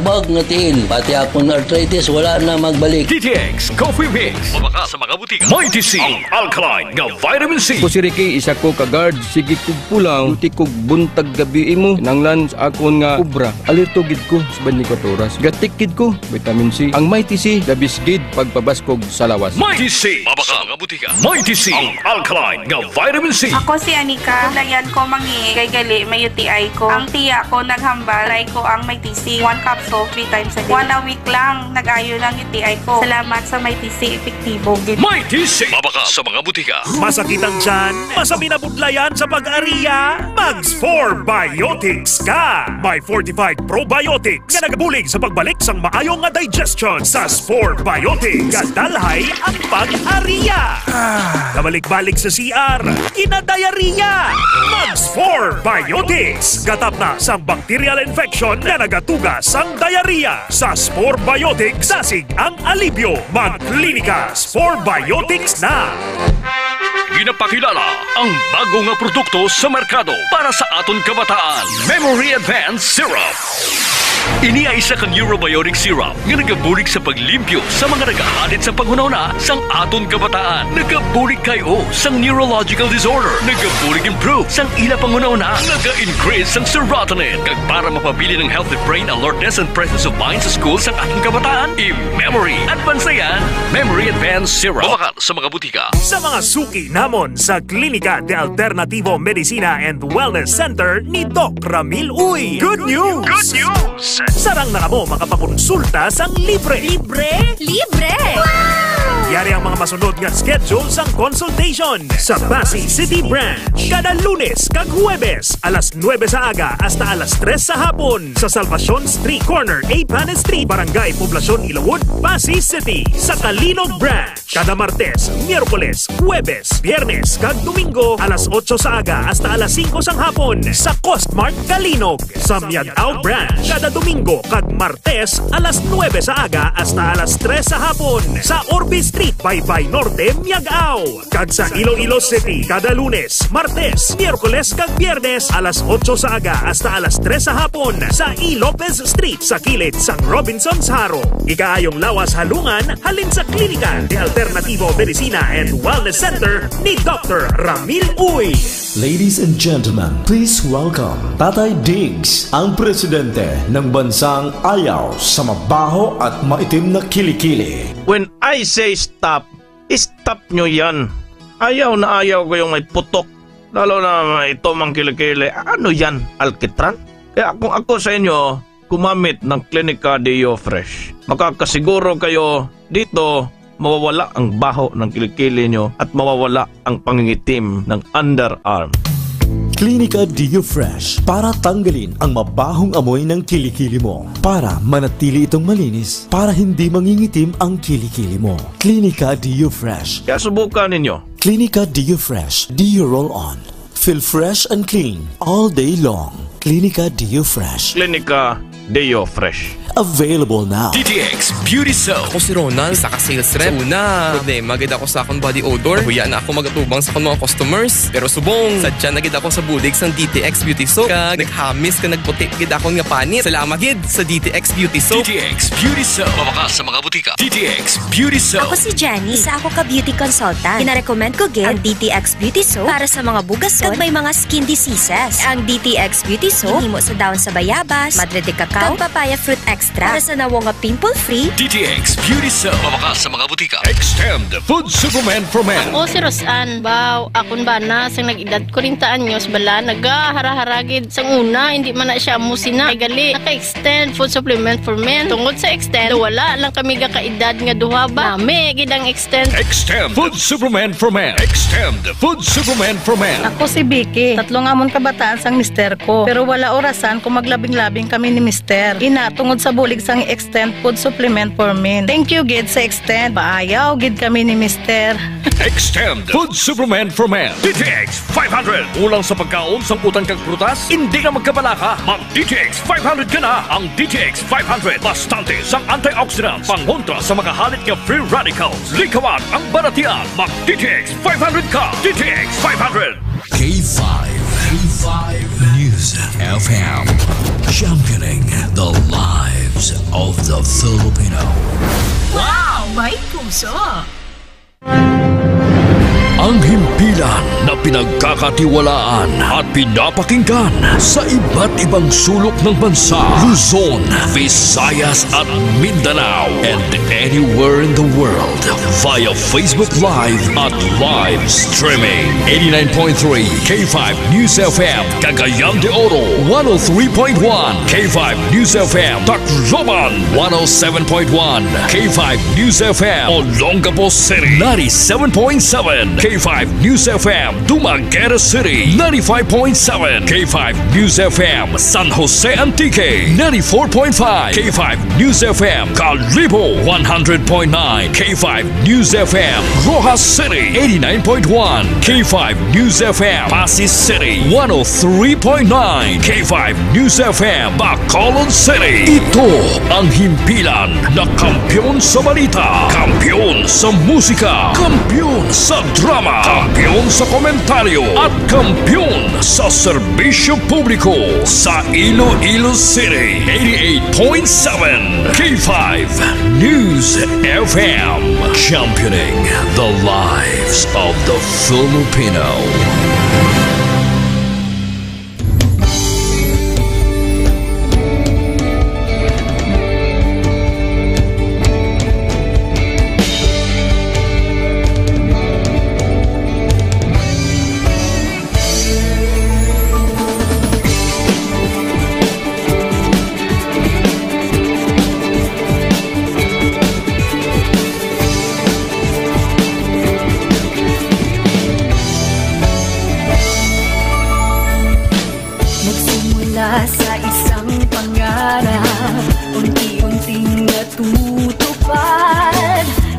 Bag nga tiil, pati akong arthritis wala na magbalik. DTX Coffee Mix. Mabaka sa mga butika. Mighty C. Ang alkaline nga vitamin C. Ko si Ricky, isa ko ka-guard. Sige kog pulang, duty kog buntag gabi mo. Nanglan sa akon nga ubra. Alerto gid ko sa 24 oras. Gatik gid ko, vitamin C. Ang Mighty C, labis gid pagpabaskog sa lawas. Mighty C. Mabaka sa mga butika. Mighty C. Ang alkaline nga vitamin C. Ako si Anika. Layan ko mangi kay gali may UTI ko. Ang tiya ko naghambal. Try ko ang may TC. 1 capsule 3 times a day. 1 a week lang. Nag-ayo ng UTI ko. Salamat sa may TC. Epektibo. Mighty C. Mabaka sa mga butika. Masakit ang tiyan? Masami na budlayan sa pag-ariya? Mags 4 Biotics ka! May fortified probiotics nga nagabulig sa pagbalik sang maayong nga digestion sa Spore Biotics. Kadalhay ang pag-ariya. Kabalik-balik sa CR, kinadayariya. Mags 4 Biotics. Gatap na sang bacterial infection na nagatugas sang diarrhea. Sa Spore Biotics, sasig ang alibyo. Mag-klinika Spore Biotics na. Ginapakilala ang bago nga produkto sa merkado para sa aton kabataan. Memory Advanced Syrup. Ini ay isa ka neurobiotic syrup nga nagabulig sa paglimpyo sa mga nagahalit sa panghunahuna sang aton kabataan. Nagabulig kayo sang neurological disorder. Nagabulig improve sang ila panghunahuna. Naga-increase sang serotonin. Kag para mapabili ng healthy brain alertness and presence of mind sa school sang ating kabataan, i-Memory Advanced yan. Memory Advanced Syrup. Mabakal sa mga butika. Sa mga suki namon sa Klinika de Alternativo Medicina and Wellness Center ni Doc Ramil Uy. Good news! Good news! Sarang na mo makapakonsulta sang libre. Libre? Libre! Wow! Yari ang mga masunod nga schedule sang consultation sa Pasig City Branch. Kada Lunes kag Huwebes, alas 9 sa aga hasta alas 3 sa hapon sa Salvacion Street Corner, Apanes Street, Barangay Poblacion, Ilawod, Pasig City. Sa Kalinog Branch, kada Martes, Miyerkules, Huwebes, Biyernes kag Domingo, alas 8 sa aga hasta alas 5 sang hapon sa Costmart Kalinog. Sa Miagao Branch, kada Domingo kag Martes, alas 9 sa aga hasta alas 3 sa hapon sa Orbi Street, Baybay Norte, Miagao. Kag sa Iloilo City, kada Lunes, Martes, Miyerkules kag Biyernes, alas 8 sa aga hasta alas 3 sa hapon sa E. Lopez Street sa kilid sang Robinson's Haro. Ikaayong lawas halungan halin sa Klinika de Alternativo Medicina and Wellness Center ni Dr. Ramil Uy. Ladies and gentlemen, please welcome Tatay Diggs, ang presidente ng bansang ayaw sa mabaho at maitim na kilikili. When I say stop, stop nyo yan. Ayaw na ayaw ko yung may putok. Lalo na ito mang kilikili. Ano yan? Alkitran? Kaya kung ako sa inyo, gumamit ng Klinika Deo Fresh. Makakasiguro kayo dito mawawala ang baho ng kilikili nyo at mawawala ang pangingitim ng underarm. Klinika Deo Fresh para tanggalin ang mabahong amoy ng kilikili mo. Para manatili itong malinis, para hindi mangingitim ang kilikili mo. Klinika Deo Fresh. Kaya subukan ninyo. Klinika Deo Fresh. Deo Roll On. Feel fresh and clean all day long. Klinika Deo Fresh. Klinika Deo Fresh. Available now. DTX Beauty Soap. Ako si Ronald, isa ka sales rep. Una, problema gid ako sa akong body odor. Huya na ako magatubang sa akong mga customers. Pero subong, sadya na gid ako sa bulig sang DTX Beauty Soap. Kag naghamis ka nagputi gid akong nga panit. Salamat gid sa DTX Beauty Soap. DTX Beauty Soap. Mabaka sa mga butika. DTX Beauty Soap. Ako si Jenny, isa ako ka beauty consultant. Kinarecommend ko gid ang DTX Beauty Soap para sa mga bugason kag may mga skin diseases. Ang DTX Beauty Soap himo sa daon sa bayabas, madre de cacao, kag papaya fruit extra para sa nawo nga pimple-free. DTX Beauty Soap. Mabaka sa mga butika. Extend Food Supplement for Men. O si Rosan, baw, akon ba na sang nag-edad 40 anyos bala, nagahara-haragid sang una, hindi man na siya musina. Ay gali, naka-extend Food Supplement for Men. Tungod sa extend, wala lang kami ka-edad nga duha ba. Nami, gidang extend. Extend Food Supplement for Men. Extend Food Supplement for Men. Ako si Vicky, 3 amon kabataan sang mister ko. Pero wala orasan kung maglabing-labing kami ni mister. Ina, tungod sa bulig sang Extend Food Supplement for Men. Thank you gid sa Extend. Paayaw gid kami ni mister. Extend Food Supplement for Men. DTX 500. Ulang sa pagkaon sang utang kag prutas, hindi ka magkabalaka. Mag DTX 500 ka na. Ang DTX 500 bastante sang antioxidants, pangontra sa mga halit nga free radicals. Likawan ang baratian. Mag DTX 500 ka. DTX 500. K5 News FM, championing the lives of the Filipino. Wow! May puso! Ang himpilan na pinagkakatiwalaan at pinapakinggan sa iba't ibang sulok ng bansa, Luzon, Visayas at Mindanao, and anywhere in the world via Facebook Live at live streaming. 89.3 K5 News FM, Cagayan de Oro, 103.1 K5 News FM, Tacloban, 107.1 K5 News FM, Olongapo City, 97.7 K5 News FM, Dumaguete City, 95.7 K5 News FM, San Jose Antique, 94.5 K5 News FM, Calibo, 100.9 K5 News FM, Rojas City, 89.1 K5 News FM, Pasig City, 103.9 K5 News FM, Bacolod City. Ito ang himpilan na kampiyon sa balita, kampiyon sa musika, kampiyon sa drama, kampiyon sa komentaryo at kampiyon sa serbisyo publiko sa Iloilo City. 88.7 K5 News FM, championing the lives of the Filipino. Sa isang pangarap, unti-unting natutupad,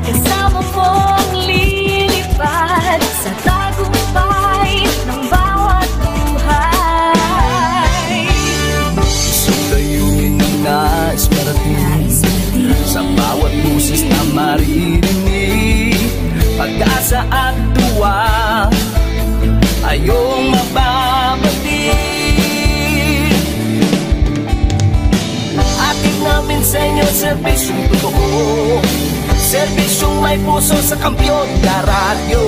kasama mong lilipad sa tagumpay ng bawat buhay. Isang layunin nais parating sa bawat boses na maririnig, pag-asa at tuwa ayong mababati. Namin sa inyo, serbisyong totoo, serbisyong may puso sa kampiyon na radyo.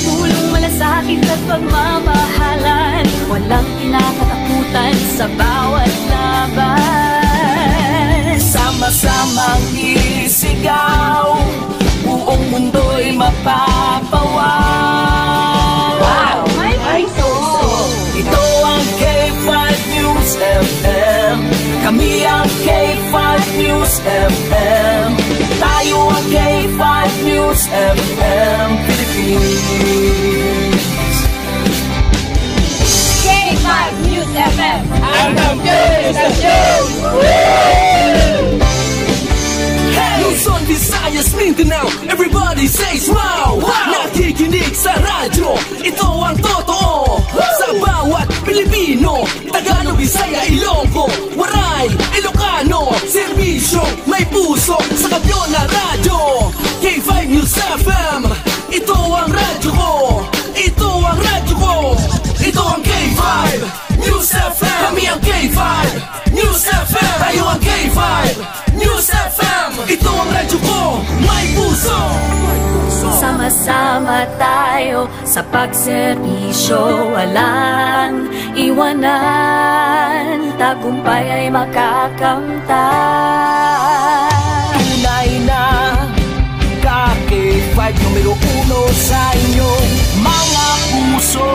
Tulong malasakit at pagmamahalan, walang kinakatakutan sa bawat laban. Sama-samang isigaw, buong mundo'y mapapawaw. Wow! May puso! Ito ang K5 News FM, kami ang K5 News FM, tayo ang K5 News FM Philippines. K5 News FM, ang kampiyon sa Luzon, Visayas, Mindanao, everybody say smile. Nakikinig sa radyo, ito ang totoo. Sa bawat Pilipino, Tagalog, Bisaya, Ilonggo, Waray, Ilocano, serbisyo may puso sa kampiyon na radyo. K5 News FM, ito ang radyo ko, ito ang radyo ko, ito ang K5 News FM. Kami ang K5 News FM, tayo ang K5 News FM. Ito ang radyo ko, may puso. Sama-sama tayo sa pagserbisyo, walang iwanan, tagumpay ay makakamtan. Tunay na K5 numero 1 sa inyong mga puso.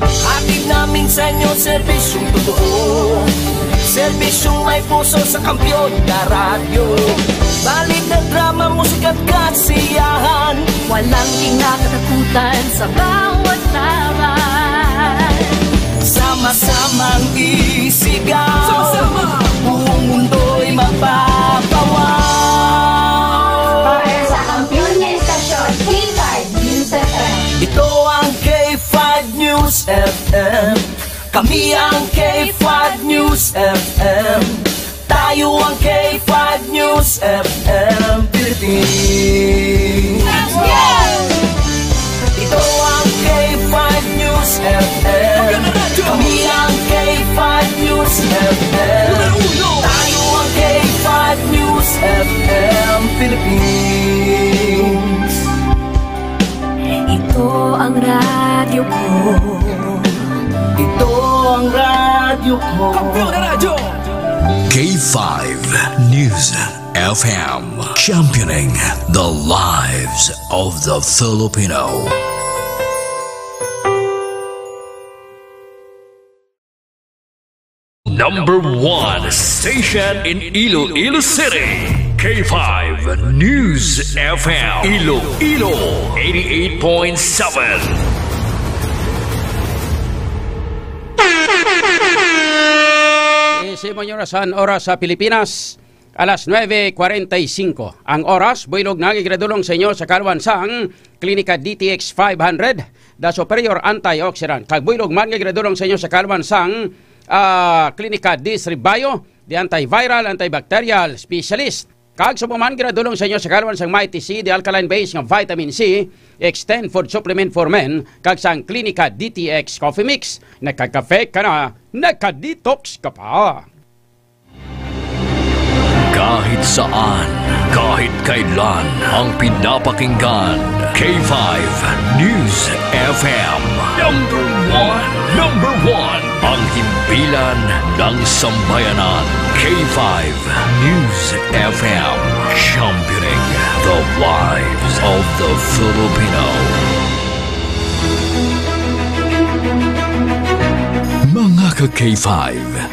Hatid namin sa inyo serbisyong totoo, serbisyong may puso sa kampiyon na radyo. Balit ng drama, musika at kasiyahan, walang kinakatakutan sa bawat laban. Sama-samang isigaw, sama-sama, buong mundo'y mapapawaw. Para sa kampiyon na istasyon, K5 News FM. Ito ang K5 News FM, kami ang K5 News FM, tayo ang K5 News FM Philippines. Ito ang K5 News FM, kami ang K5 K5 News FM. Tayo ang K5 News FM Philippines. Ito ang radyo ko. Ito ang radyo ko. Kampiyon na radyo! K5 News FM, championing the lives of the Filipino. Number 1 station in Iloilo City. K5 News FM. Iloilo 88.7. Simon Yorasan, oras sa Pilipinas, alas 9:45. Ang oras, builog na gigradulong sa inyo sa kalwansang Klinika DTX 500, the superior antioxidant. Kag builog man gigradulong sa inyo sa kalwansang Klinika Disribio, the antiviral, antibacterial specialist. Kag subuman gradulong sa inyo sa kalwansang Mighty C, the alkaline base ng vitamin C, extend food supplement for men, kag sang Klinika DTX Coffee Mix. Nagkakafe ka na, nagka-detox ka pa. Kahit saan, kahit kailan, ang pinapakinggan. K5 News FM. Number one, ang himpilan ng sambayanan. K5 News FM. Championing the lives of the Filipino. Mga ka-K5,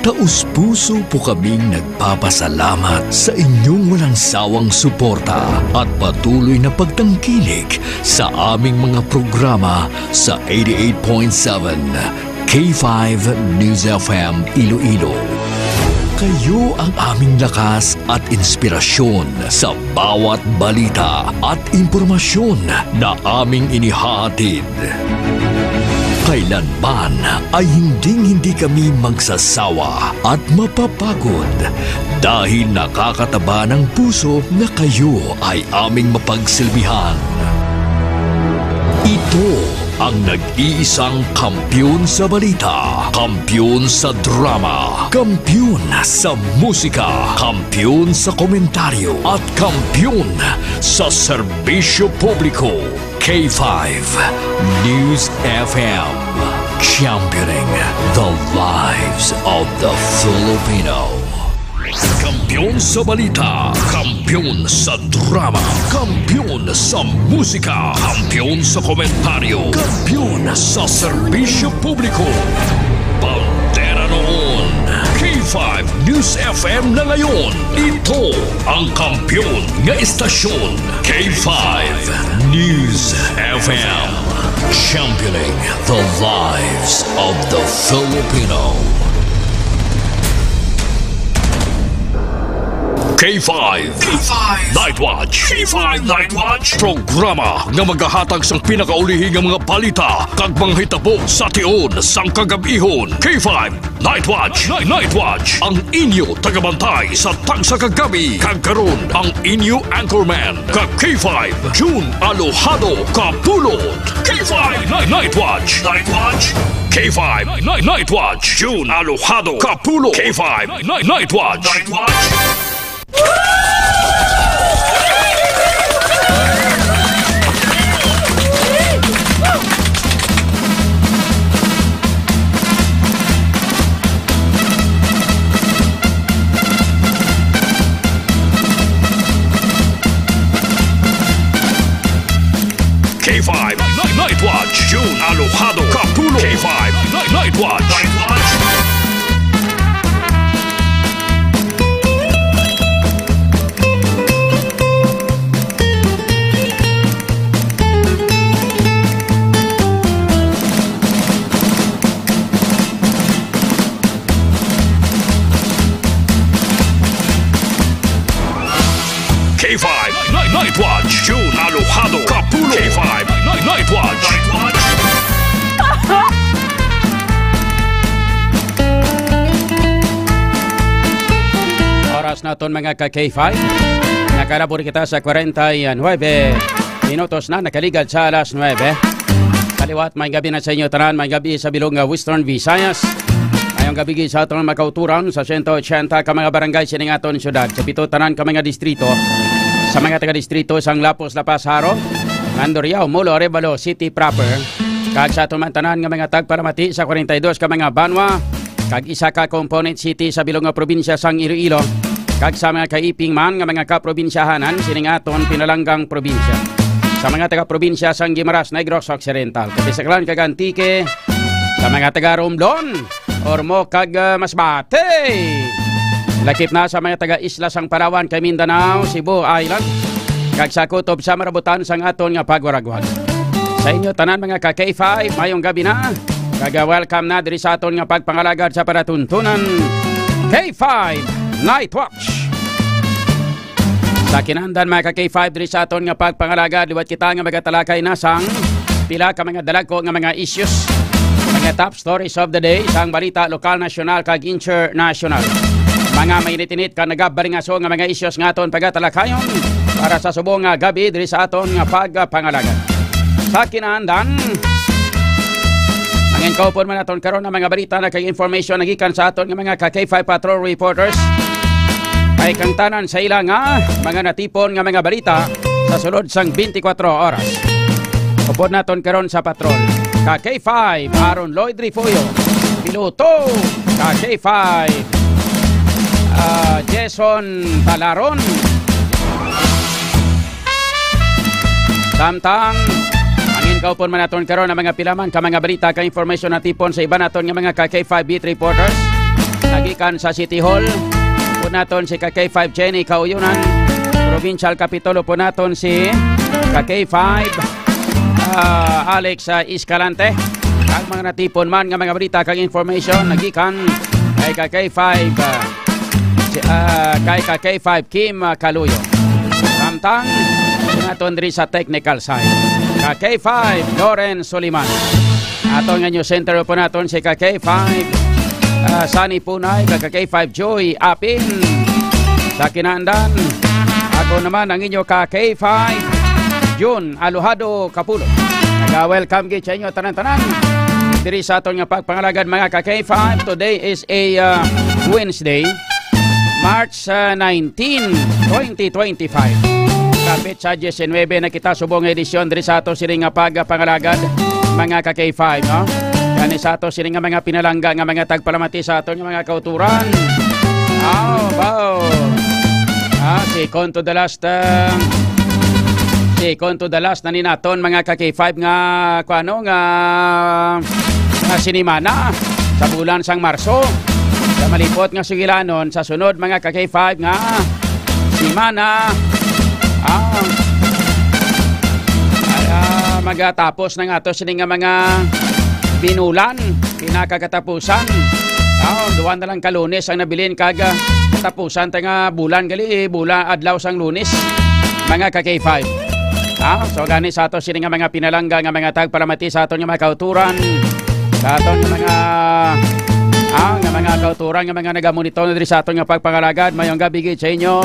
taus-puso po kaming nagpapasalamat sa inyong walang sawang suporta at patuloy na pagtangkilik sa aming mga programa sa 88.7 K5 News FM Iloilo. Kayo ang aming lakas at inspirasyon sa bawat balita at impormasyon na aming inihahatid. Kailanman ay hindi kami magsasawa at mapapagod dahil nakakataba ng puso na kayo ay aming mapagsilbihan. Ito ang nag-iisang kampiyon sa balita, kampiyon sa drama, kampiyon sa musika, kampiyon sa komentaryo at kampiyon sa serbisyo publiko. K5 News FM, championing the lives of the Filipino. Kampiyon sa balita, kampiyon sa drama, kampiyon sa musika, kampiyon sa komentaryo, kampiyon sa serbisyo publiko. Pantera noon, K5 News FM na ngayon. Ito ang kampiyon nga istasyon. K5 News FM, championing the lives of the Filipino. K5 Night Watch. K5 Night Watch, programa nga maghahatag sang pinakaulihing nga mga balita kag mga hitabo sa tion sang kagabihon. K5 Night Watch. Night Watch, ang inyo tagabantay sa tagsa kagabi. Kag karon ang inyo anchorman kag K5 June Alojado Kapulot. K5 Night Watch. Night Watch, K5 Night Watch, June Alojado Kapulot. K5 Night Watch. Night Watch. K5 Night Watch, June Alojado Kapulot. K5 Night Watch. Night Watch. K5 Night Watch, June Alojado Kapulot. K5 Night Watch. Night Watch. Oras naton mga ka-K5. Nakalabori kita sa 49 minutos na, nakaligad sa alas 9. Kaliwat, may gabi na sa inyo tanan, may gabi sa bilog nga Western Visayas. Ngayong gabi sa atong makauturan sa 180 ka mga barangay sining aton syudad. Sa pito tanan ka mga distrito. Sa mga taga-distrito sang Lapos, Lapas, Haro, Mandurriao, Molo, Arevalo City proper. Kag sa atong tanan nga mga tagparamati sa 42 ka mga Banwa. Kag isa ka component city sa bilong nga probinsya sang Iloilo. Kag sa mga kaiping man nga mga kaprobinsyahanan sining aton pinalanggang probinsya. Sa mga taga-probinsya sang Guimaras, Negros Occidental, Kapisaklan kag Antique, sa mga taga-Romblon, Ormoc kag Masbate. Lakip na sa mga taga-Isla sang Palawan kay Mindanao, Cebu Island, kag sa kutob sa marabutan sang aton nga pagwaragwag. Sa inyo tanan mga ka-K5, mayong gabi na. Kag welcome na diri sa aton nga pagpangalagad sa paratuntunan K5 Night Watch. Sa kinandan mga ka-K5 diri sa aton nga pagpangalagad, liwat kita nga magatalakay na sang pila ka mga dalago nga mga issues, mga top stories of the day sang balita lokal, nasyonal kag international. Mga mainitinit ka nagabaringaso nga mga issues nga aton pagatalakayon para sa subong nga gabi diri sa aton nga pagpangalagad. Sa kinandan, ang inkaupon man aton karon nga mga balita na kay information nagikan sa aton nga mga ka-K5 patrol reporters. Ay kang tanan sa ilang mga natipon nga mga balita sa sulod sang 24 oras. Upod naton karon sa patrol. Ka-K5 Aaron Lloyd Rifuyo, piloto. Ka-K5 Jason Talaron. Samtang angin kaupon man naton karon ang mga pilaman ka mga balita ka information natipon sa iba naton nga mga ka-K5 beat reporters. Nagikan sa City Hall po naton si ka-K5 Jenny Kauyunan, Provincial Capitolo po naton si ka-K5 Alex Escalante. Ang mga natipon man nga mga balita kag information nagikan kay ka-K5 kay ka-K5 Kim Kaluyo. Samtang naton diri sa technical side ka-K5 Loren Soliman. Atong nga news center po naton si ka-K5 Sunny Punay, ka-K5 Joy Apin. Sa kinandan, ako naman ang inyo ka-K5 June Aluhado Kapulo. Nag-welcome gid sa inyo tanan-tanan diri sa aton nga pagpangalagad mga ka-K5. Today is a Wednesday, March 19, 2025. Kapit sa 19 na kita subong edisyon diri sa ato siring nga pagpangalagad mga ka-K5, no? Kani sa ato sining nga mga pinalangga nga mga tagpalamati sa ato nga mga kauturan. Second to the last na ni naton mga ka-K5 nga kuano nga sinimana sa bulan sang Marso. Sa malipot nga sugilanon sa sunod mga ka-K5 nga simana magatapos na nga ato sining nga mga binulan, pinakakatapusan. Duwan na lang ka Lunes ang nabilin kaga katapusan nga bulan gali, bulan adlaw sang Lunes mga ka-K5. So gani sa ato sini nga mga pinalangga nga mga tagpalamati sa aton nga mga kauturan, sa aton nga mga kauturan nga mga nagamonitor diri sa aton nga pagpangalagad. Mayong gabi gid sa inyo.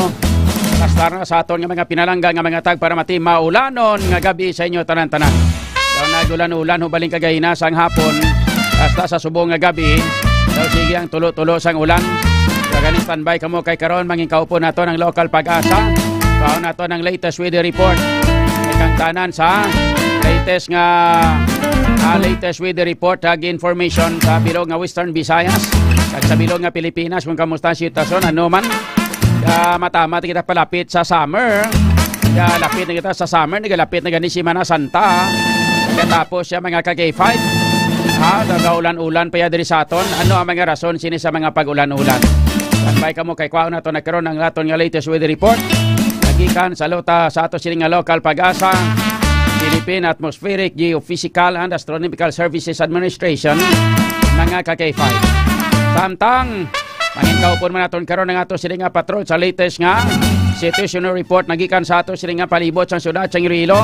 Kastar na sa aton nga mga pinalangga nga mga tagpalamati, maulanon nga gabi sa inyo tanan-tanan. Nagulan-ulan hubaling kagahina sang hapon hasta sa subong nga gabi. Daw sige ang tulo-tulo sang ulan. Kagani standby kamo kay karon mangin kaupo nato ng local pag-asa. Kaon nato ng latest weather report. Kang tanan sa latest weather report ag information sa bilog nga Western Visayas kag sa bilog nga Pilipinas kung kamusta ang sitwasyon ano man. Matama kita palapit sa summer. Lapit na kita sa summer, nagalapit na gani Semana Santa. Tapos siya mga ka-K5, nagaulan-ulan pa ya diri sa aton. Ano ang mga rason sini sa mga pag-ulan-ulan? Tanbay ka mo kay kwao na to nagkaroon ng aton nga latest weather report. Nagikan sa lota sa ato sini nga local pag-asa, Philippine Atmospheric, Geophysical and Astronomical Services Administration, mga ka-K5. Samtang, mangin kaupon man aton karon ng ato sini nga patrol sa latest nga situational report nagikan sa ato sini nga palibot sang syudad sang Iloilo.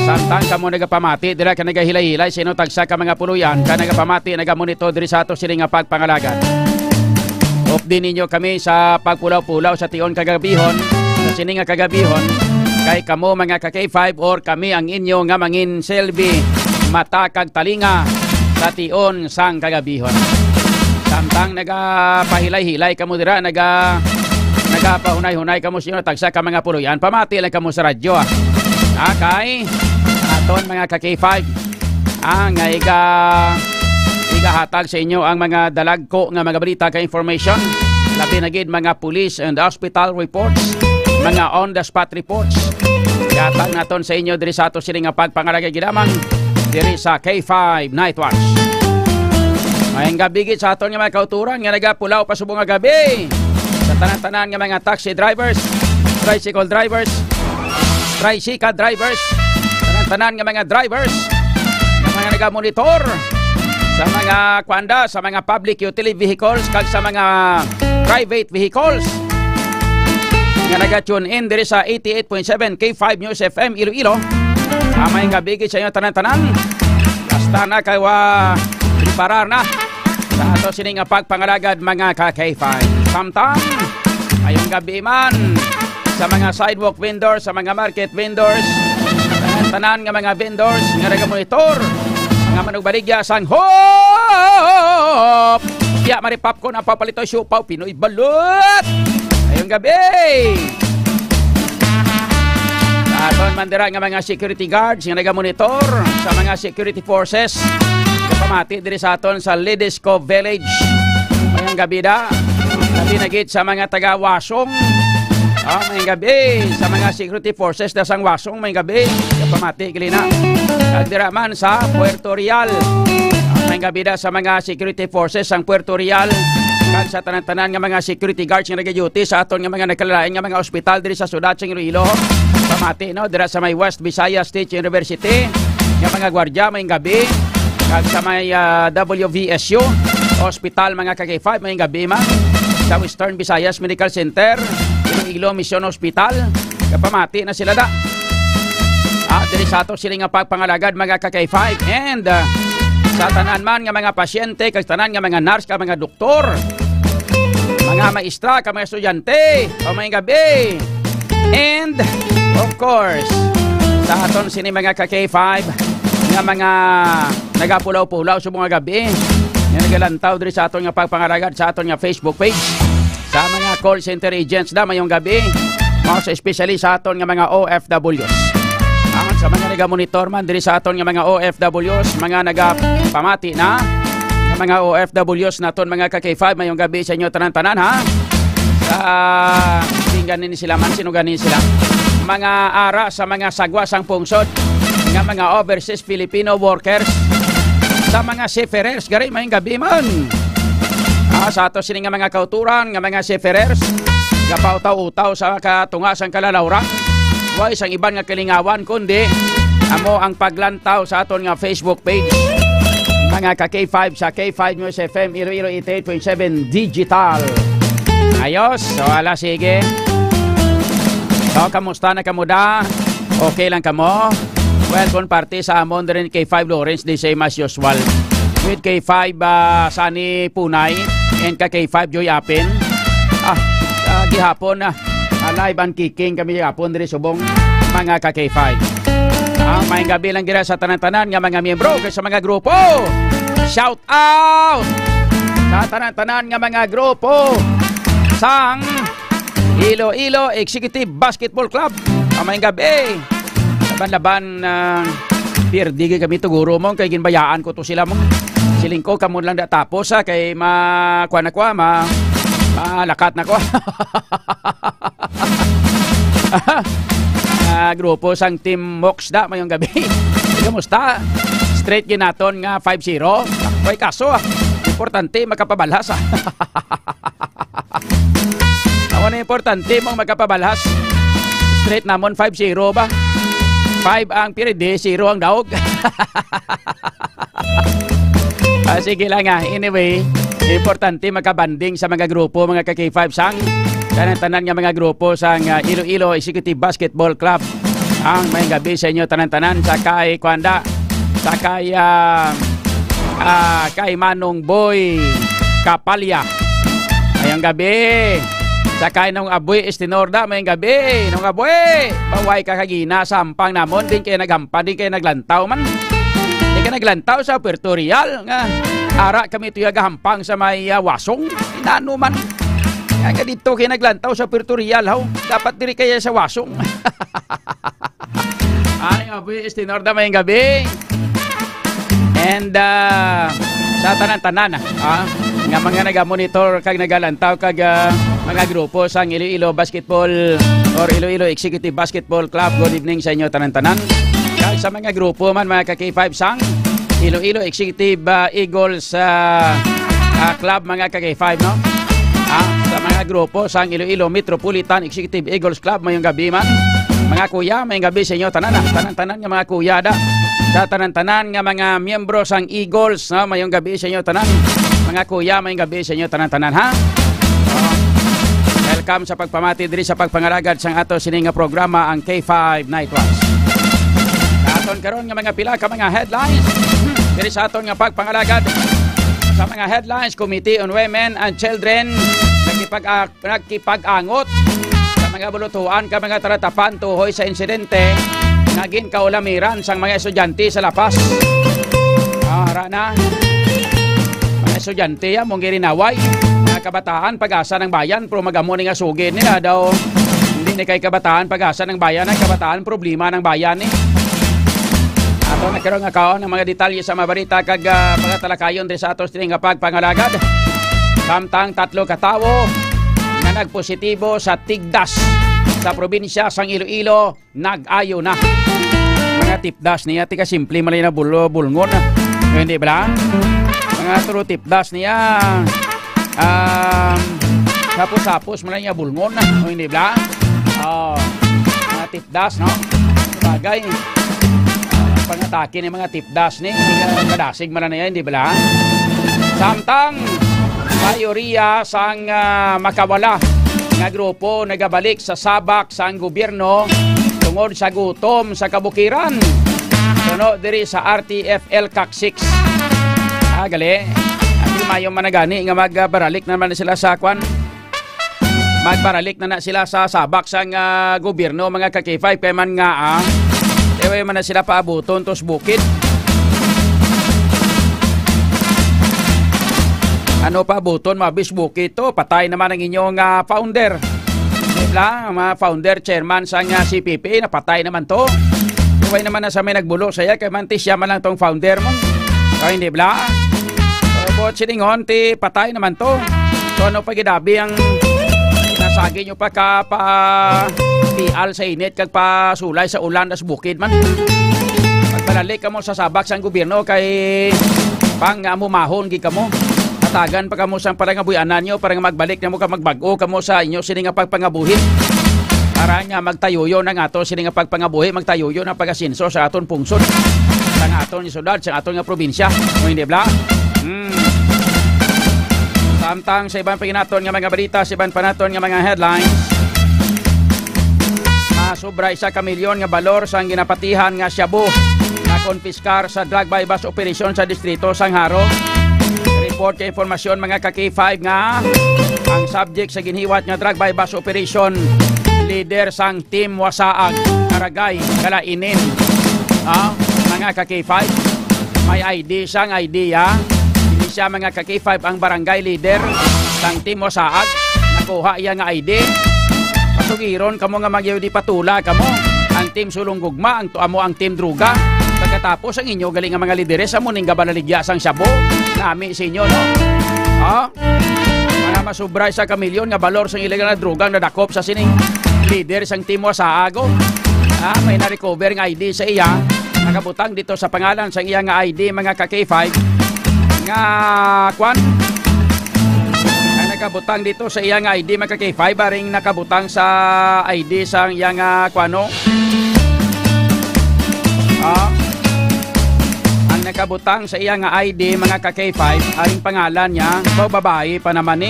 Samtang kamo nagapamati dira ka nagahilay-hilay sino tagsa ka mga puluyan ka nagapamati nagamonitor diri sa ato sini nga pagpangalagad. Op din ninyo kami sa pagpulaw-pulaw sa tion kagabihon sa sini nga kagabihon kay kamo mga ka-K5 or kami ang inyo nga mangin selbi mata kag talinga sa tion sang kagabihon. Samtang nagapahilay-hilay kamo dira, nagapahunay-hunay kamo sino tagsa ka mga puluyan. Pamati lang kamo sa radyo. Kay aton mga ka-K5 ang igahatag sa inyo ang mga dalagko nga mga balita ka information. Labi na gid mga police and hospital reports, mga on the spot reports. Ihatag naton sa inyo diri sa ato sini nga pagpangaragay gidamang diri sa K5 Night Watch. Mayang gabi gid sa aton nga mga kauturan nga nagapulaw pa subong nga gabi sa tanan-tanan nga mga taxi drivers, tricycle drivers, tricycle drivers, tanan-tanan nga mga drivers, nga mga nagamonitor sa mga kwanda, sa mga public utility vehicles kag sa mga private vehicles nga naga-tune in diri sa 88.7 K5 News FM Iloilo. Mayang gabi gid sa inyo tanan-tanan. Basta na kay preparar na sa ato sini nga pagpangalagad mga ka-K5. Samtang ayong gabi man sa mga sidewalk vendors, sa mga market vendors, tanan nga mga vendors nga nagamonitor nga manugbaligya sang hop. Ya mari popcorn ang papalito siupaw Pinoy balot. Ayong gabi. Aton mandira nga mga security guards nga nagamonitor sa mga security forces pamati diri sa aton sa Ledesco Village. Mayang gabi da. Gabi na gid sa mga taga-Wasong. Mayang gabi sa mga security forces da sang Wasong. Mayang gabi pamati kilina. Kagdira man sa Puerto Real. Mayang gabi da sa mga security forces sang Puerto Real. Kag sa tanan-tanan nga mga security guards nga nag-duty sa aton nga mga nakalalain nga mga ospital diri sa syudad sang Iloilo. Pamati no dira sa may West Visayas State University nga mga gwardiya mayang gabi. Kag sa may WVSU Hospital mga ka-K5 mayang gabi man sa Western Visayas Medical Center, Iloilo Mission Hospital, kapamati na sila da. Diri sa ato sila nga pagpangalagad mga ka-K5 and sa tanan man nga mga pasyente, kag tanan nga mga nurse, kag mga doktor, mga maestra, kag mga estudyante, mayang gabi. And of course, sa aton sini mga ka-K5 nga mga nagapulaw-pulaw sa mga gabi nga nagalantaw diri sa aton nga pagpangaragad sa aton nga Facebook page, sa mga call center agents da mayong gabi, mga especially sa aton nga mga OFWs, sa mga nagamonitor man diri sa aton nga mga OFWs, mga nagapamati na nga mga OFWs naton mga ka-K5 mayong gabi sa inyo tanan-tanan ha. Tingganin sila man, sinuganin sila mga ara sa mga sagwa sang pungsod nga mga overseas Filipino workers, sa mga seafarers gari mayong gabi man. Sa ato sini nga mga kauturan nga mga seafarers gapautaw-utaw sa katungasang kalalawra, way sang iban nga kalingawan kundi amo ang paglantaw sa aton nga Facebook page mga ka-K5 sa K5 News FM Iloilo 88.7 Digital. Ayos, so ala sige. So kamusta na kamuda? Okay lang kamo? Welcome party sa amon rin K5 Lawrence, the same as usual. With K5 Sunny Punay and K5 Joy Apin. Gihapon na live and kicking kami gihapon rin subong mga K5. May gabi lang gira sa tanan-tanan nga mga miyembro sa mga grupo. Shout out sa tanan-tanan nga mga grupo sang Iloilo Executive Basketball Club. May gabi. Laban-laban pirdigay kami tuguro mo kay ginbayaan ko to sila mo. Siling ko kamo lang da tapos kay malakat na ko. Grupo sang Team Mox da mayong gabi. Kamusta? Straight ginaton nga 5-0. Koy kaso importante makapabalhas. Ako na importante mong makapabalhas. Straight namon 5-0 ba? 5 ang piride, 0 ang daog. Sige lang anyway, importante makabanding sa mga grupo, mga ka-K5 sang tanan-tanan nga mga grupo sang Iloilo Executive Basketball Club. Ang may gabi sa inyo tanan-tanan sa kay Kwanda, sa kay kay Manong Boy Kapalya. Ayong gabi. Sa kay nung aboy Estinorda, may gabi. Nung aboy, baway ka kagina, sampang namon, din kayo naghampan, din kayo naglantaw man. Di Kaya naglantaw sa Puerto Real nga ara kami tuya gahampang sa may wasong inano man. Kaya dito kaya naglantaw sa Puerto Real haw. Dapat diri kaya sa wasong. Ay gabi, istinorda may gabi. And sa tanan-tanan nga mga naga-monitor kag nagalantaw kag mga grupo sa Iloilo Basketball or Iloilo Executive Basketball Club. Good evening sa inyo tanan-tanan. Kag sa mga grupo man mga ka-K5 sang Iloilo Executive Eagles Club mga ka-K5 no. Sa mga grupo sang Iloilo Metropolitan Executive Eagles Club mayong gabi man. Mga kuya, mayong gabi sa inyo tanan-tanan nga mga kuya da. Sa tanan-tanan nga mga miyembro sang Eagles no, mayong gabi sa inyo tanan. Mga kuya, mayong gabi sa inyo tanan-tanan ha. Welcome sa pagpamati diri sa pagpangalagad sang ato sining nga programa ang K5 Night Watch. Aton karon nga mga pila ka mga headlines diri sa aton nga pagpangalagad sa mga headlines. Committee on Women and Children nagkipag-angot sa mga bulutuan ka mga taratapan tuhoy sa insidente naging kaulamiran sang mga estudyante sa Lapas. Ara na mga estudyante mong girinaway mga kabataan pag-asa ng bayan pero magamo ni nga sugid nila daw hindi ni kay kabataan pag-asa ng bayan ay kabataan problema ng bayan ni. Ato nagkaroon nga kaon ng mga detalye sa mga balita kag mga talakayon din sa atos nga pagpangalagad. Samtang 3 katawo na nagpositibo sa tigdas sa probinsya sang Iloilo nag-ayo na. Mga tipdas niya tika simple malay na bulngon. Hindi ba? Mga turo tipdas niya sapos malay niya bulngon. Hindi ba? Mga tipdas no. Bagay pangatake ni mga tipdas ni kadasig man na yan, di ba? Samtang mayoriya sang makawala nga grupo nagabalik sa sabak sang gobyerno tungod sa gutom sa kabukiran. Suno diri sa RTFL CAC 6. Gali. Ati mayong managani nga magbaralik naman sila sa kwan. Magbaralik na sila sa sabak sang gobyerno mga ka-K5 kay man nga ewe man na sila paabuton tos bukid. Ano paabuton mabis bukid to patay naman ang inyong founder. Diba? Mga founder chairman sang CPP napatay naman to. Ewe naman na sa may nagbulo saya kay mantis siya man lang tong founder mo. Kaya hindi bla. But siningon ti patay naman to. So ano pagidabi ang nasagi nyo pa ka pial sa init kag pa sulay sa ulan das bukid man. Pagbalalik ka mo sa sabak sang gobyerno kay pang mumahon gi kamo. Tatagan pa kamo sang parang abuyanan nyo para magbalik na mo ka magbago kamo sa inyo sini nga pagpangabuhi. Para nga magtayuyo ng ato sini nga pagpangabuhi magtayuyo ng pagasinso sa aton pungsod. Sa aton ni syudad sa aton nga probinsya. Mo hindi bla. Samtang sa ibang paginaton nga mga balita, sa ibang panaton nga mga headlines. Sobra 1 milyon nga balor sang ginapatihan nga Shabu na konfiskar sa drug by bus operation sa distrito sang Haro. Report kay informasyon mga ka-K5 nga ang subject sa ginhiwat nga drug by bus operation leader sang team Wasaag Karagay Kalainin. Mga ka-K5 may ID sang idea. Hindi siya mga ka-K5 ang barangay leader sang team Wasaag. Nakuha iya nga ID. Pasugiron kamo nga magyaw di patula kamo ang team sulong gugma ang tuamo ang team druga pagkatapos ang inyo galing nga mga lideres amo ning gabalaligya sang Shabu nami sa inyo no mga masubray sa kamilyon nga balor sang ilegal na drugang nadakop sa sining leader sang team Wasaago. May na-recover nga ID sa iya nakabutang dito sa pangalan sang iya nga ID mga ka-K5 nga kwan nakabutang dito sa iyang ID mga ka-K5 baring nakabutang sa ID sang iyang kwano ang nakabutang sa iyang ID mga ka-K5 aring pangalan niya babae pa naman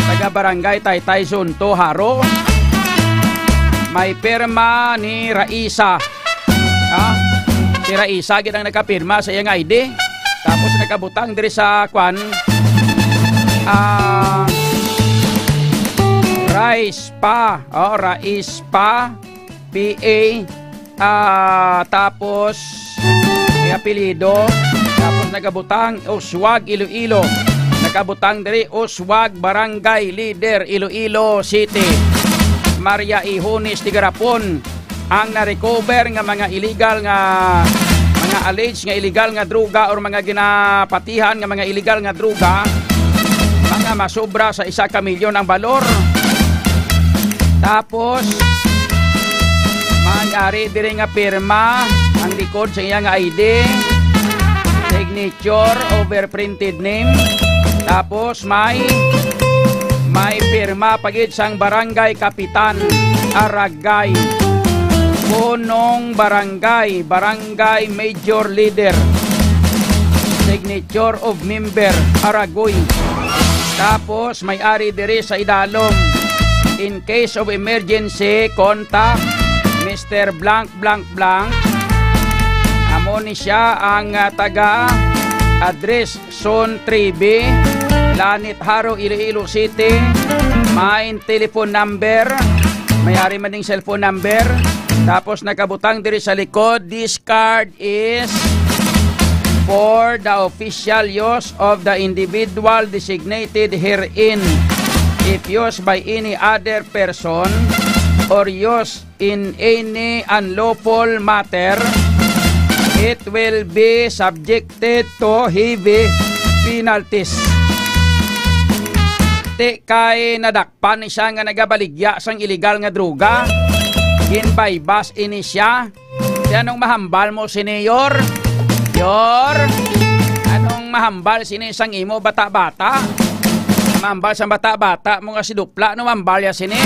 taga barangay Taytay Sunto Haro may pirma ni Raisa si Raisa gid ang nakapirma sa iyang ID tapos nakabutang diri sa kwan Rice pa Rais pa PA tapos may apelido. Tapos nagabutang Uswag, Iloilo. Nakabutang diri Uswag, Barangay Leader, Iloilo City. Maria Ihonis Tigarapon ang na-recover nga mga illegal nga mga alleged nga illegal nga droga or mga ginapatihan nga mga illegal nga droga, mga masobra sa 1 milyon ang balor. Tapos may-ari diri nga pirma ang likod sa iyang ID, signature over printed name. Tapos may pirma pagid sang barangay kapitan Aragay, punong barangay, barangay major leader, signature of member Aragoy. Tapos may-ari diri sa idalom, in case of emergency contact Mr. Blank Blank Blank. Amo ni siya ang taga address Zone 3B, Lanit Haro, Iloilo City. May telephone number, may-ari man ding cellphone number. Tapos nakabutang diri sa likod, this card is for the official use of the individual designated herein. If used by any other person or used in any unlawful matter, it will be subjected to heavy penalties. Ti kay nadakpan siya nga nagabaligya sang illegal nga droga, ginbaybas ini siya. Di anong mahambal mo, senior? Yor, anong mahambal sini sang imo bata-bata? Mahambal sang bata-bata mo nga si Dupla, no mahambal ya sini?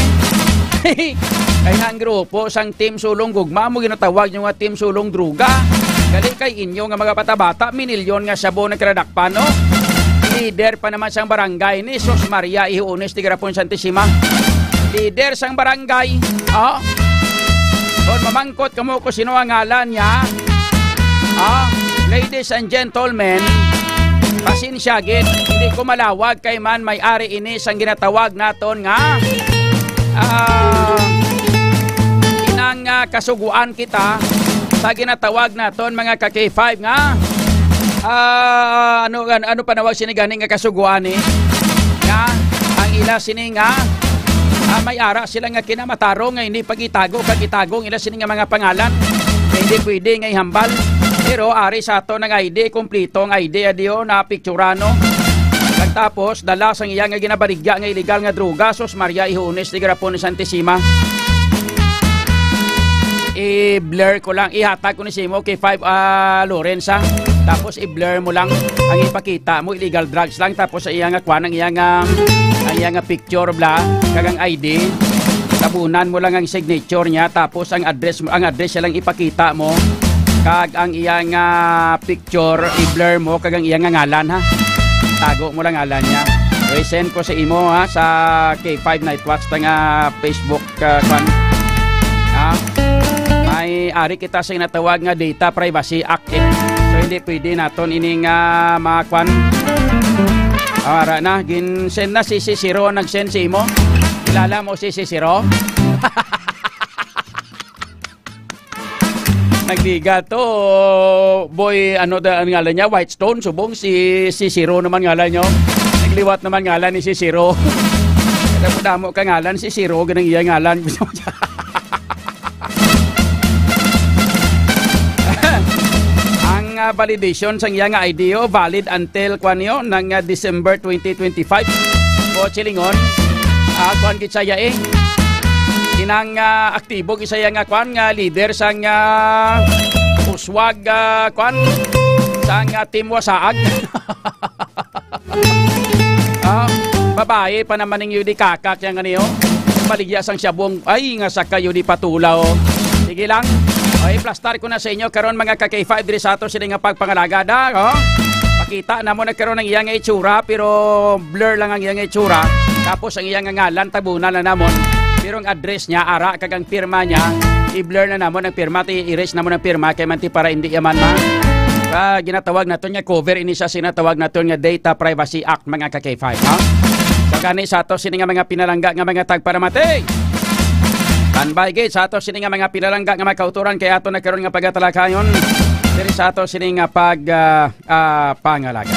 Kaya ang grupo sang Team Sulong Gugma mo ginatawag nyo nga Team Sulong Druga. Gali kay inyo nga mga bata-bata, minilyon nga sabo ng kradakpan, no? Leader pa naman sang barangay ni Sos Maria Ihones Tigarapon Santissima. Leader sang barangay. Oh. Kung mamangkot kamo ko sino ang ngalan niya. Oh. Ladies and gentlemen, pasensya gid, hindi ko malawag kay man may-ari ini sang ginatawag naton nga inang kasuguan kita sa ginatawag naton mga ka-K5 nga ano panawag sinigani nga kasuguan ni nga ang ila sini nga may ara sila nga kinamatarong nga hindi pagitago kagitagong ila sini nga mga pangalan nga hindi pwede nga ihambal. Pero ari sa ato ng ID, kumplito ang ID adiyo na pikturano. Tapos dala sang iya nga ginabaligya nga illegal nga droga, Sos Maria Ihones Tigarapon Santissima. I-blur ko lang, ihatag ko ni Simo kay 5 Lorenza. Tapos i-blur mo lang ang ipakita mo illegal drugs lang, tapos sa iya nga kwan ang iya nga picture bla kagang ID. Tabunan mo lang ang signature niya, tapos ang address siya lang ipakita mo. Kag ang iyang picture, i-blur mo kag ang iyang ngalan ha. Tago mo lang ngalan niya. I-send ko sa imo ha sa K5 Night Watch nga Facebook kwan. May ari kita sa natawag nga Data Privacy Act. So hindi pwede naton ining mga kwan. Ara na gin-send na si Cicero nag-send sa imo. Kilala mo si Cicero? Nagbiga to boy ano ang ngalan niya, Whitestone, subong si Cicero naman ngalan niyo. Nagliwat naman ngalan ni Cicero. Damo ka ngalan si Cicero ganang iya ngalan. Ang validation sang iya nga ID valid until kwanyo ng December 2025. O chilingon kwan gid saya inang aktibo isaya nga kwan nga leader sang Uswag kwan sang Team Wasaag. Babae pa naman ning yudi kakak yang ganiyo. Baligya sang siyabong ay nga sa kayo di patulaw. Sige lang. Ay plastar ko na sa inyo karon mga ka-K5 diri sa ato sila nga pagpangalaga da. Pakita na mo nagkaroon ng iyang itsura pero blur lang ang iyang itsura. Tapos ang iyang ngalan tabunan na namon. Pero ang address niya, ara kagang pirma niya, i-blur na namon ang pirma, i-erase namon ang pirma, kaya manti para hindi yaman ginatawag nato niya cover, ini siya sinatawag nato niya Data Privacy Act, mga ka-K5. So kani sa ato sini nga mga pinalangga nga mga tagparamati. Tanbay gate sa ato sini nga mga pinalangga nga mga kauturan, kaya ato nagkaroon nga pagatalakayon. Diri sa ato sining pangalaga.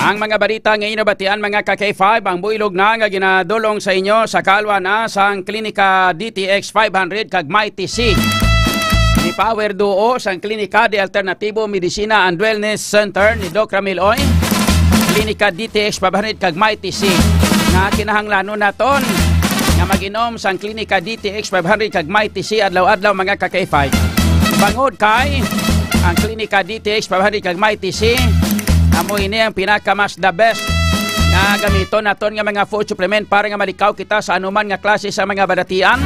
Ang mga balita ngayon nabatian mga ka-K5, ang builog na nga ginadulong sa inyo sa kalwa na sang Klinika DTX 500 kag Mighty C. Ni Power Duo sang Klinika de Alternatibo Medicina and Wellness Center ni Doc Ramil Oy. Klinika DTX 500 kag Mighty C. Nga kinahanglanon naton nga mag-inom sang Klinika DTX 500 kag Mighty C adlaw-adlaw mga ka-K5. Bangod kay ang Klinika DTX 500 kag Mighty C amo ini ang pinakamas the best nga gamiton naton nga mga food supplement para nga malikaw kita sa anuman nga klase sa mga balatian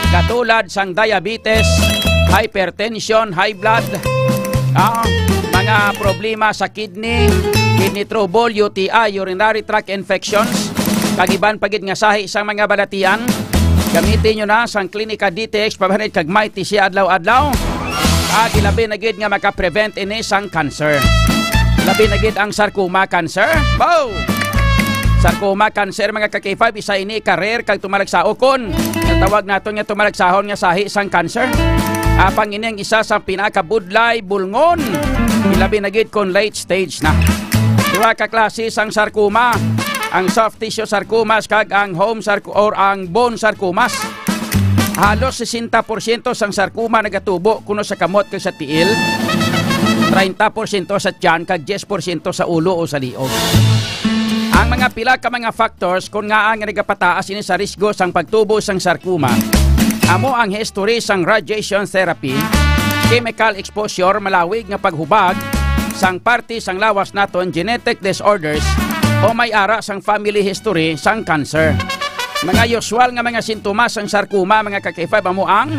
katulad sang diabetes, hypertension, high blood, mga problema sa kidney trouble, UTI, urinary tract infections, kagiban pagid nga sahi sa mga balatian. Gamitin nyo na sang Klinika DTX 500 kag Mighty C adlaw-adlaw. Gilabi na gid nga maka-prevent ini sang cancer. Labi na gid ang sarcoma cancer. Wow! Sarcoma cancer mga ka-K5 isa ini karer kag tumalagsaokon. Tawag naton nga tumalagsahon nga sahi sang cancer. Apang ini ang isa sa pinakabudlay bulngon. Labi na gid kon late stage na. Duha ka klase sang sarcoma. Ang soft tissue sarcomas kag ang ang bone sarcomas. Halos 60% sang sarcoma nagatubo kuno sa kamot kag sa tiil. 30% sa tiyan kag 10% sa ulo o sa liog. Ang mga pila ka mga factors kung nga ang nagapataas ini sa risgo sang pagtubo sang sarcoma. Amo ang history sang radiation therapy, chemical exposure, malawig nga paghubag sang parte sang lawas naton, genetic disorders o may ara sang family history sang cancer. Mga usual nga mga sintomas sang sarcoma mga ka-K5 amo ang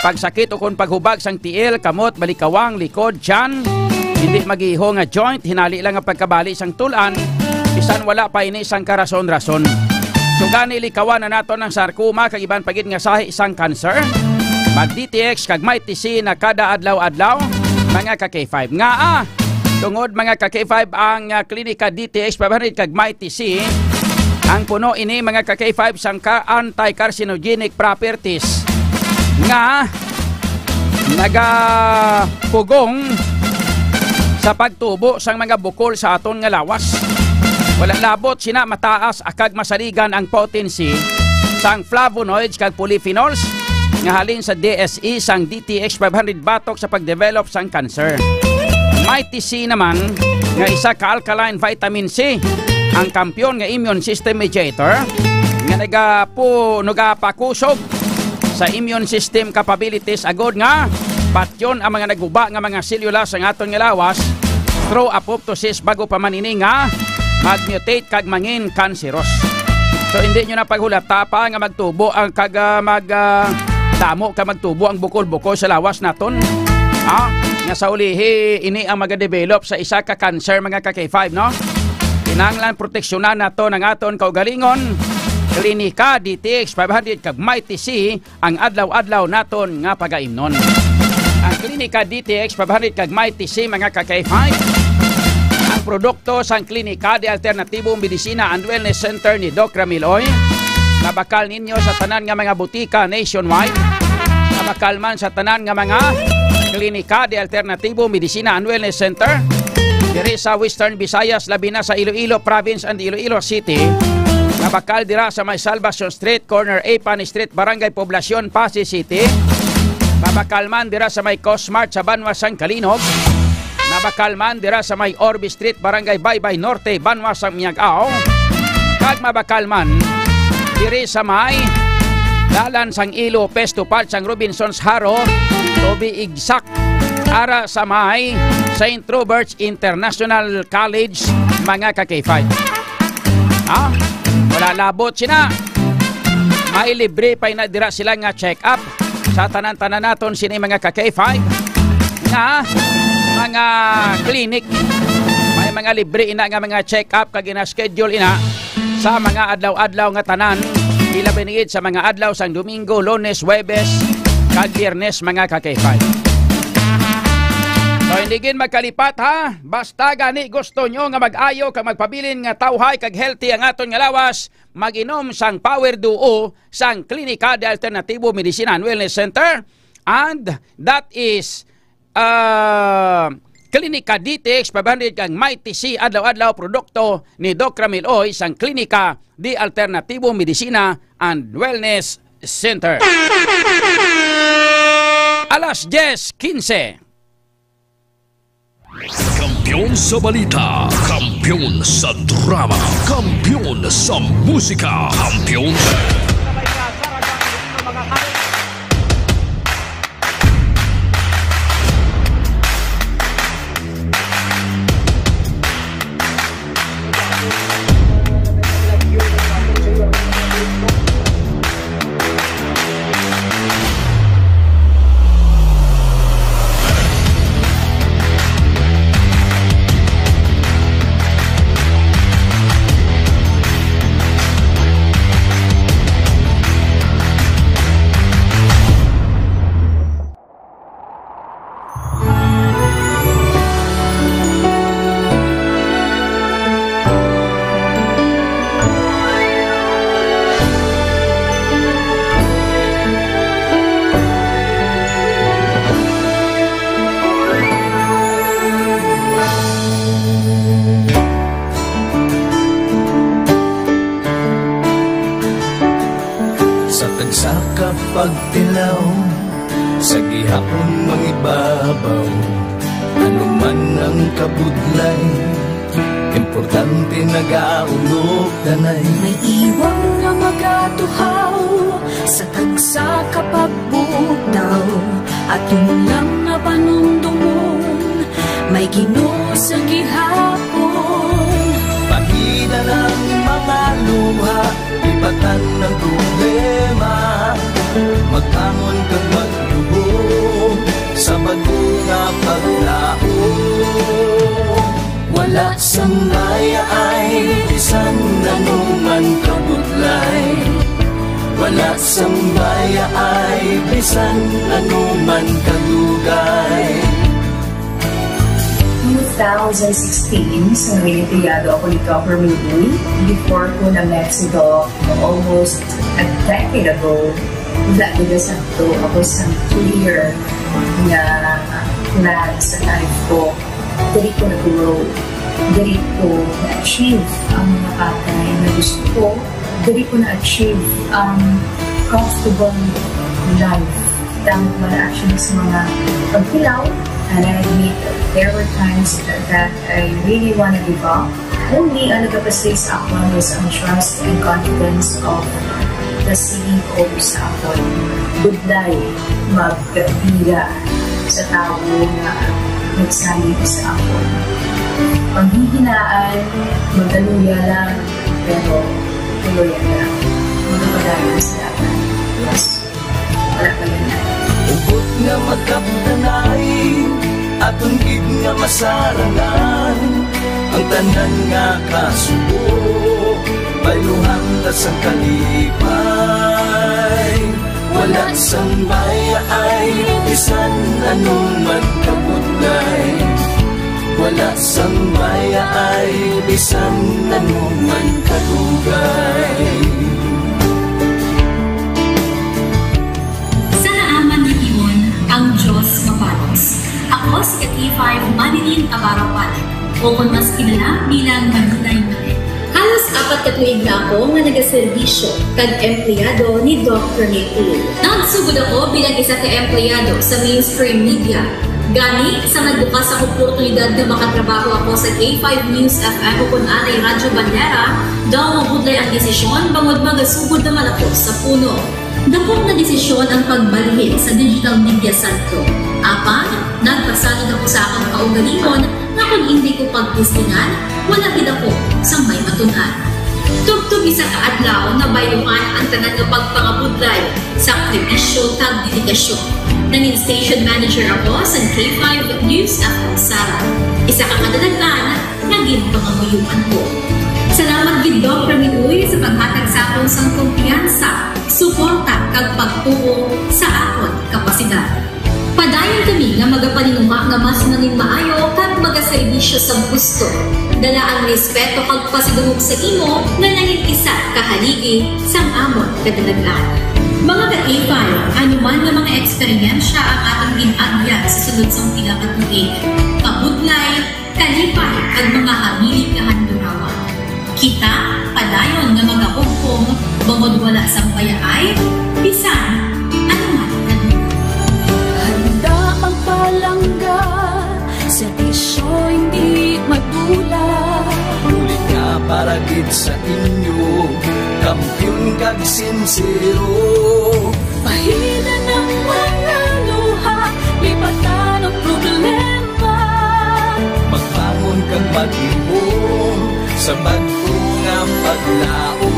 pagsakit o kung paghubag sang tiil, kamot, balikawang, likod, tiyan, hindi mag-iho nga joint, hinali lang ang pagkabali sang tulan, bisan wala pa ini sang karason-rason. So gani likawan na nato ng sarcoma kag iban pagid nga sahi sang cancer. Mag DTX kag Mighty C na kada adlaw-adlaw mga ka-K5. Nga tungod mga ka-K5 ang Klinika DTX 500 kag Mighty C, ang puno ini mga ka-K5 sang anti-carcinogenic properties nga nagapugong sa pagtubo sang mga bukol sa aton nga lawas. Wala labot sina mataas akag masaligan ang potency sang flavonoids kag polyphenols nga halin sa DSE sang DTX 500 batok sa pagdevelop sang cancer. Mighty C naman nga isa ka alkaline vitamin C, ang kampyon nga immune system mediator nga nagapakusog sa immune system capabilities agod nga patyon ang mga naguba nga mga selula sa aton nga lawas through apoptosis bago pa manini nga mag-mutate kag mangin cancerous. So hindi nyo na paghulata pa nga magtubo ang damo ka magtubo ang bukol-bukol sa lawas naton. Nga sa ulihi ini ang magadevelop sa isa ka cancer mga ka-K5 no. Kinahanglan proteksyonan nato ng aton kaugalingon. Klinika DTX 500 kag Mighty C ang adlaw-adlaw naton nga pagaimnon. Ang Klinika DTX 500 kag Mighty C mga ka-K5 ang produkto sang Klinika de Alternatibo Medicina and Wellness Center ni Doc Ramil Oy. Nabakal ninyo sa tanan nga mga butika nationwide. Nabakal man sa tanan nga mga Klinika de Alternatibo Medicina and Wellness Center diri sa Western Visayas labi na sa Iloilo Province and Iloilo City. Nabakal dira sa may Salvacion Street, corner Apan Street, Barangay Poblacion, Pasig City. Nabakal man dira sa may Cosmart sa Banwas, San Kalinog. Nabakal man dira sa may Orbi Street, Barangay Baybay Norte, Banwas, San Miagao. Kag mabakal man diri sa may Dalan sang Ilo, Pesto Park, sang Robinson's Haro, Tobi Igsak, ara sa may St. Robert's International College, mga ka-K5. Wala labot sina. May libre pa na dira sila nga check-up sa tanan-tanan naton sini mga ka-K5 nga mga clinic. May mga libre ina nga mga check-up kag ina-schedule ina sa mga adlaw-adlaw nga tanan Ilabiniid sa mga adlaw sang Domingo, Lunes, Huwebes, kag Biyernes mga ka-K5. So hindi gin magkalipat ha. Basta gani gusto nyo nga mag-ayo kag magpabilin nga tawhay kag healthy ang aton nga lawas, mag-inom sang Power Duo sang Klinika de Alternatibo Medicina and Wellness Center, and that is Klinika DTX 500 kang Mighty C adlaw-adlaw produkto ni Doc Ramil Oy sang Klinika de Alternatibo Medicina and Wellness Center. Alas 10:15. Kampiyon sa balita, kampiyon sa drama, kampiyon sa musika, kampiyon sa... Pagtilaw sa gihapon mangibabaw, ano man ang kabudlay, importante nagaulog tanay. May iwang nga magatuhaw sa tagsa kapagbudaw, at yung lang nga panundumon, may Ginoo sa gihapon. Pagina ng mga luha, ibatan ng problema, magkamon kag maglubo sa bagunga paglao. Wala sang maya ay bisan nanuman kabudlay, wala sang maya ay bisan nanuman kadugay. 2016, sa Olimpiado ako ni Dr. Mili. Before ko na Mexico, almost a decade ago, dahil sa ito, ako isang clear na plan sa life ko. Dali ko na-grow. Dali ko na-achieve ang mga patay na gusto ko. Dali ko na-achieve ang comfortable life. Dahil para actually sa mga pagpilaw, and I admit there were times that I really want to give up. Only ang nagpapasis ako is ang trust and confidence of the CEO sa akon. Budlay magkapila sa tao na nagsalit sa akon. Paghihinaan, magaluya lang, pero tuloy lang. Magpapadayan sa laban. Yes, wala pa yun na. Ugot nga magkapdanay, atong gid nga masarangan, ang tanan nga kasubo, bayuhan na sa kalipay. Wala sang maya ay bisan anuman kabudlay, wala sang maya ay bisan anuman kadugay. Ang Diyos mapalos. Ako si K5 Manilin Abarapan, o kung mas kilala bilang Manulay Mali. Halos 4 na tuig na ako nga nagaservisyo kag empleyado ni Dr. Mayfield. Nagsugod ako bilang isa ka empleyado sa mainstream media. Gani, sa nagbukas ang oportunidad na makatrabaho ako sa K5 News FM o kung anay Radyo Bandera, daw mabudlay ang desisyon bangod magasugod naman ako sa puno. Dakong na desisyon ang pagbalhin sa digital media santo. Apan, nagpasalod ako sa akong kaugalingon na kung hindi ko pagpustingan, wala gid ako sa may matunan. Tugtog isa ka adlaw na bayuhan ang tanan nga pagpangabudlay sa sakripisyo kag dedikasyon. Nanging station manager ako sa K5 News FM Sara. Isa ka kadagdagan na ginpanganguyuan ko. Salamat Gidok Ramiloy sa paghatag sa akon sang kumpiyansa, suporta kag pagtuo sa akon kapasidad. Padayon kami nga magapaninuma nga mas nangin maayo kag magaserbisyo sa gusto. Dala ang respeto kag pasidungog sa imo nga nangin isa kahaligi sang amon kadalagan. Mga ka-A5, anuman nga mga eksperyensya ang atong ginagyan sa sunod sang pila ka tuig. Kabudlay, kalipay kag mga habilin nga handurawan. Kita padayon nga magahugpong bangod wala sang payaay, bisan anuman palangga, servisyo hindi madula. Ulit nga para gid sa inyo, kampiyon kag sincero. Pahina ng mga luha, lipatan ang problema. Magbangon kag mag-ibong sa mag-unang paglao.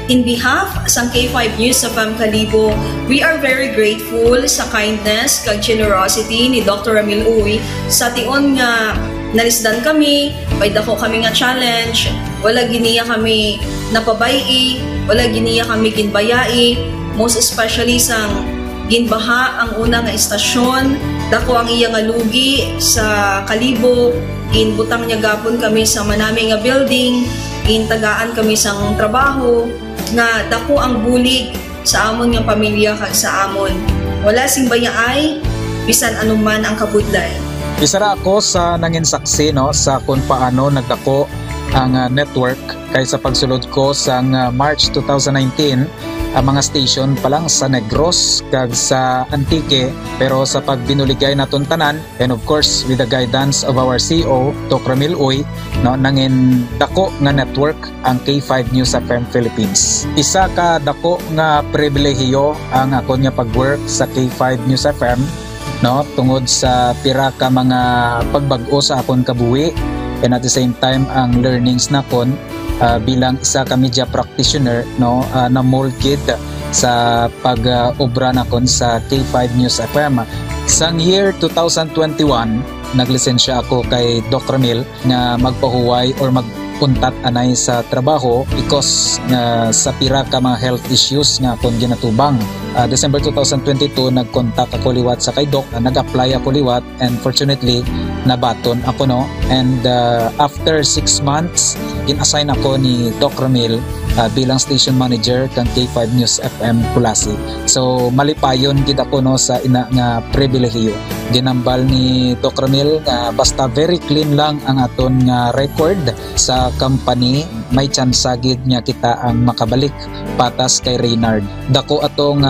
In behalf sa K5 News sa Kalibo, we are very grateful sa kindness kag generosity ni Dr. Ramil Uy sa tion nga nalisdan kami, may dako kami nga challenge, wala giniya kami napabayi, wala giniya kami ginbayai, most especially sang ginbaha ang una nga istasyon, dako ang iya nga lugi sa Kalibo, inbutang niya gapon kami sa manami nga building, intagaan kami sang trabaho, nga dako ang bulig sa amon nga pamilya kag sa amon. Wala sing bayaay bisan anuman ang kabudlay. Isa ra ako sa nangin saksi no sa kung paano nagdako ang network kay sa pagsulod ko sa March 2019 ang mga station pa lang sa Negros kag sa Antique, pero sa pagbinuligay naton tanan and of course with the guidance of our CEO Dr. Ramil Uy no nangin dako nga network ang K5 News FM Philippines. Isa ka dako nga pribilehiyo ang ako nga pagwork sa K5 News FM no tungod sa pira ka mga pagbag-o sa akon kabuhi and at the same time ang learnings nakon bilang isa ka media practitioner no na molded sa pag-obra nakon sa K5 News FM. Sang year 2021 naglisensya ako kay Dr. Ramil nga magpahuway or magpuntat anay sa trabaho because sa pira ka mga health issues nga akong ginatubang. December 2022 nagkontak ako liwat sa kay Doc, nag-apply ako liwat and fortunately nabaton ako no, and after 6 months in-assign ako ni Doc Ramil bilang station manager kang K5 News FM Kulasi. So malipayon gid ako no sa ina nga pribilehiyo. Ginambal ni Doc Ramil nga basta very clean lang ang aton nga record sa company, may chance gid nga kita ang makabalik patas kay Reynard. Dako atong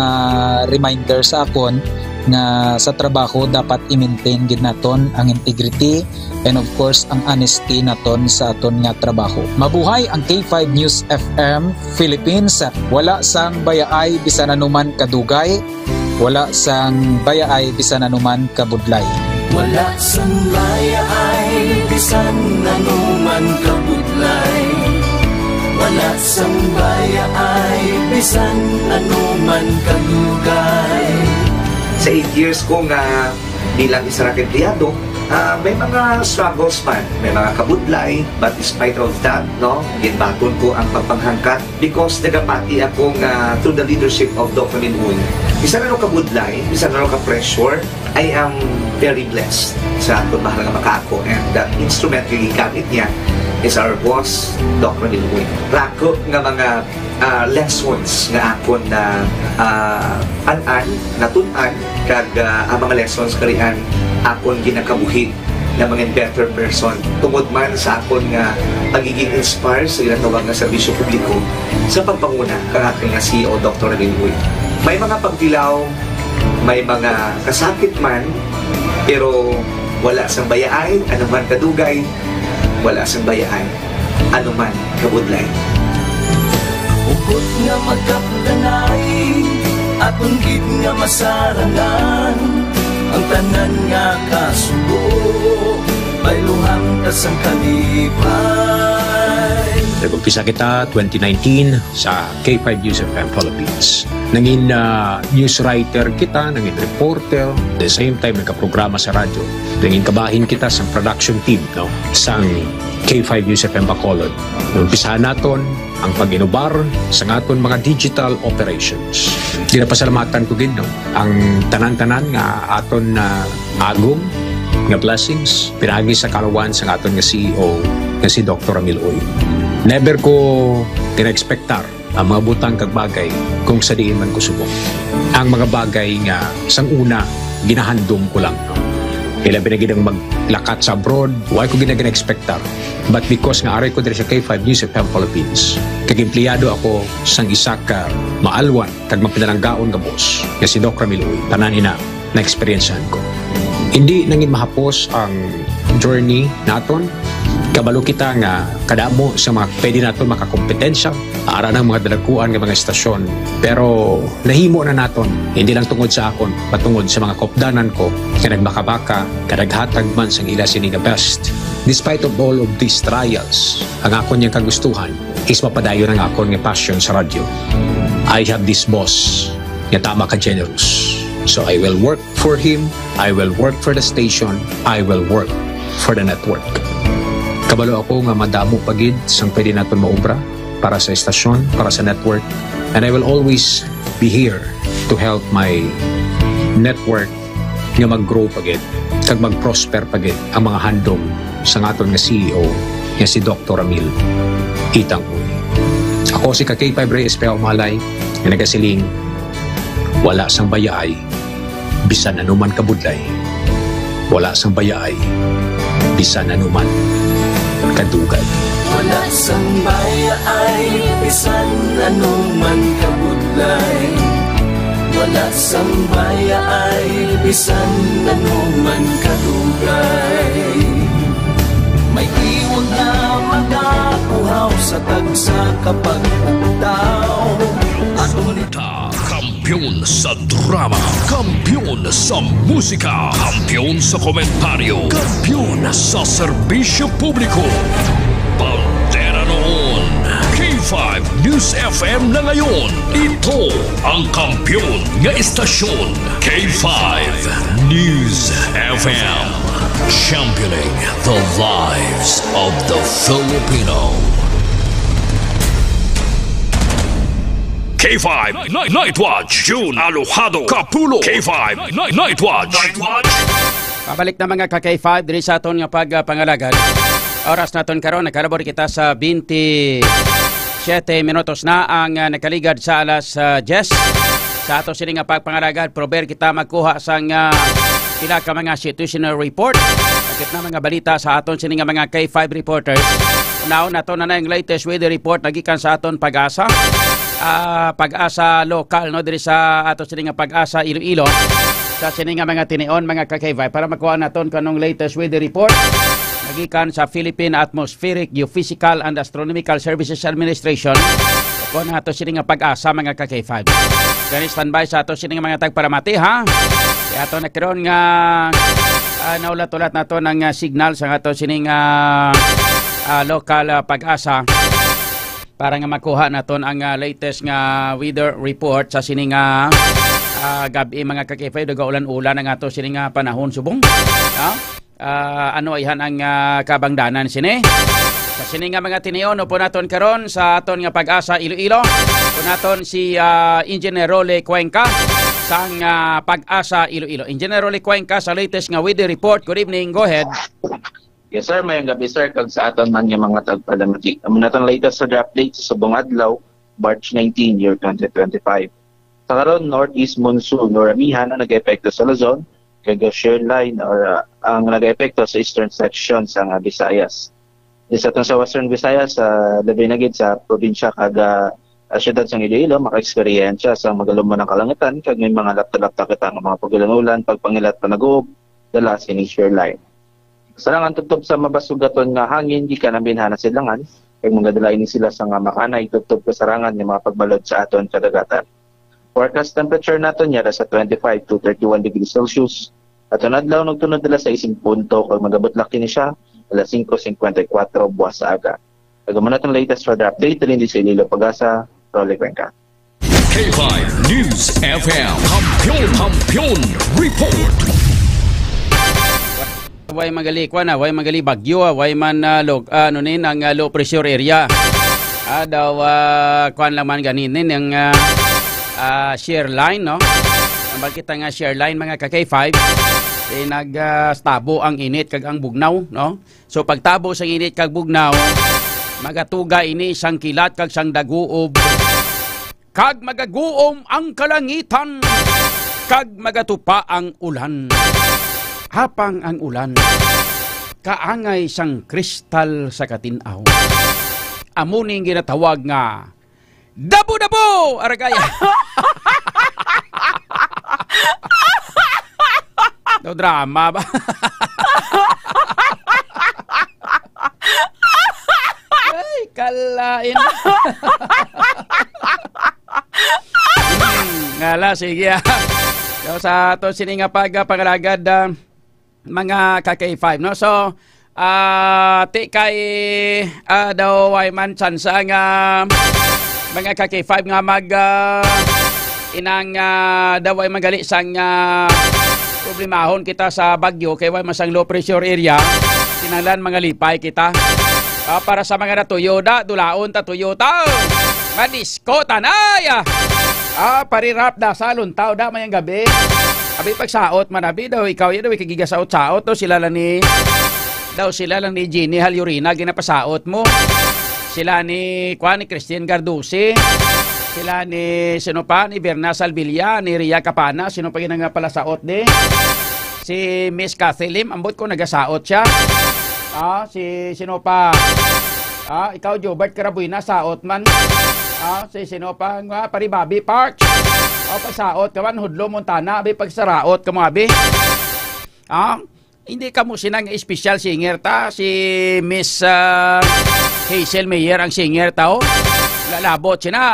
reminder sa akon nga sa trabaho dapat i-maintain gid naton ang integrity and of course ang honesty naton sa aton nga trabaho. Mabuhay ang K5 News FM Philippines. Wala sang bayaay bisan anuman kadugay, wala sang bayaay bisan anuman kabudlay. Wala sang bayaay bisan anuman kabudlay. Wala sang bayaay bisan anuman kadugay. Sa 8 years ko nga bilang isa ra empleyado, may mga struggles man, may mga kabudlay, but despite of that, no, ginbaton ko ang pagpanghangkat because nagapati ako nga through the leadership of Dr. Minun. Isa na kabudlay, isa na ka-pressure, I am very blessed sa aton mahal nga makaako, and the instrument nga gamit niya is our boss, Dr. Minun. Rako nga mga lessons nga akon na an-an, natun-an, kag ang mga lessons karian akon ginakabuhi na mga better person tungod man sa akon nga pagiging inspired sa ginatawag nga serbisyo publiko sa pagpanguna kang aking nga CEO Dr. Ramil. May mga pagdilaw, may mga kasakit man, pero wala sang bayaay, anuman kadugay, wala sang bayaay, anuman kabudlay. Ugot nga magkapdanay, atong gid nga masarangan, ang tanan nga kasubo, bayluhang kasang kalipay. Nag-umpisa kita 2019 sa K5 News FM Philippines. Nangin news writer kita, nangin reporter, at the same time nagka-programa sa radyo. Nangin kabahin kita sa production team, no? Sang K5 News FM Bacolod. Umpisahan naton ang pag-inubar sa aton mga digital operations. Ginapasalamatan ko gid no ang tanan-tanan nga aton na agom nga blessings pinagi sa kalawan sa aton nga CEO nga si Dr. Ramil Uy. Never ko tina-expectar ang mga butang kag bagay kung sa diin man ko subok. Ang mga bagay nga sang una ginahandom ko lang. No? Kailan pinagidang maglakat sa abroad, why ko gina-expectar. But because nga aray ko diri sa K5 News FM Philippines, kag empleyado ako sang isa ka maalwan kag mapinalanggaon nga boss, nga si Dr. Ramil Uy, tanan ina na experiencehan ko. Hindi nangin mahapos ang journey naton. Kabalo kita nga kadamo sa mga pwede naton makakompetensya ara ng mga dalaguan ng mga estasyon. Pero nahimo na naton, hindi lang tungod sa akon, patungod sa mga kopdanan ko nga nagmakabaka, kadaghatag man sang ila sini nga best. Despite of all of these trials, ang akon niyang kagustuhan is mapadayon ang akon nga passion sa radyo. I have this boss nga tama ka generous. So I will work for him, I will work for the station, I will work for the network. Kabalo ako nga madamo pagid sang pwede naton maubra para sa estasyon, para sa network. And I will always be here to help my network nga mag-grow pagid, kag mag-prosper pagid ang mga handom sa aton nga CEO nga si Dr. Ramil Itang Uy. Ako si K5 Reyes Peo Malay nga nagasiling wala sang bayaay bisan anuman kabudlay. Wala sang bayaay bisan anuman kadugay. Wala sang bayaay bisan anuman kabudlay. Wala sang bayaay bisan anuman kadugay. May iwag na magapuhaw sa tagsa kapag tao. Atunita, kampiyon sa drama, kampiyon sa musika, kampiyon sa komentaryo, kampiyon sa serbisyo publiko. Pantera noon, K5 News FM na ngayon. Ito ang kampiyon nga istasyon, K5 News FM. Championing the lives of the Filipino. K5 Night Watch, June Alojado, Kapulo. K5 Night Watch. Pabalik na mga ka-K5 diri sa aton nga pagpangalagad. Oras naton karon nakalabor kita sa 27 minutos na ang nakaligad sa alas 10. Sa ato sini nga pagpangalagad, prober kita magkuha sang pila ka mga situational report. Bakit na mga balita sa aton sini nga mga K5 reporters. Unaon nato na yung latest weather report nagikan sa aton Pag-asa. Pag-asa lokal no diri sa ato sini nga Pag-asa Iloilo. Sa sini nga mga tinion mga ka-K5 para makuha naton kanong latest weather report nagikan sa Philippine Atmospheric, Geophysical and Astronomical Services Administration. Kung ato sini nga Pag-asa mga ka-K5. Kani standby sa ato sini nga mga tagparamati ha. Kaya ato nagkaroon nga naulat-ulat nato ng signal sa ato sini nga local Pag-asa para nga makuha naton ang latest nga weather report sa sini nga gabi mga ka-K5 daga ulan-ulan ang ato sini nga panahon subong. Ano ayhan ang kabangdanan sini? Sa sini nga mga tinion upo naton karon sa aton nga Pag-asa Iloilo. Upo naton si Engineer Rolly Cuenca sang Pag-asa Iloilo. Engineer Rolly Cuenca sa latest nga weather report. Good evening, go ahead. Yes sir, mayong gabi sir, kag sa aton man yung mga tagpalamati. Amo naton latest sa update sa subong adlaw, March 19, year 2025. Sa karon, northeast monsoon or amihan ang nag-epekto sa Luzon, kag shear line or ang nag-epekto sa eastern section sa Visayas. Isa sa western Visayas, labi na gid sa probinsya kag syudad sa Iloilo, maka-eksperyensya sa magalumon ng kalangitan kag may mga lapta-lapta kita ng mga pagulan-ulan, pagpangilat panagub, dala sa shear line. Sarang ang tutub sa mabasugaton nga hangin, di ka nabinhana silangan, kag magadalain sila sa nga makanay, tutub kasarangan ng mga pagbalod sa aton kadagatan. Forecast temperature naton yara sa 25 to 31 degrees Celsius. At adlaw nagtunod nila sa ising punto kag magabot laki ni siya alas 5:54 buwas sa aga. Kagaman natin latest weather update din sa Iloilo Pag-asa, Rolly Cuenca. K5 News FM, Kampiyon Report. way magali kwa na, way magali bagyo, way man ang low pressure area. Daw kuan lang man ganinin yung shear line, no? Bakit nga shear line mga ka-K5 nagtabo ang init kag ang bugnaw, no? So pagtabo sa init kag bugnaw, magatuga ini sang kilat kag sang daguob. Kag magaguom ang kalangitan, kag magatupa ang ulan. Hapang ang ulan, kaangay sang kristal sa katinaw. Amuning ginatawag nga, dabo-dabo! Aragaya! No drama ba? Ay, kalain. Ngala, sige. So, sa to sininga pangalagad mga ka-K5, no? So, ti kay daw ay man chance nga mga ka-K5 nga mag inang daw ay magali sang problemahon kita sa bagyo kay way masang low pressure area, kinahanglan mga lipay kita. Para sa mga natuyo da, dulaon ta tuyo ta. Madisko tanay. Parirap da salon tao da mayang gabi. Abi pagsaot manabi daw ikaw ya daw kagigasaot-saot daw sila lang ni Jenny Halyurina ginapasaot mo. Sila ni Christian Garduce. Sila ni sino pa ni Berna Salvilla, ni Ria Capana, sino pa ginang palasaot de. Si Miss Kathleen, ambot ko nagasaot siya. Si sino pa? Ikaw Jobert Carabuena saot man. Si sino pa nga pari Bobby Park. Pasaot ka man Hudlo Montana, abi pagsaraot ka mo abi. Hindi ka mo sinang special singer ta, si Miss Hazel Mayer ang singer tao. Lalabot siya na.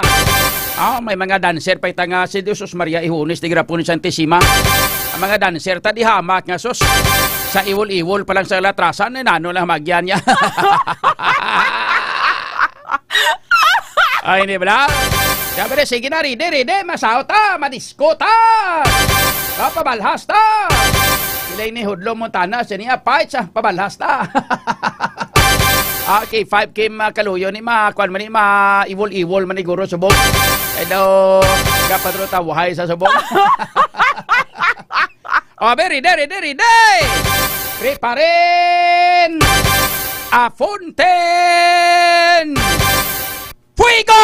May mga dancer pa itanga si Jesus Maria Ihunis di Grapon Santissima. Ang mga dancer ta di hamak nga sus. Sa iwol-iwol pa lang sa latrasan, nano lang magyan niya. Ay, hindi ba? Sabi rin, sige na, ride, masaot ta, madisko ta. Pabalhas ta. Sila ni Hudlo Montana, siya fight sa pabalhas ta. Okay, 5 kim kaluyo ni kuan man ni iwol-iwol man ni guro subong. Daw kapadro ta wahay sa subong. Ride. Preparen a fonten. Fuego!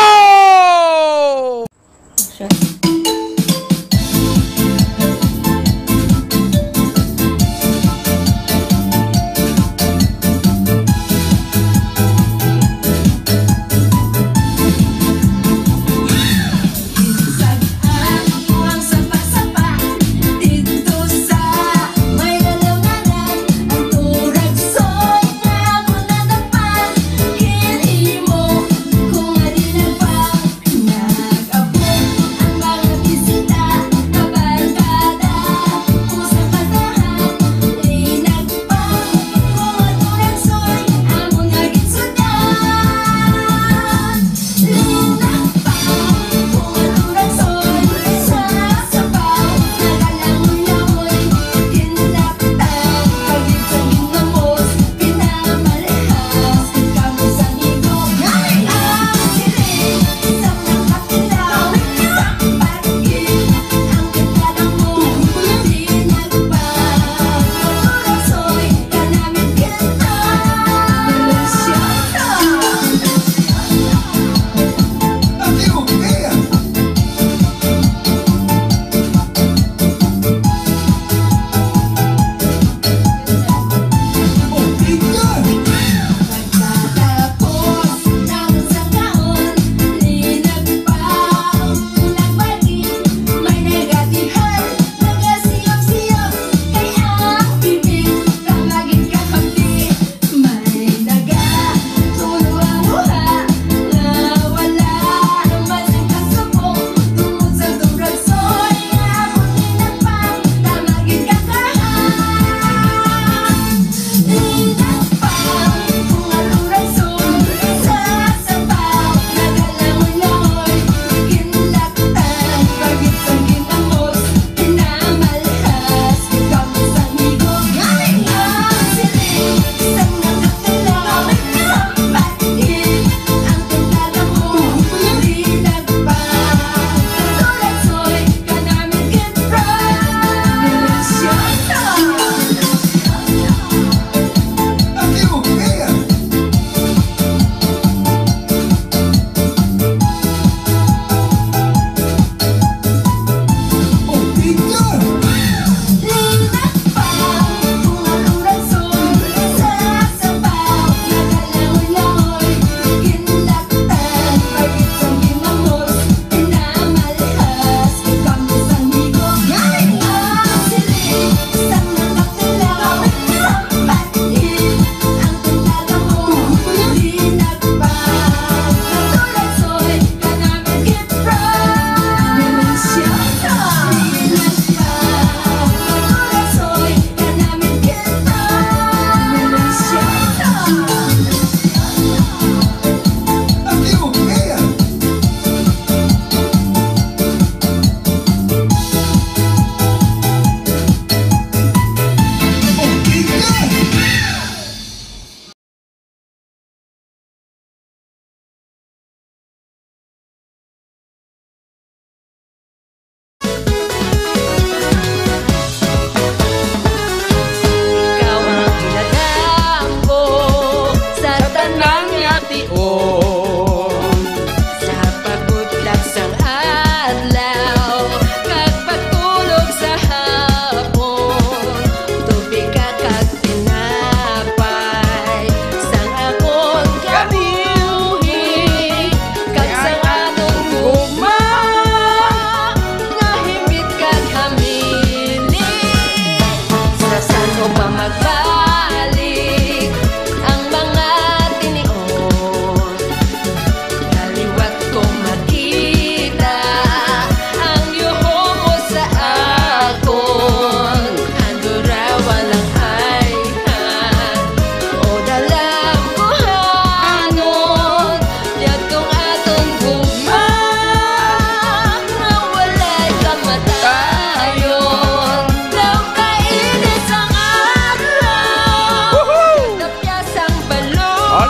Ang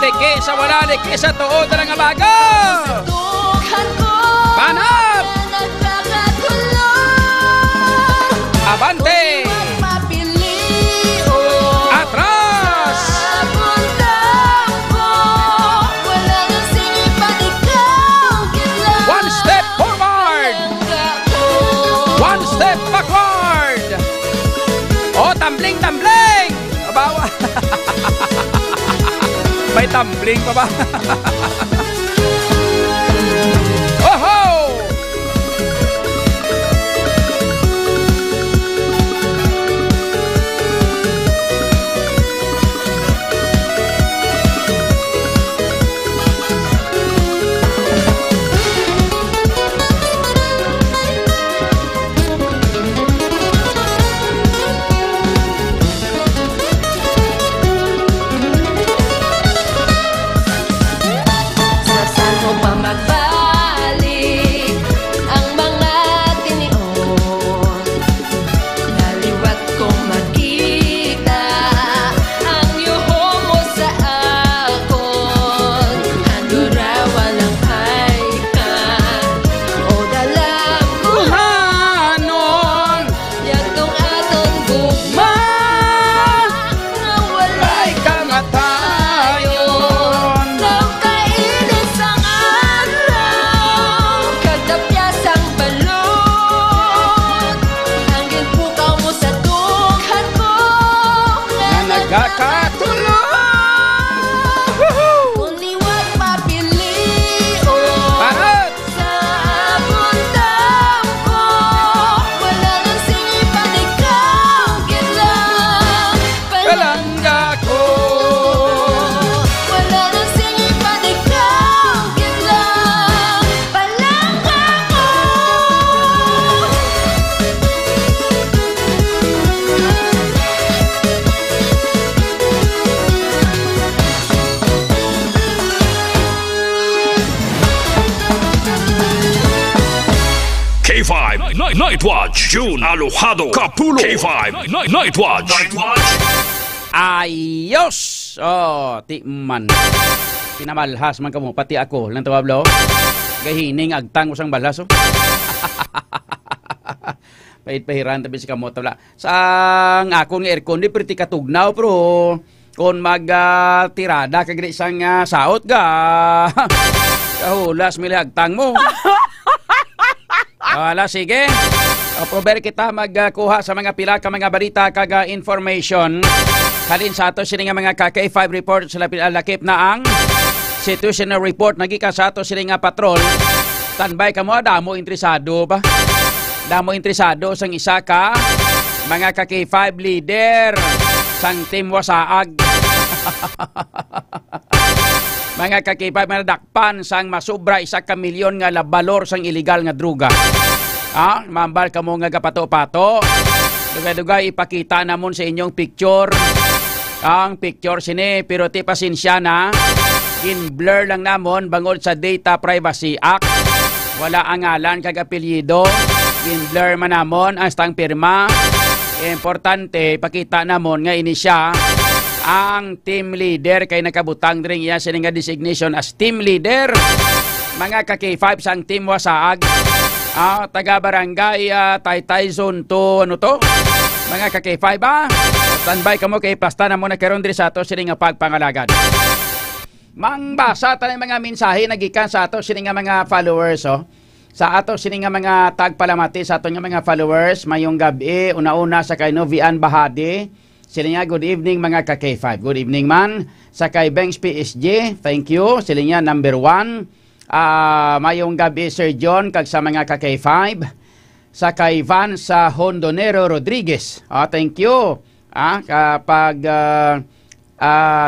piki sa wala di kisa tuod na nga bago. Panap! Abante! Atras! One step forward! One step backward! Oh, tumbling! Abawa! May tumbling pa ba? Oho! Night Watch, June Alojado, Capulo, K5, Night Watch. Ayos! Oh, tikman. Pinamalhas man kamo, pati ako. Lang tawablo. Gahining agtang usang balhas. Oh. Pahit-pahiran tabi si kamo. Tabla. Sang akong aircon, di perti katugnaw, pero kung mag-tirada kagri isang saot ga. Kahulas, mili agtang mo. Wala, sige. Prober kita magkuha sa mga pila ka mga balita kag information. Halin sa ato sila nga mga KK5 report sila lakip na ang situational report nagika sa ato sila nga patrol. Standby ka mo, damo interesado ba? Damo interesado sang isa ka mga KK5 leader sang Team Wasaag. Mga KK5 na dakpan sang masubra 1 ka milyon nga labalor sang illegal nga druga. Mambal ka mo nga kapato-pato. Dugay-dugay ipakita namon sa inyong picture. Ang picture sini pero ti pasensya na. In-blur lang namon bangod sa Data Privacy Act. Wala ang ngalan kag apelyido. In-blur man namon ang stang pirma. Importante ipakita namon nga ini siya ang team leader kay nakabutang ring iya sini nga designation as team leader. Mga KK5 sang Team Wasaag. Taga barangay Taytay Zone 2 ano to? Mga KK5 standby ka mo kay plasta na mo na karon diri sa ato sini nga pagpangalagad. Mangbasa ta ng mga mensahe nagikan sa ato sini nga mga followers Sa ato sini nga mga tagpalamati sa ato nga mga followers mayong gabi una-una sa kay Novian Bahadi. Sila nga good evening mga KK5. Good evening man sa kay Banks PSG. Thank you. Sila nga number 1. Mayong gabi Sir John kag sa mga KK5 sa kay Van sa Hondonero Rodriguez. Thank you. Kapag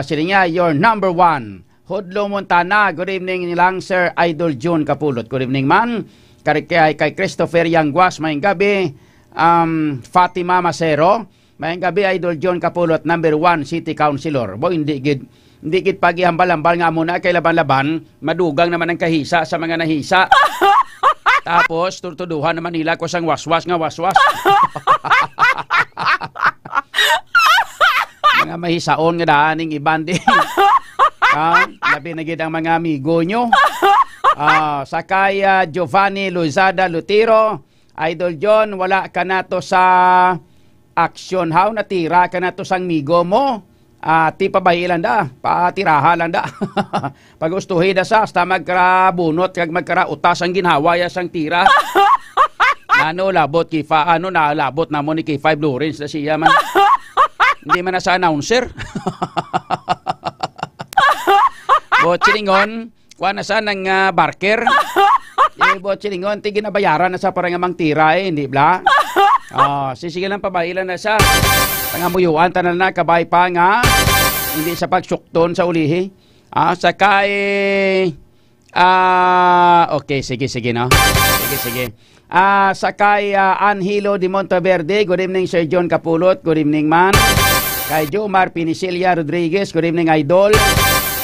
sila nga your number 1 Hodlo Montana. Good evening nilang Sir Idol June Kapulot. Good evening man kay Christopher Yangguas mayong gabi. Fatima Macero mayong gabi Idol John Kapulot number 1 City Councilor. Boy hindi gid pagihambal-hambal nga muna kay laban-laban, madugang naman ang kahisa sa mga nahisa. Tapos turtuduhan naman nila ko sang waswas nga waswas. Mga mahisaon nga daaning ibanding. Labi na gid ang mga amigo nyo. Sakay Giovanni Luzada Lutiro, Idol John, wala ka na to sa action. How natira ka na to sang migo mo? Ti pabahilan da, patirahalan da. Pag gustuhin da sa, hasta magkarabunot, kag magkarautas ang ginhawaya sang tira. Labot kifa, nalabot na mo ni K5 Lawrence na siya man. Hindi man na sa announcer. Botsilingon, kuha na sa ng barker. Botsilingon, ti ginabayaran na sa parang amang tira hindi bla? Sige lang pabahilan na sa pangamuyuan, tanan na kabay pa nga. Hindi sa pagsukton sa ulihi. Sakay... okay, sige no. Sige. Sakay Angelo de Monteverde, good evening Sir John Capulot, good evening man. Kay Jomar Pinicilia Rodriguez, good evening Idol.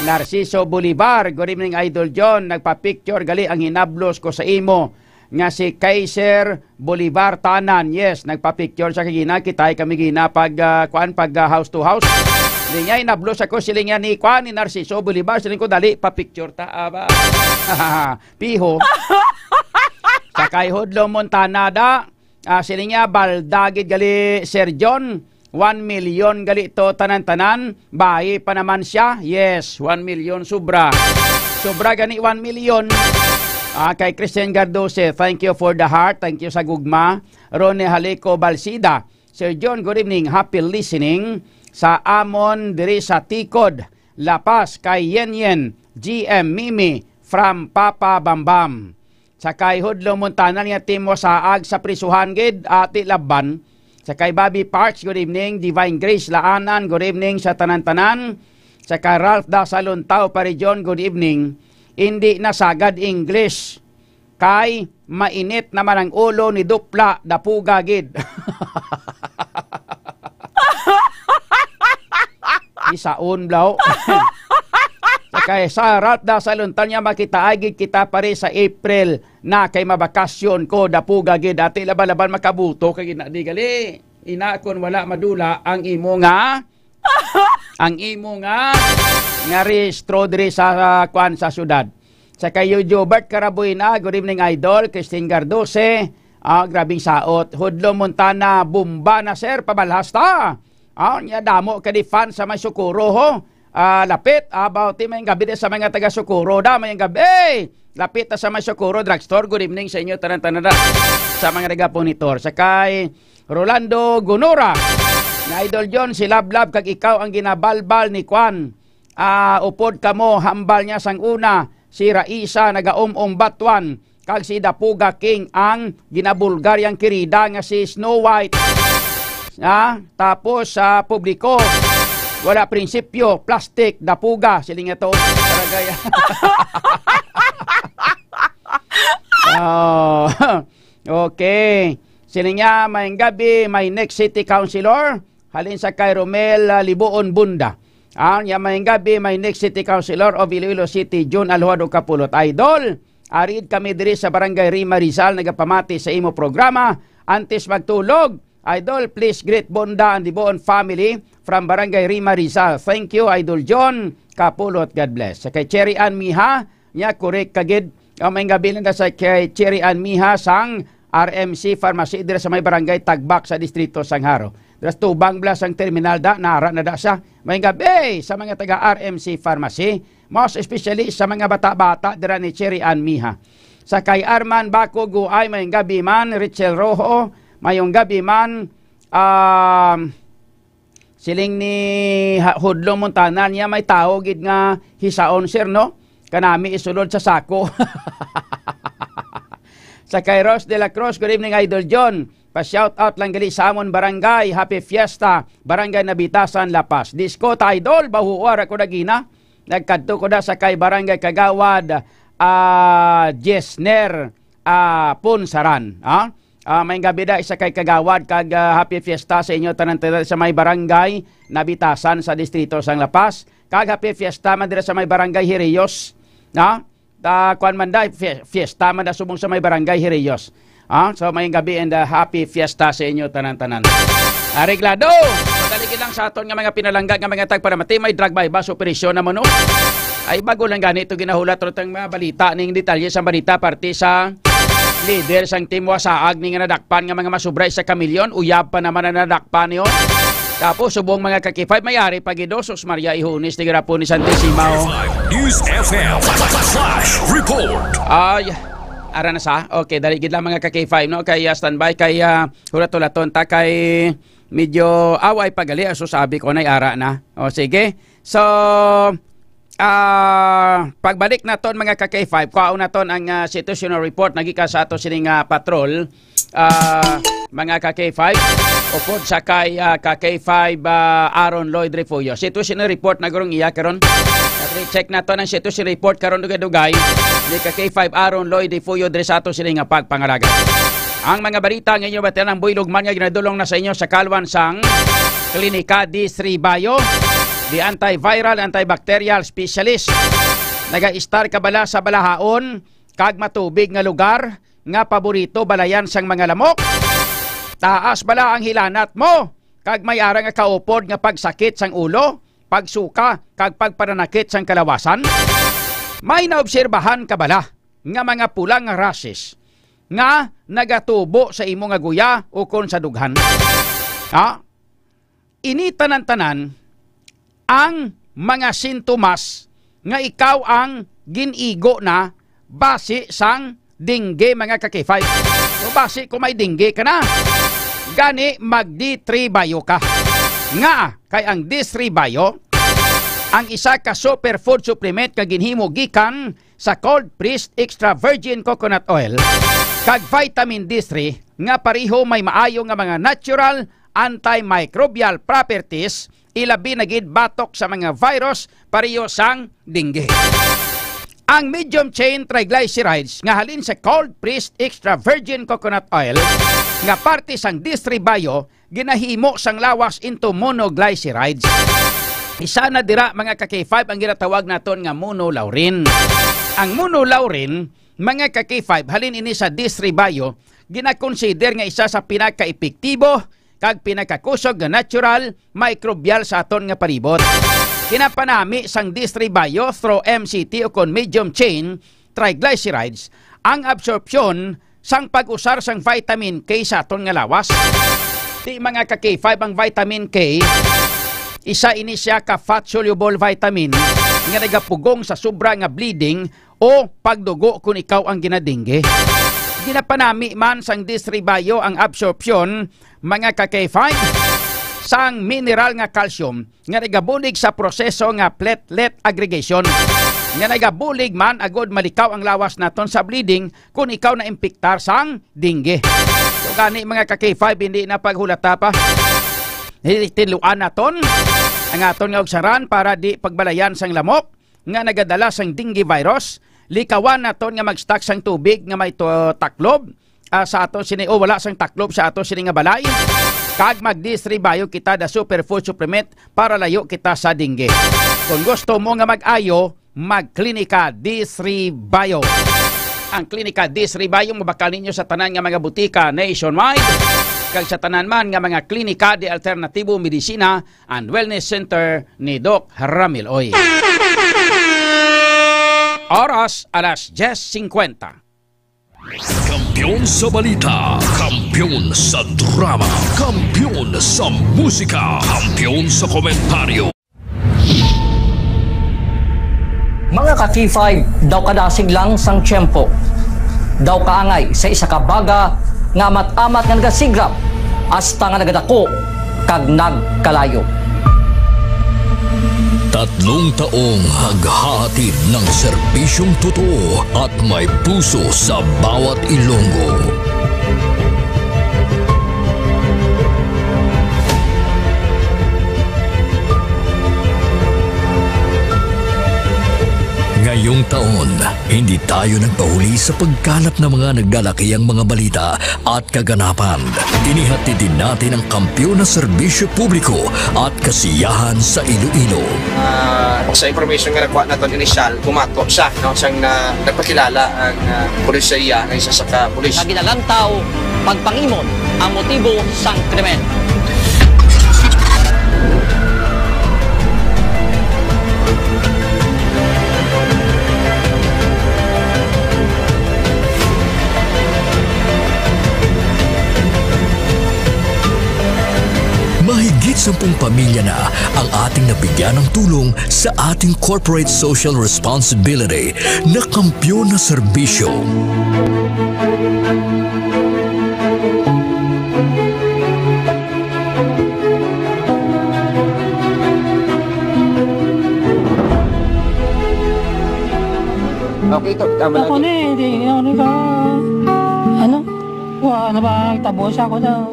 Narciso Bolivar, good evening Idol John, nagpa-picture gali ang hinablos ko sa imo nga si Kaiser Bolivar Tanan. Yes, nagpa-picture sa kagina, kitay kami gina pag house to house. Linya inablos ako siling yan ni ni Narciso Bolivar, siling ko dali pa-picture ta aba. Piho. Sakay Hudlo Montana da, siling niya baldagid gali Sir John, 1 million gali to tanan-tanan, bayi pa naman siya. Yes, 1 million sobra. Sobra gani 1 million. Kay Christian Gardose, thank you for the heart, thank you sa gugma. Rone Halico Balsida, Sir John, good evening, happy listening. Sa Amon diri sa Tikod, La Paz, kay Yen GM Mimi from Papa Bambam. Sakay Hudlo Montana niya Timo Saag sa prisuhan gid ati Laban. Sakay Bobby Parks, good evening. Divine Grace Laanan, good evening sa tanan-tanan. Sakay Ralph Dasaluntao Parijon, good evening. Hindi nasagad English. Kay mainit naman ang ulo ni Dupla Dapuga gid. Isaon blaw. Kay sa Ralda sa luntan niya makita agid kita pare sa April na kay mabakasyon ko dapuga gid ati laban-laban makabuto kay ginadi gali ina kon wala madula ang imo nga nga rehistro diri sa kwan sa syudad. Sa kayo Jobert Carabuena, good evening Idol. Christine Gardose, grabing saot. Hudlo Montana, bumba na sir, pabalhasta. Nya damo ka di fan sa may Sukuro ho. Lapit about may gabi sa mga taga Sukuro da may gabi. Lapit na sa may Sukuro drugstore. Good evening sa inyo tanan-tanan sa mga nagaponitor. Sa kay Rolando Gunora, na Idol John, si Lablab kag ikaw ang ginabalbal ni Kwan. Upod kamo hambal niya sang una si Raisa nagaum-umbatuan kag si Dapuga King ang ginabulgaryang kirida nga si Snow White. Tapos sa publiko wala prinsipyo, plastic, dapuga, siling ito. Okay. Siling niya, may gabi, may next city councilor, halin sa kay Romel Libuon Bunda. Niya may gabi, may next city councilor of Iloilo City, June Alhuado Capulot. Idol, arid kami diri sa Barangay Rima Rizal, nagapamati sa imo programa, antes magtulog. Idol, please greet Bonda and the Boon family from Barangay Rima Rizal. Thank you, Idol John Capulot. God bless. Sa kay Cherry Ann Miha, niya correct kagid. May gabi na sa kay Cherry Ann Miha sang RMC Pharmacy dira sa may barangay Tagbak sa distrito Sangharo. Dras tubang blas ang terminal da, nara na da siya. May gabi sa mga taga RMC Pharmacy, most especially sa mga bata-bata dira ni Cherry Ann Miha. Sa kay Arman Bako Guay, may gabi man, Richel Rojo, mayong gabi man, siling ni Hudlo Montana niya may tao gid nga hisaon sir no? Kanami isulod sa sako. Sa kay Ross de la Cruz, good evening Idol John. Pa-shout out lang gali sa amon barangay, happy fiesta, Barangay Nabitasan, La Paz. Disco ta Idol, bahuwar ako dagina. Nagkadto ko da sa kay Barangay Kagawad, Jesner, Punsaran. May gabi da isa kay Kagawad kag happy fiesta sa inyo tanan sa may Barangay Nabitasan sa distrito sang La Paz. Kag happy fiesta man dira sa may Barangay Hireyos. Kuan man da fiesta man da subong sa may Barangay Hireyos. So may gabi and happy fiesta sa inyo tanan-tanan. Areglado. Daligid lang sa aton nga mga pinalangga nga mga tagparamati may drug bypass operasyon na mo no. Ay bago lang ganito ginahulat ro tang mga balita ning detalye sa balita parte sa leader sang Team Wasaag ning nadakpan nga mga masubray sa kamilyon uyab pa naman na nadakpan niyo. Tapos subong mga kakifay mayari pagidosos Maria Ihunis ni Grapo ni Santisimo. News FM Flash Report. Ay ara na sa. Okay, daligid lang mga ka-K5 no kay standby kay hulat-hulaton ta kay medyo away pagali so sabi ko na ara na. O sige. So pagbalik naton mga ka-K5 kuhaon naton ang situational report nagika sa ato sining patrol mga ka-K5 upod sa kay ka-K5 Aaron Lloyd Refugio. Situational report na gurong iya karon. Check naton ang situational report karon dugay-dugay ni ka-K5 Aaron Lloyd Refugio diri sa ato sining pagpangalaga. Ang mga balita ngayon batan ang buylog man nga ginadulong na sa inyo sa Kalwan sang Klinika D3 Bio. The antiviral, antibacterial specialist. Naga-star kabala sa balahaon, kag matubig nga lugar, nga paborito balayan sang mga lamok. Taas bala ang hilanat mo, kag may ara nga kaupod nga pagsakit sang ulo, pagsuka, kag pagparanakit sang kalawasan. May naobserbahan kabala, nga mga pulang rashes, nga nagatubo sa imo nga guya o kon sa dughan. Ini tanan-tanan, ang mga sintomas nga ikaw ang ginigo na base sang dengue mga ka-K5. So base kung may dengue ka na, gani mag D3 Bio ka. Nga, kay ang D3 Bio, ang isa ka superfood supplement ka ginhimo gikan sa cold pressed extra virgin coconut oil, kag vitamin D3 nga pareho may maayo nga mga natural antimicrobial properties ilabi na gid batok sa mga virus pareho sang dengue. Ang medium chain triglycerides nga halin sa cold pressed extra virgin coconut oil nga parte sang D3 Bio ginahimo sang lawas into monoglycerides. Isa na dira mga ka-K5 ang ginatawag naton nga monolaurin. Ang monolaurin mga ka-K5 halin ini sa D3 Bio gina-consider nga isa sa pinaka-epektibo kag pinakakusog nga natural microbial sa aton nga palibot. Kinapanami sang D3 Bio through MCT o kon medium chain triglycerides ang absorpsyon sang pag-usar sang vitamin K sa aton nga lawas. Di mga ka-K5 ang vitamin K isa ini siya ka fat soluble vitamin nga nagapugong sa sobra nga bleeding o pagdugo kung ikaw ang ginadingge. Ginapanami man sang D3 Bio ang absorpsyon mga ka-K5 sang mineral nga calcium nga nagabulig sa proseso nga platelet aggregation. Nga nagabulig man agod malikaw ang lawas naton sa bleeding kung ikaw na impiktar sang dengue. So gani mga ka-K5 hindi na paghulata pa. Tiluan naton ang aton nga ugsaran para di pagbalayan sang lamok nga nagadala sang dengue virus. Likawan naton nga mag-stock sang tubig nga may taklob sa ato sini o wala sang taklob sa ato sini nga balay. Kag mag D3 Bio kita da superfood supplement para layo kita sa dengue. Kung gusto mo nga mag-ayo, mag-Klinika D3 Bio. Ang Klinika D3 Bio mabakal ninyo sa tanan nga mga butika nationwide. Kag sa tanan man nga mga klinika de alternatibo medisina and wellness center ni Doc Ramil Oy. Oras alas 10:50. Kampiyon sa balita, kampiyon sa drama, kampiyon sa musika, kampiyon sa komentaryo. Mga ka-K5, daw kadasig lang sang tiyempo. Daw kaangay sa isa ka baga nga amat-amat nga nagasigrap hasta nga nagadako kag nagkalayo. 3 taong haghahatid ng serbisyong totoo at may puso sa bawat Ilonggo. Ngayong taon, hindi tayo nagpahuli sa pagkalat ng mga naglalakihang mga balita at kaganapan. Inihatid din natin ang kampiyon na serbisyo publiko at kasiyahan sa Iloilo. Sa information nga nakuha natin inisyal, pumato siya. Siyang nagpakilala ang pulisya ng isa sa ka-pulis. Naginalantaw, pagpangimon ang motibo sang krimen. 10 pamilya na ang ating nabigyan ng tulong sa ating corporate social responsibility na kampyon na serbisyo. Okay, ito. Tama ako na hindi ako ka. Ano? Wala ba tabos ako na.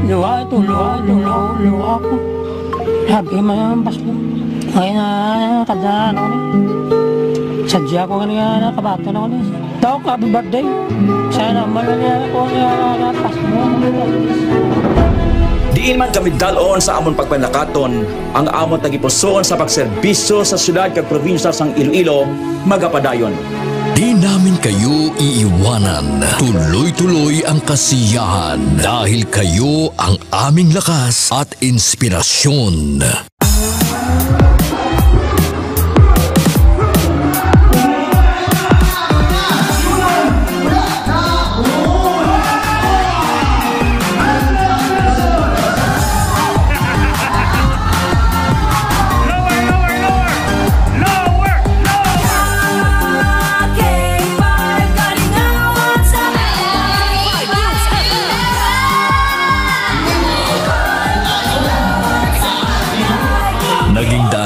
Luha ako. Habi man ang basko. Ngayon na kadaan ako na. Sadya ko kanina kabato na ako na. Daw ka, happy birthday. Sana malala ako na pasko. Diin man kami dalon sa amon pagpanakaton, ang amon tagipuson sa pagserbisyo sa syudad kag probinsya sang Iloilo, magapadayon. Di namin kayo iiwanan. Tuloy-tuloy ang kasiyahan dahil kayo ang aming lakas at inspirasyon.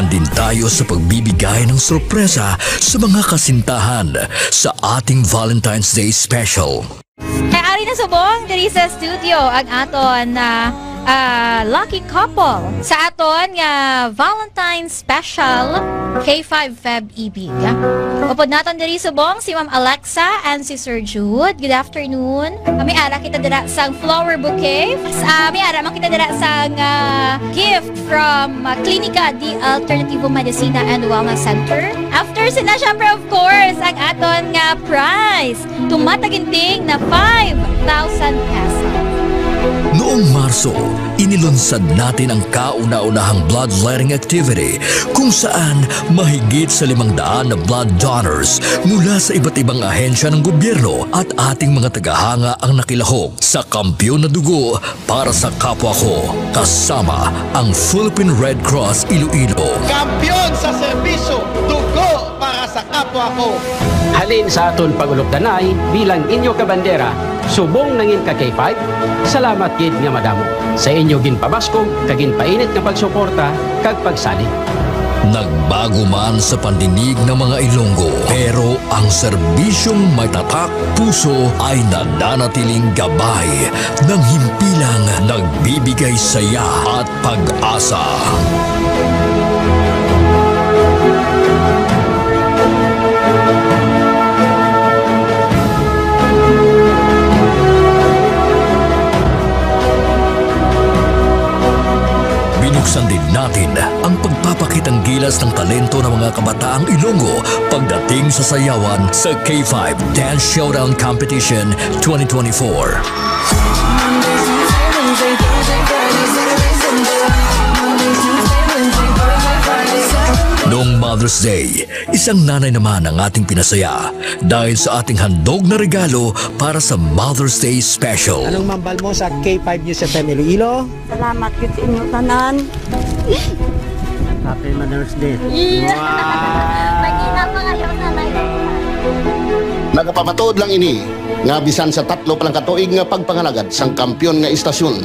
Din tayo sa pagbibigay ng sorpresa sa mga kasintahan sa ating Valentine's Day Special. Kaya ari na subong diri sa studio ang aton na lucky couple sa aton nga Valentine's Special K5 Feb Ibig. Upod naton diri subong si Ma'am Alexa and si Sir Jude. Good afternoon. May ara kita dira sang flower bouquet. May ara man kita dira sang gift from Clinica di Alternativo Medicina and Wellness Center. After sina syempre of course ang aton nga prize tumataginting na 5,000 pesos. Noong Marso, inilunsad natin ang kauna-unahang bloodletting activity kung saan mahigit sa 500 na blood donors mula sa iba't ibang ahensya ng gobyerno at ating mga tagahanga ang nakilahok sa kampyon na dugo para sa kapwa ko, kasama ang Philippine Red Cross Iloilo. Kampyon sa serbisyo, dugo para sa kapwa ko. Halin sa aton pagulokdanay bilang inyo kabandera, subong nangin ka K5, salamat gid nga madamo. Sa inyo ginpabaskog, kagin painit nga pagsuporta, kag pagsali. Nagbago man sa pandinig ng mga Ilonggo, pero ang serbisyong may tatak puso ay nananatiling gabay ng himpilang nagbibigay saya at pag-asa. Binuksan din natin ang pagpapakitang gilas ng talento ng mga kabataang Ilonggo pagdating sa sayawan sa K5 Dance Showdown Competition 2024. Noong Mother's Day, isang nanay naman ang ating pinasaya dahil sa ating handog na regalo para sa Mother's Day Special. Anong mambal mo sa K5 News FM Iloilo? Salamat yun sa inyo tanan. Happy Mother's Day. Yeah. Magina pa kayo nanay. Nagapamatuod lang ini nga bisan sa 3 pa lang katuig nga pagpangalagad sang kampyon nga istasyon.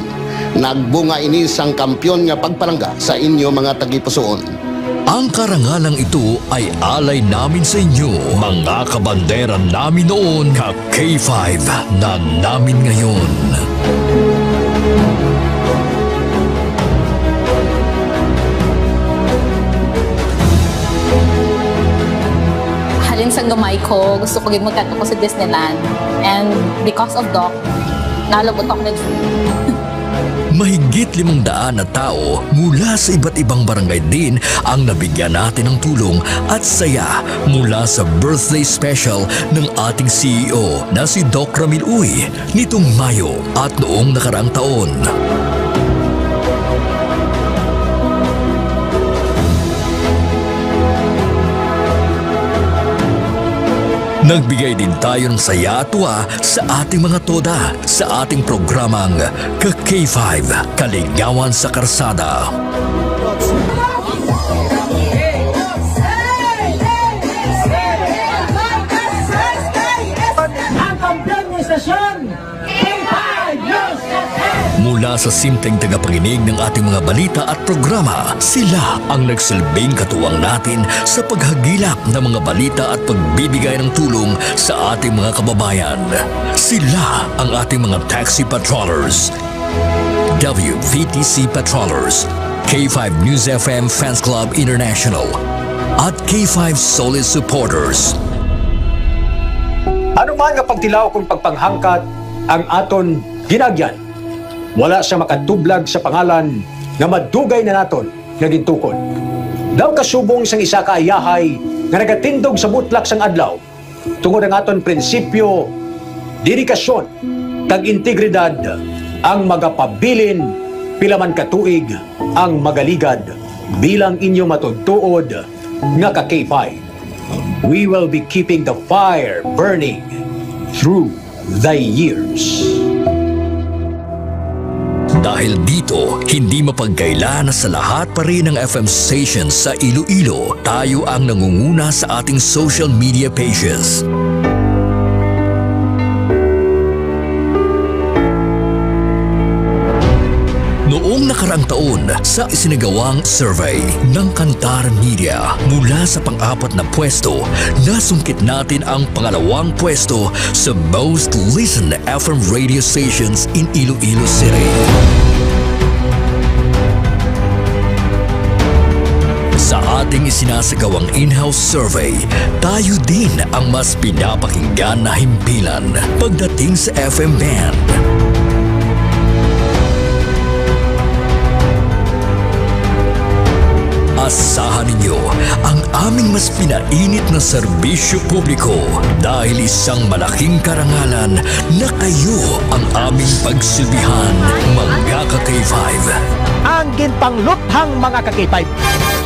Nagbunga ini sang kampyon nga pagpalangga sa inyo mga tagipusoon. Ang karangalang ito ay alay namin sa inyo, mga kabandera namin noon, ka K5 na namin ngayon. Halin sa gamay ko, gusto ko gid magkanto ko sa Disneyland. And because of Doc, nalabot ako na Mahigit 500 na tao mula sa iba't ibang barangay din ang nabigyan natin ng tulong at saya mula sa birthday special ng ating CEO na si Doc Ramil Uy nitong Mayo at noong nakaraang taon. Nagbigay din tayo ng saya at tuwa sa ating mga toda sa ating programang Ka-K5, Kaligawan sa Karsada. Ang kampiyon ng istasyon, K5 News FM! Mula sa simpleng tagapakinig ng ating mga balita at programa, sila ang nagsilbing katuwang natin sa paghagilap ng mga balita at pagbibigay ng tulong sa ating mga kababayan. Sila ang ating mga taxi patrollers, WVTC Patrollers, K5 News FM Fans Club International, at K5 Solid Supporters. Ano man nga pagtilaw kung pagpanghangkat ang aton ginagyan, wala siya makatublag sa pangalan nga madugay na naton nga gintukod. Daw kasubong sang isa ka ayahay nga nagatindog sa mutlak sang adlaw tungod ang aton prinsipyo, dedikasyon, kag integridad ang magapabilin pila man katuig ang magaligad bilang inyo matudtuod nga ka K5. We will be keeping the fire burning through the years. Dahil dito, hindi mapagkaila na sa lahat pa rin ng FM stations sa Iloilo, tayo ang nangunguna sa ating social media pages. Noong nakaraang taon, sa isinagawang survey ng Kantar Media, mula sa pang-apat na pwesto, nasungkit natin ang pangalawang pwesto sa most listened FM radio stations in Iloilo City. Sa ating isinasagawang in-house survey, tayo din ang mas pinapakinggan na himpilan pagdating sa FM band. Asahan ninyo ang aming mas pinainit na serbisyo publiko dahil isang malaking karangalan na kayo ang aming pagsilbihan, mga ka-K5. Ang ginpangluthang mga ka-K5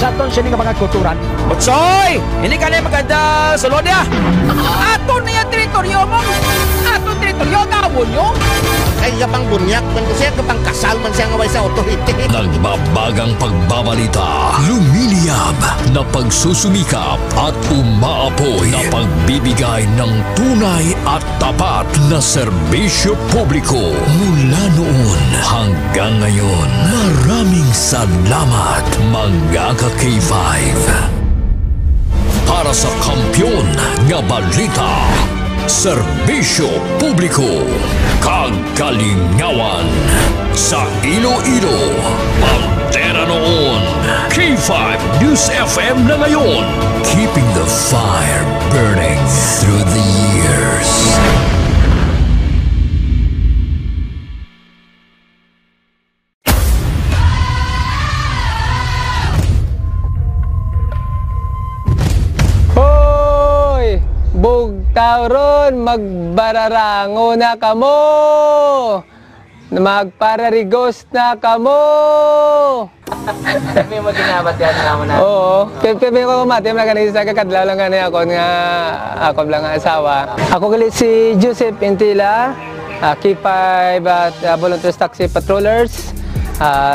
sa aton siya nga mga kulturan. Butsoy! Hindi ka na maganda sa lodya! Aton na yung teritoryo mo! Aton teritoryo, gawon nyo! Ay kapang bunyak man ko siya, kapang kasal man siya ngaway sa authority. Nagbabagang pagbabalita, lumiliyab na pagsusumikap at umaapoy na pagbibigay ng tunay at tapat na serbisyo publiko. Mula noon hanggang ngayon, maraming salamat, mga ka-K5. Para sa kampyon nga balita, serbisyo publiko, kagalingawan sa Iloilo. Pantera noon, K5 News FM na ngayon, keeping the fire burning through the years. Bugtauron, magbararango na kamo. Magpararigos na kamo. Kami mo ginabat yan naman na. Oo. Kami ko mati, magaling sa kakadlaw lang ganyan ako nga ako lang ang asawa. Ako galit si Joseph Intila, K5 at Volunteers Taxi Patrollers.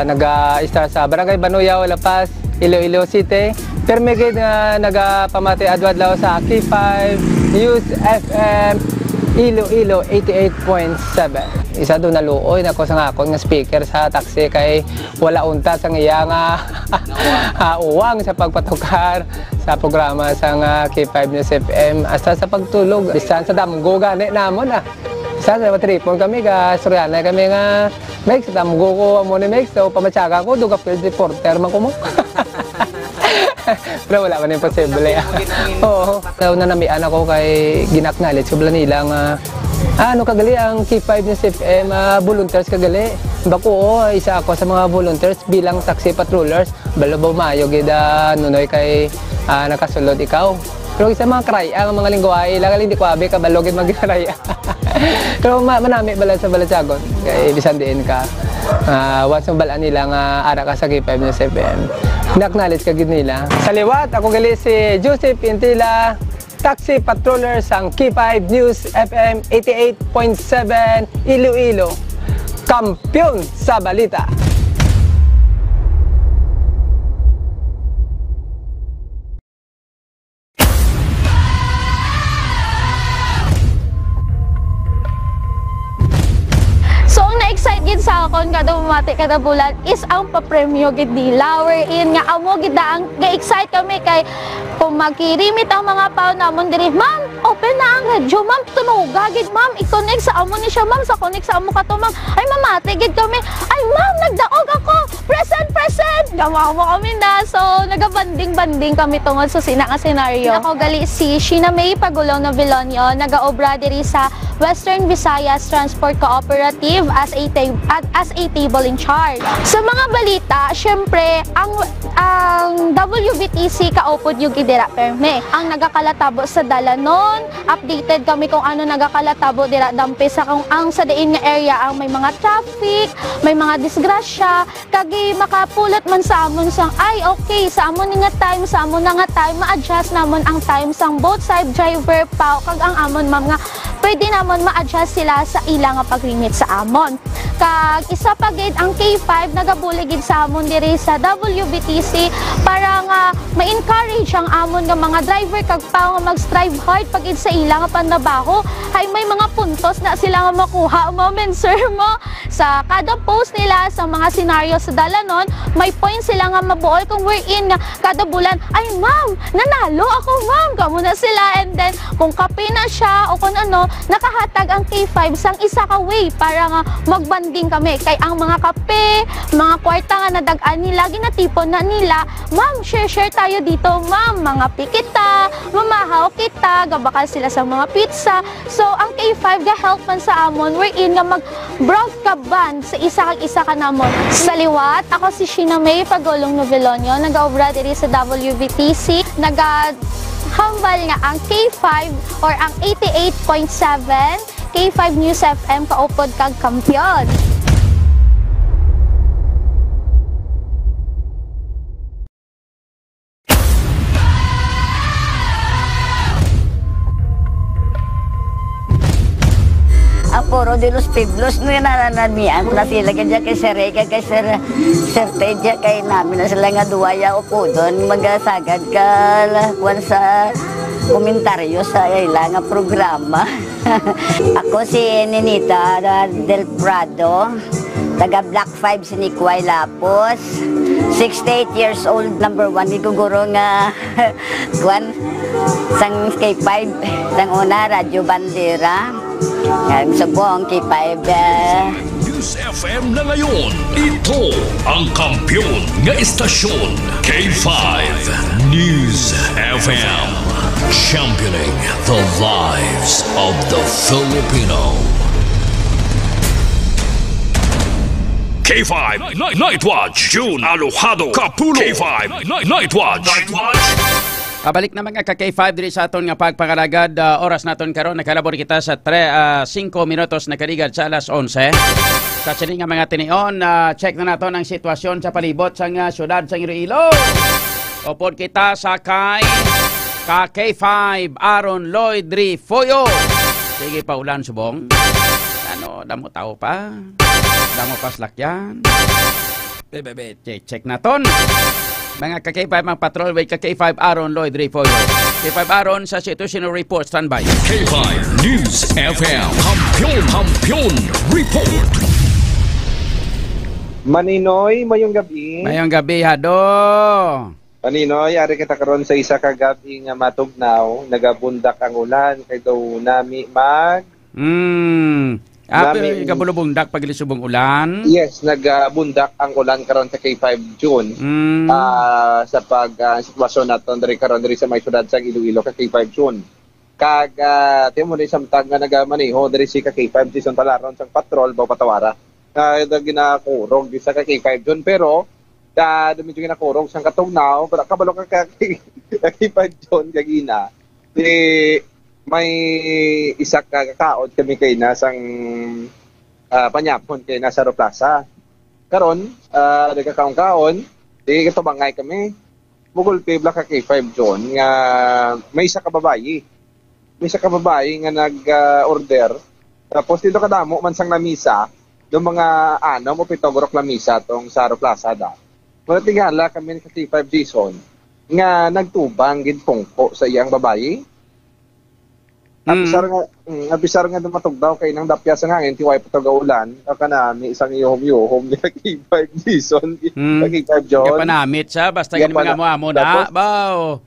Nag-start sa Barangay Banuyaw, La Paz, Iloilo City. Pero may nga nagpamati adwadlaw sa K5 News FM Iloilo 88.7. Isa doon naluoy na ko sa ngakon nga speaker sa taxi kay wala unta sa iya nga uwang sa pagpatukar sa programa sa K5 News FM hasta sa pagtulog. Bisan sa damgo gani namon Isa sa matripon kami ka Suryana kami nga Mex, damgo ko mo ni Mex so pamatsaga ko duga field reporter man ko mo. Pero wala man imposible. Oo. Na namian ako kay ginaknalit ko bala nila nga ano kagali ang K5 News FM volunteers kagali. Bako isa ako sa mga volunteers bilang taxi patrollers. Balabaw mayo gida nunoy kay nakasulod ikaw. Pero isa mga kraya ang mga lingwahe lang hindi ko abi kabalogin magkraya. Pero manami bala sa Balatsagon kay bisan diin ka. Once balaan nila nga ara ka sa K5 News FM. Naknalit ka gid nila. Sa liwat ako gali si Joseph Intila, Taxi Patrollers ang K5 News FM 88.7 Iloilo. Kampiyon sa balita. Na-excite gid sa akon kada bumati kada bulan is ang papremyo gid nila wherein nga amo gid ang ga-excite kami kay kung magkirimit ang mga pao namon diri, ma'am, open na ang radyo, ma'am, tunuga gid, ma'am, i-connect sa amo ni siya, ma'am, sa connect sa amo kato, ma'am, ay mamati gid kami, ay ma'am, nagdaog ako, present, gamawa kami na, so nagabanding-banding kami tungod sa nga senaryo. Ako gali si Sheena May Pagulong Novelonio, nagaobra diri sa Western Visayas Transport Cooperative as a table in charge. Sa mga balita, syempre, ang WBTC kaupod yung gidira perme. Ang nagakalatabo sa Dalanon, updated kami kung ano nagakalatabo dira dampi sa kung ang sa diin nga area ang may mga traffic, may mga disgrasya, kagi makapulot man sa amon sang ay okay sa amon nga time, sa amon nga time ma-adjust namon ang time sang both side driver pa kag ang amon ma'am nga pwede namon ma-adjust sila sa ilang nga paglimit sa amon. Kag isa pa gid ang K5 nagabuli gid sa amon diri sa WBTC para nga ma-encourage ang amon nga mga driver kag pao nga mag-strive hard pag sa ilang nga pandabaho ay may mga puntos na sila nga makuha mo men sir mo sa kada post nila sa mga senaryo sa Dalanon may point sila nga mabuol kung we're in nga kada bulan ay ma'am nanalo ako ma'am kamo na sila and then kung kape na siya o kung ano nakahatag ang K5 sang isa ka way para nga magbanding kami kay ang mga kape mga kwarta nga nadagan nila ginatipon na nila ma'am share tayo dito ma'am mga pikita mamahaw kita gabakal sila sa mga pizza so ang K5 ga-help man sa amon we're in nga mag-broadcast sa isa ka namon sa liwat ako si Sheena May Pagulong Novelonio nag-obra diri sa WBTC hambal nga ang K5 or ang 88.7 K5 News FM kaupod kag kampiyon. Puro de los Pueblos no nananamian na sila kaya kay Sir Reka kay Sir Teja kay namin na sila nga duwaya o po doon magasagad ka kwan sa komentaryo sa ilang programa. Ako si Ninita Del Prado, taga Black 5 si Nikway Lapos, 68 years old, number 1 giguguro nga kwan sang K5 sang una Radyo Bandera. Sa buong K5 News FM na ngayon. Ito ang kampiyon nga istasyon K5 News FM, championing the lives of the Filipino. K5 Night Watch, June Alojado Capulo. K5 Night Watch. Pabalik na mga ka-K5 diri sa aton nga pagpangalagad oras naton karon nakalabor kita sa 5 minutos nakaligad sa alas 11. Sa sini nga mga tinion check na naton ang sitwasyon sa palibot sa syudad sa Iloilo. Upod kita sa kay ka-K5 Aaron Lloyd Rifoyo. Sige pa ulan subong. Ano damo tao pa? Damo paslakyan. Bebe check naton. Mga ka-K5 ang patrol with ka-K5 Aaron Lloyd Rifoyo. K5 Aaron sa situational report standby. K5 News FM Kampiyon Report. Maninoy, mayong gabi. Mayong gabi hado. Maninoy, ari kita karon sa isa ka gabi nga matugnaw, nagabundak ang ulan kay daw nami mag Apil kabulubundak pag subong ulan. Yes, nagbundak ang ulan karon sa K5 June. Sa sitwasyon naton diri karon diri sa may syudad sa Iloilo ka K5 June. Kag timo ni samtang nga nagamaneho diri si ka K5 Jason Talaron sang patrol baw patawara. Ginakurog di sa ka K5 June pero dumi ginakurog sang katugnaw pero kabalo ka K5 June gagina. May isa kakaod kami kay nasang panyapon kay nasa Roplaza. Karon, nagkakaon-kaon, di katubangay kami. Bugulpe bla ka K5 John nga may isa ka babayi. May isa ka babayi nga nag-order. Tapos dito kadamo man sang lamisa, do mga mo pitogorok lamisa tong Saro Plaza da. Pero tingala kami ni K5 Jason nga nagtubang gid pungko sa iyang babayi. Abisar nga dumatog daw kay nang dapya sa hangin tiway patogaulan kana mi isang yuhom ni K5 Jason K5 John kapanamit sa basta gani mga mo na baw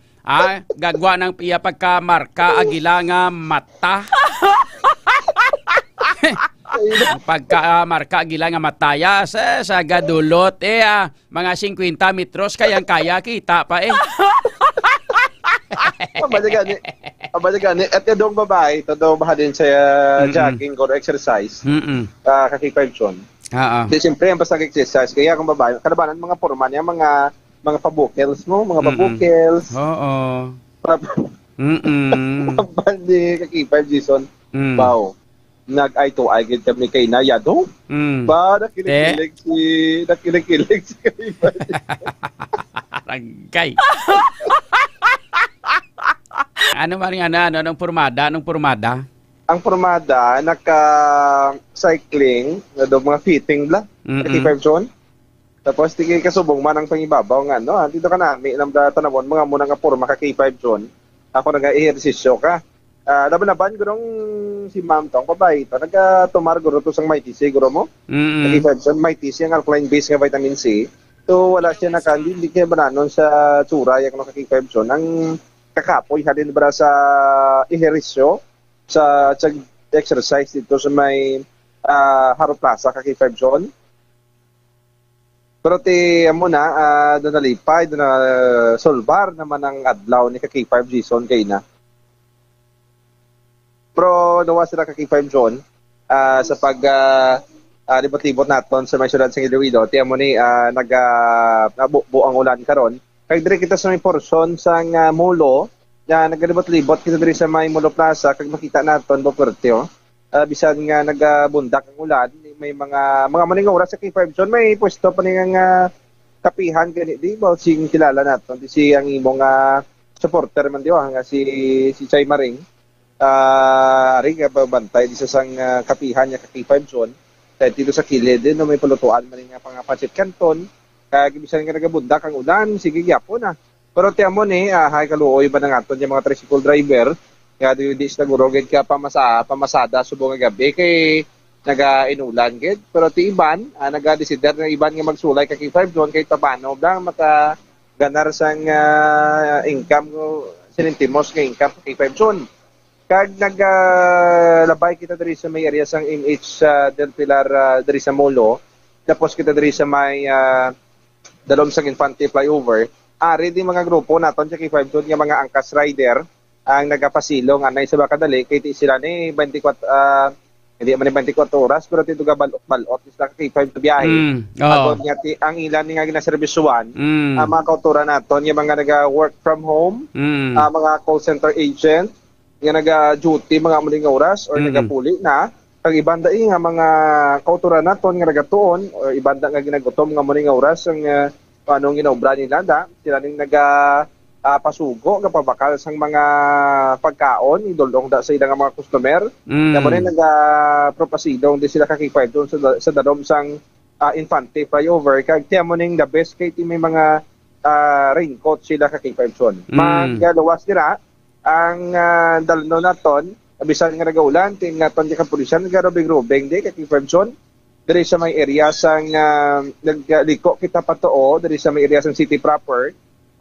gagwa ng piya pagkamarka agila nga mata pagkamarka agila nga mataya sa gadulot mga 50 metros kayang kaya kita pa Abadagani at yung babae, todo bahadin sa jogging or exercise. Kakikipag John. Di siyempre ang basta exercise kaya kung babae, kalabanan mga forma niya, mga pabukels mo, mga pabukels. Oo. Pabali kakipag Jason. Wow. Nag-eye to eye gid kami kay Nayado. Ba nakilig si kakipag. Ragay. Ano man nga anong formada? Ang formada, naka-cycling, mga fitting bla, K5 John. Tapos, tigay kasubong man ang pangibabaw nga, no? Dito ka namin, tanawon, mga muna nga forma ka K5 John. Ako nag-ehersisyo ka. Laban-laban, gurong si Ma'am Tong, babae ito, nag-tumar guro to sang Mighty guro mo. K5 John, Mighty ang alkaline base nga vitamin C. So, wala siya hindi kaya bananon sa tsura, yung K5 John. Ang kakapoy halin bara sa ehersisyo sa exercise dito sa may Haro Plaza K5 John. Pero amo na doon nalipay doon na solbar naman ang adlaw ni K5 Jason kay na. Pero dawa sila K5 John sa pag libot-libot naton sa may syudad sa Iloilo. Amo ni nagbuang ulan karon. Kaya dire kita sa may portion sa Molo, na nagalibot-libot kita dire sa may Molo Plaza, kag makita naton Boporte, bisan nga nagabundak ang ulan, may mga maning oras sa K5 John, may pwesto pa nga kapihan gani di ba sing kilala naton di si ang imong supporter man di nga si Chay Maring. Ari nga bantay di sa sang kapihan niya K5 John. Kaya dito sa kilid din may pulutuan man nga pangapansit kanton. Gibisan nga nagabundak ang ulan, sige gyapon na. Pero tiamo ni, hay kaluoy ba na aton yung mga tricycle driver, kaya di nagurogid ka pamasada subong nga gabi kay naga-inulan gid. Pero ti iban, naga-desider na iban nga magsulay ka K5 John kay tapano lang maka ganar sang income sinintimos nga income K5 John. Kag naglabay kita diri sa may area sang MH Del Pilar diri sa Molo, tapos kita diri sa may dalom sang Infante flyover, ready mga grupo naton sa K5 John nga mga angkas rider ang nagapasilong anay sa Bakadali kay sila ni 24 hindi man 24 oras pero tito ga balot isla K5 na biyahe. Abot nga ang ilan nga ginaserbisyuan mga kautura naton nga mga naga-work from home, mga call center agent nga naga-duty mga muling oras or naga-puli na kag ibanda nga mga kautura naton nga nagatuon o ibanda nga ginagutom nga muning oras ang anong ginobra nila sila ning pasugo nga pabakal sang mga pagkaon idolong da sa ilang mga customer kamo rin propasidong di sila K5 doon sa dadom sang Infante flyover kag tiamo ning the best kay may mga raincoat sila K5 John magaluwas dira ang dalno naton bisan nga nagaulan ting naton di kapulisan nga robeng-robeng di K5 John diri sa may area sang nagliko kita patuo diri sa may area sang city proper.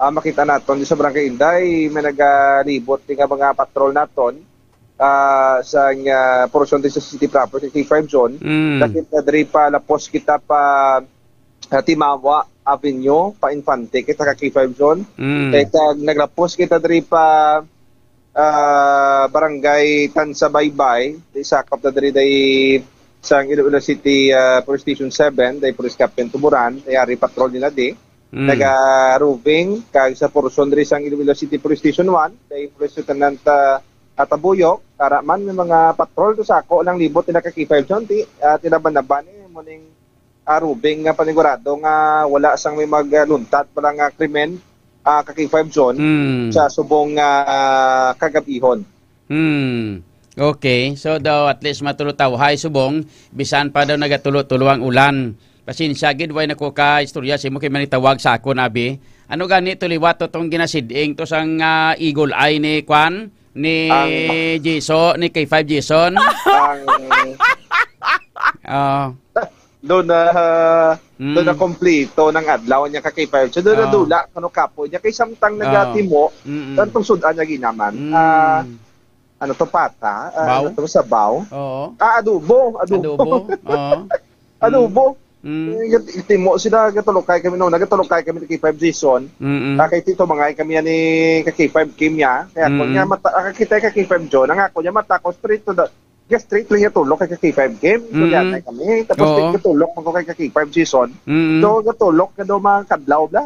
Makita naton di sa Barangay Inday may nagalibot nga mga patrol naton sa portion di sa city proper sa K5 John. Nakita diri pa lapos kita pa Timawa Avenue pa Infante kita ka K5 John. Kaya naglapos kita diri pa Barangay Tansabaybay, sakop na diri day sa Iloilo City Police Station 7, day Police Captain Tumuran, ari patrol nila di. Naga-roving kag sa portion diri sa Iloilo City Police Station 1, day Police Lieutenant Atabuyok, para man may mga patrol to sako lang libot nila ka K5 John ti tinaban-naban mo ning roving nga panigurado nga wala sang may magluntat pala nga krimen K5 zone sa subong kagabihon. Okay, so daw at least matulutaw hay subong bisan pa daw nagatulo-tulo ang ulan. Pasensya gid way nako ka istorya simo kay manitawag sa ako nabi. Ano gani to liwat to tong ginasiding to sang eagle eye ni Kwan ni Jason ni K5 Jason. Doon na kompleto ng adlaw niya ka K5. So doon na dula kano kapo niya kay samtang nagatimo tantong sudan niya ginaman. Ano to pata? Ano to sabaw? Oo. Adobo. Adobo. Itimo sila gatulokay kami nagatulokay kami ni K5 Jason. Kay Tito mangay kami ni K5 Kim niya. Kaya ko niya kita ka K5 John, ang ako niya mata ko straight to the straight lang niya tulok kay K5 Kim. So diyan kami tapos gatulok mo ko kay K5 Jason. So gatulok ka do mga kadlaw bla.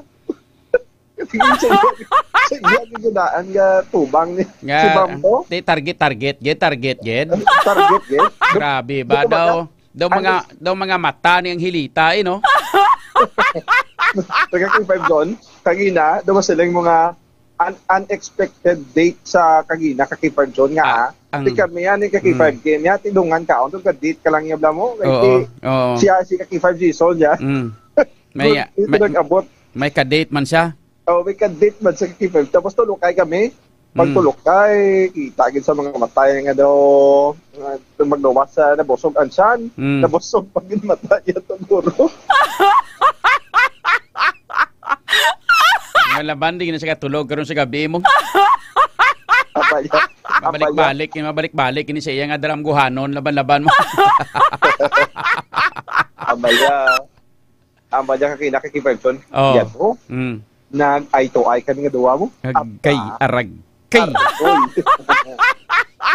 Siya gidaan nga tubang ni si Bambo. Target. Target. Grabe ba daw mga mata niyang hilita no. Taga K5 doon, kagina daw silang mga unexpected date sa kagina ka K5 John nga Di kami yan ka K5 game ya tidungan ka on ka date ka lang yabla mo kay siya si ka K5 Jason ya. May ka-date man siya. May ka-date man sa K5. Tapos tulukay kami. Pag tulukay, kita agad sa mga matay nga daw magluwas sa nabusog ang siyan. Nabusog pag yung matay itong guro. Mga laban, di na siya katulog karon sa gabi mo. Mabalik-balik ini siya nga daram guhanon, laban-laban mo. Abaya kakina kay K5 yan mo. Nag-eye to eye kami nga duwa mo. Arag.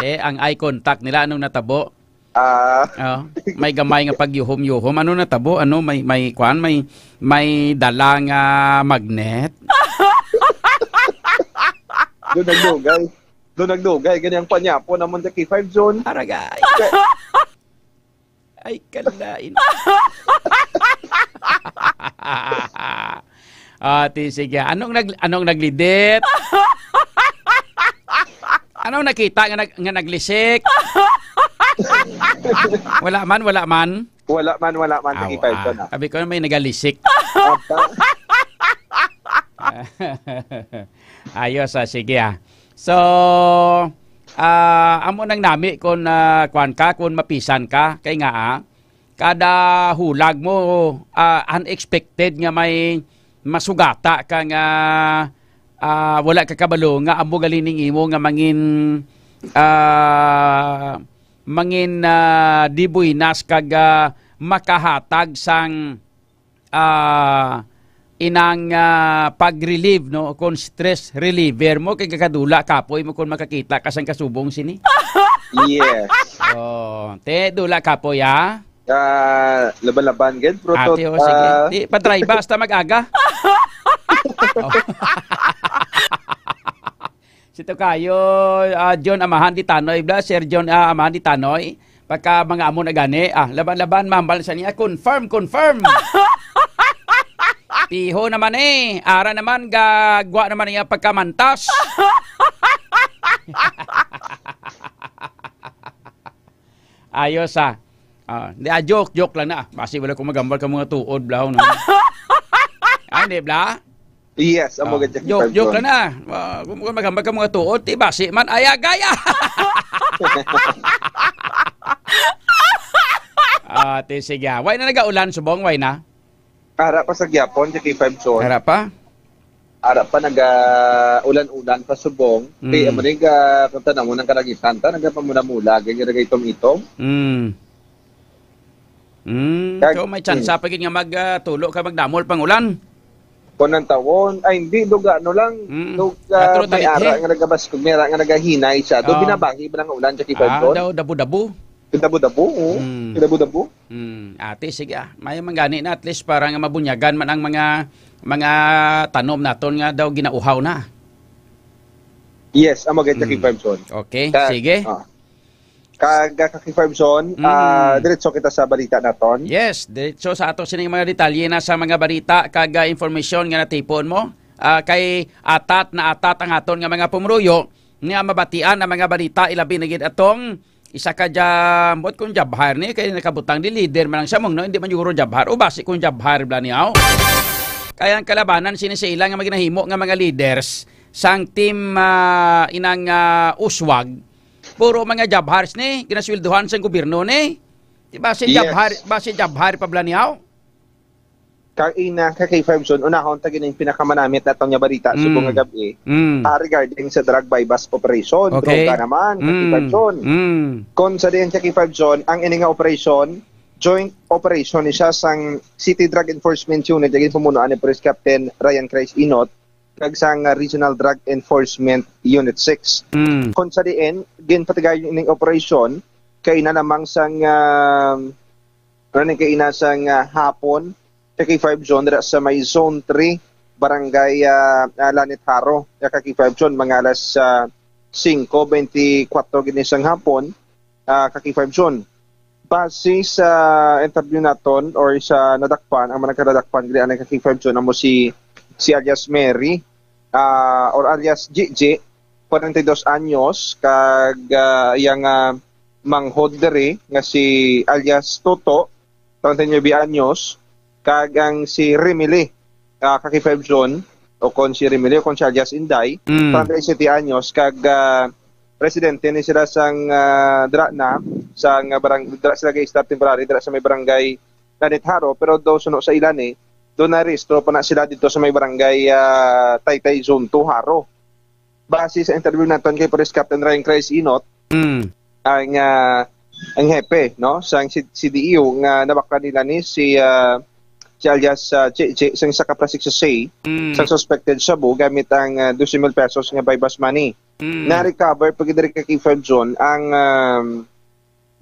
Ang eye contact nila anong natabo? May gamay nga pagyuhom-yuhom. Ano natabo? Ano may dalang magnet. Doon nagdugay. Ganyang panyapo naman sa K5 zone. Aragay. Ay kalain. Sige. Anong naglidit? Anong nakita nga naglisik? Wala man. Wala man sa K5 zone. Sabi ko may nagalisik. Ayos sige So, amo nang nami kung kung mapisan ka, kay nga kada hulag mo unexpected nga may masugata ka nga wala ka kabalo nga amo galining imo nga mangin di buinas kag makahatag sang inang pag-relieve no kon stress reliever mo kay kakadula kapoy mo kon makakita kasang kasubong sini. Yes. Dula kapoy laban-laban gid sige. Di pa-try basta mag-aga. Sito kayo John Amahan di Tanoy Sir John Amahan di Tanoy pagka mga amo na gani laban-laban mambal sa niya confirm piho naman ara naman gagwa naman niya pagkamantas. Ayos joke lang na basi wala ko magambal ka mga tuod blaw no. Hindi bla? Yes, amo gid joke lang na. Kung magambal ka mga tuod ti basi man gaya. Sige. Way na nagaulan subong way na. Harap pa sa Gyapon, sa K5 zone. Harap pa? Harap pa, ulan-ulan pa subong. Kaya mo rin kung tanong mo ng karagitan, nagpamula-mula, ganyan na itom-itom. So may chance pa nga magtulo ka magdamol pang ulan? Kung ng tawon, hindi, duga lang. May ara nga nagabas, kung may ara nga nagahinay siya, binabangi ba ng ulan sa K5 zone? Dabu-dabu. Dabo-dabo. Sige may manggani na at least para nga mabunyagan man ang mga tanom naton nga daw ginauhaw na. Yes, ang maganda K5 zone. Okay, sige. K5 zone, diretso kita sa balita naton. Yes, diretso sa ato sining mga detalye na sa mga balita kag informasyon nga natipon mo. kay atat ang aton nga mga pumuruyo nga mabatian ang mga balita ilabi na gid atong isa ka bot kung jabhar ni kay nakabutang di leader man ang samong no hindi man siguro jabhar o basi kung jabhar bla niyaw. Kaya ang kalabanan sinisila nga maginahimo nga mga leaders sang team inang uswag puro mga jabhars ni ginasweldohan sa gobyerno ni. Diba si jabhar pa bla niyaw? Kaina ka K5 zone unahon ta gining pinakamanamit natong nga balita sa bunga gabi regarding sa drug bypass operation droga naman ka K5 zone kon sa diyan ka K5 zone ang ini nga operation joint operation ni siya sang City Drug Enforcement Unit daging pamunuan ni Police Captain Ryan Christ Inot kag sang Regional Drug Enforcement Unit 6 kon sa diyan ginpatigayon ining operation kay na namang sang kaina sang hapon K5 zone dira sa may zone 3 barangay Lanitharo K5 zone mga alas 5:24 ginisang hapon K5 zone base sa interview naton or sa nadakpan ang managkadakpan gid ang K5 zone amo si alias Mary or alias Gigi 42 anyos kag yang manghod dere nga si alias Toto 39 anyos kag ang si Remily K5 zone o kon si Remily o kon si alias Inday 37 anyos kag presidente ni sila sang dra na sang dra sila kay staff temporary dra sa may barangay Lanitharo pero daw suno sa ilan do na restro pa na sila dito sa may barangay Taytay Zone 2 Haro. Base sa interview naton kay Police Captain Ryan Christ Inot ang hepe no sang CDEO nga nabakla nila ni si alias JJ sang sa kaplasik sa say sang suspected shabu gamit ang 12,000 pesos nga bypass money. Na-recover pag diri ka K5 zone ang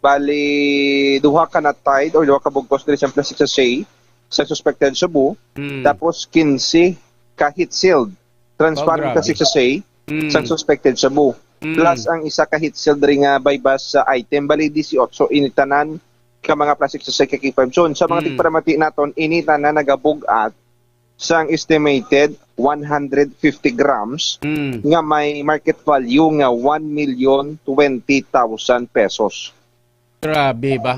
bali duha ka na tide or duha ka bugkos diri sa plastic sa say sa suspected shabu tapos 15 ka heat sealed transparent plastic sa say sang suspected shabu plus ang isa ka heat sealed diri nga bypass item bali 18 initanan ka mga plastic sa K5 zone. Sa mga tigparamati naton, initan na nagabugat sa estimated 150 grams nga may market value nga 1,020,000 pesos. Grabe ba?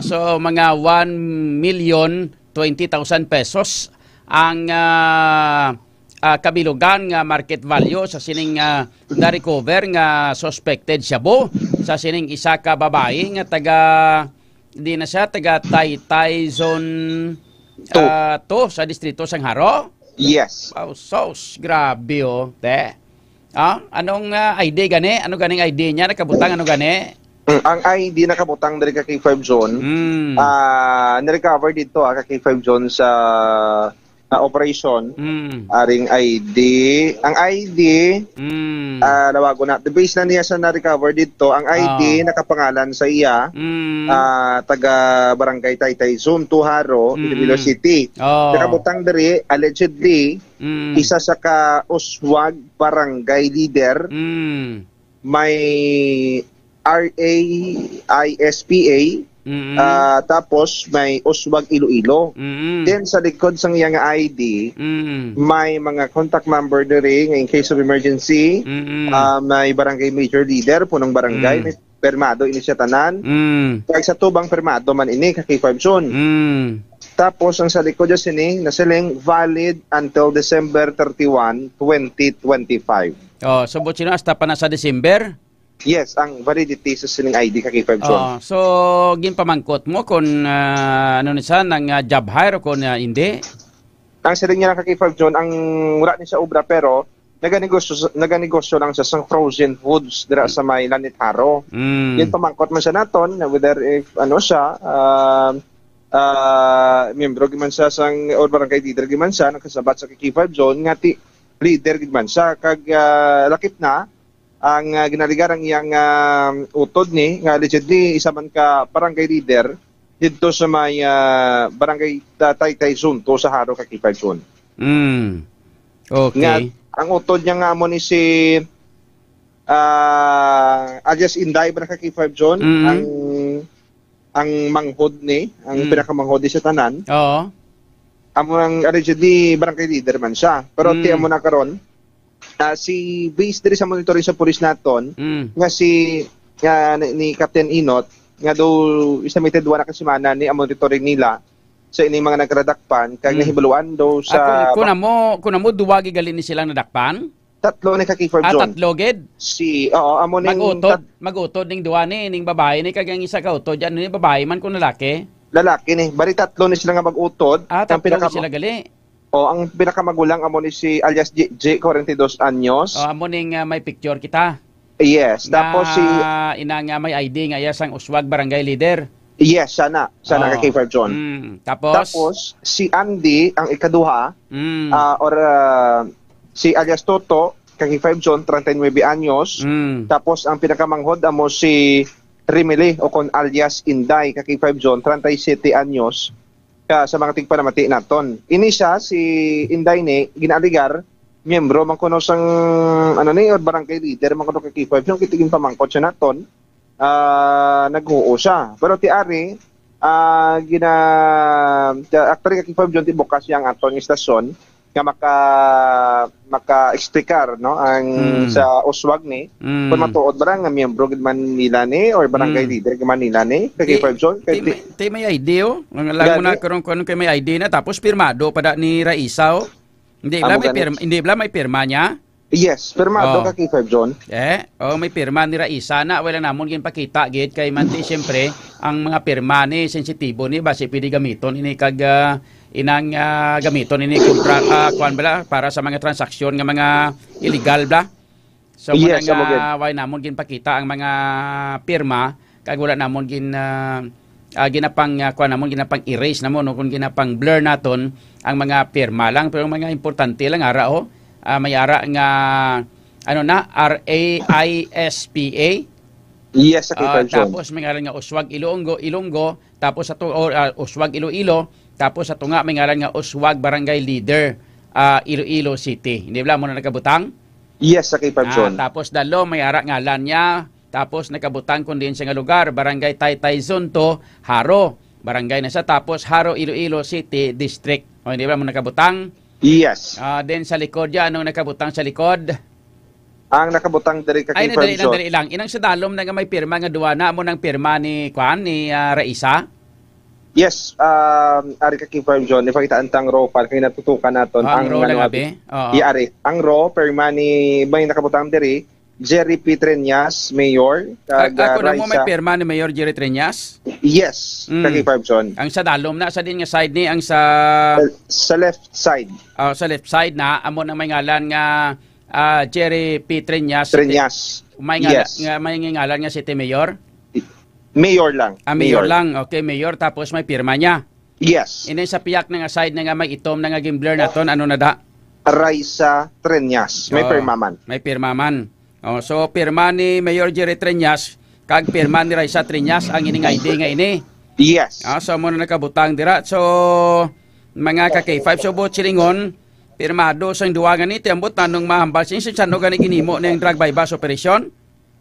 So mga 1,020,000 pesos ang kabilugan nga market value sa sining na-recover nga suspected shabu sa sining isa ka babae nga taga hindi na siya taga Taytay Zone 2 sa distrito sang Haro? Yes. Wow, sos. Grabe te. Anong ID gani? Ano ganing ID niya? Nakabutang ano gani? Ang ID nakabutang dari ka K5 zone. Na-recover dito ka K5 zone sa operation. Aring ID. Ang ID lawago na. The base na niya sa na-recover dito. Ang ID nakapangalan sa iya taga Barangay Taytay Zone 2 Haro, Iloilo City. Nakabutang dari allegedly isa sa ka-uswag barangay leader may RAISPA tapos may Uswag Iloilo. Then sa likod sang iyang ID may mga contact number diri in case of emergency. May barangay major leader punong barangay may permado ini siya tanan. Kag sa tubang permado man ini ka K5 zone. Tapos ang sa likod dyan sini nasiling valid until December 31, 2025. Subot sino hasta pa na sa December? Yes, ang validity sa sining ID ka K5 zone. So, ginpamangkot mo kung ano niya ng job hire o kung hindi? Ang siling niya ng K5 zone, ang wala niya sa obra pero naganegosyo lang siya sa frozen foods dira sa may Lanitharo. Ginpamangkot man siya naton whether if ano siya miyembro giman siya sang or barangay leader giman siya nakasabat sa K5 zone ngati leader giman siya kag lakip na ang ginaligarang iyang utod ni nga allegedly isa man ka barangay leader dito sa may barangay Taytay Zone 2 sa Haro ka K5 zone. Okay. Nga, ang utod niya nga mo ni si alias Inday ba ka K5 zone ang manghod ni ang pinakamanghod sa tanan. amo ang allegedly barangay leader man siya. Pero ti amo na karon si based diri sa monitoring sa pulis naton nga si ni Captain Inot nga do estimated wala ka semana ni ang monitoring nila sa ining mga nagradakpan kag nahibaluan do sa kuna mo duwagi gali ni silang nadakpan? Tatlo ni Kaki-5 John. Tatlo gid. Amo ning magutod ning duwa ning babae ni kagang isa ka utod yan ni babae man kun lalaki. Lalaki ni. Bari tatlo ni sila nga mag-utod. Tatlo ni sila gali. Ang pinakamagulang amo ni si alias J 42 anyos. Amo ning may picture kita. Yes, tapos si inang may ID nga sang Uswag barangay leader. Yes, sana Kaki-5 John. Tapos si Andy ang ikaduha si alias Toto, Kaki-5 John, 39 anyos. Tapos ang pinakamanghod amo si Rimili o kon alias Inday, Kaki-5 John, 37 anyos. Sa mga tigpanamati naton. Ini siya, si Inday ni, ginaligar, miyembro, mangkuno sang, barangay leader, mangkuno Kaki-5 John, kitigin pamangkot siya naton, nag-uo siya. Pero ti Ari, actually Kaki-5 John, tibukas yang aton istasyon, nga maka-explicar no ang sa Uswag ni kung matuod ba nga miyembro gid man nila ni or barangay leader gid man nila ni Kaki-5 John kay may ID ang alam mo na karon kay may ID na tapos pirmado pada ni Raisa hindi bla may pirma niya. Yes, pirmado Kaki-5 John. May pirma ni Raisa na wala namon gin pakita gid kay manti syempre ang mga pirma ni sensitibo ni base pwede gamiton ini kag inang gamiton ini kuan bala para sa mga transaksyon nga mga illegal bla. So yes, wala namon gin pakita ang mga pirma kag wala namon gin ginapang kuan namon ginapang erase namon kung ginapang blur naton ang mga pirma lang pero mga importante lang ara may ara nga RAISPA. Yes, tapos may ngalan nga Uswag Ilonggo tapos ato Uswag Iloilo tapos ato nga may ngalan nga Uswag Barangay Leader Iloilo City. Hindi ba mo na nakabutang? Yes, Kaki-5 John. Tapos dalo may ara ngalan niya tapos nakabutang kun din sa nga lugar Barangay Taytay Zonto Haro barangay na sa tapos Haro Iloilo City District. Hindi ba mo nakabutang? Yes. Then sa likod ya anong nakabutang sa likod? Ang nakabutang diri Kaki-5 John. Dali lang. Inang sa dalom na nga may pirma nga duwa na mo ng pirma ni Raisa. Yes, ari Kaki-5 John, ipakitaan tang raw para kay natutukan naton ang raw lang abi. Ari, ang raw pirma ni may nakabutang diri Jerry P. Treñas, Mayor. Ako na mo may pirma ni Mayor Jerry Treñas? Yes, Kaki-5 John. Ang sa dalom na sa din nga side ni ang sa left side. Sa left side na amo na may ngalan nga Jerry P. Treñas. May ngalan nga City Mayor? Mayor lang. Mayor lang. Okay, Mayor. Tapos may pirma niya. Yes. Ini sa piyak na nga side na nga may itom na nga gimbler naton ano na da? Raisa Treñas. May pirma man. May pirma man. So pirma ni Mayor Jerry Treñas kag pirma ni Raisa Treñas ang ining ID nga ini. Yes. So mo na nakabutang dira. So mga Kaki-5 so bot silingon pirmado sa duwa nga ni tiambot tanong mahambal sin sa no gani ginimo ning drug bypass operation.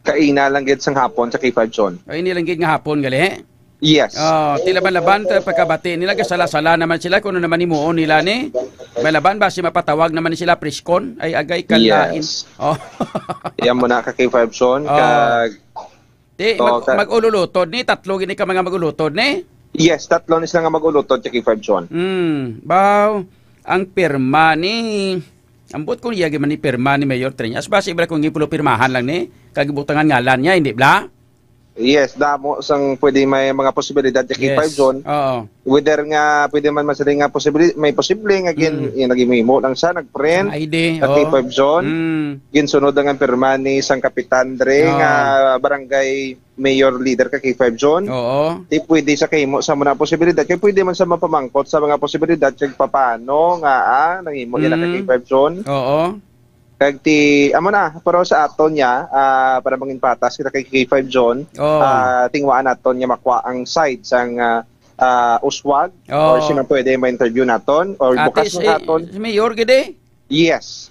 Kaina lang gid sang hapon sa Kaki-5 John. Kaini lang gid nga hapon gali. Yes. Tilaban-laban pagkabati nila kasala-sala naman sila kuno naman himuon nila ni. May laban ba si mapatawag naman sila priskon ay agay kalain. Yes. Yan mo na Kaki-5 John kag mag-ululutod ni tatlo gini ka mga mag-ulutod ni. Yes, tatlo ni sila nga mag-ulutod sa Kaki-5 John. Baw ang pirma ni ambot kung iyagi man ni pirma ni Mayor Treñas basi bala kung gipulo pirmahan lang ni kagibutangan ngalan niya hindi bla. Yes, damo sang pwede may mga posibilidad sa Kaki-5 John. Whether nga pwede man masali nga may posible nga nagimimo lang siya nagprint ID Kaki-5 John. Ginsunod ang pirma ni sang kapitan dre nga barangay mayor leader Kaki-5 John. Di pwede sa kahimo sa mga posibilidad kay pwede man sa mapamangkot sa mga posibilidad kag papaano nga nangimo nila Kaki-5 John. Kag amo na pero sa aton niya para mangin patas kita kay Kaki-5 John tingwaan naton niya makwa ang side sang Uswag or sino pwede ma-interview naton or bukas naton si Mayor gid. Yes.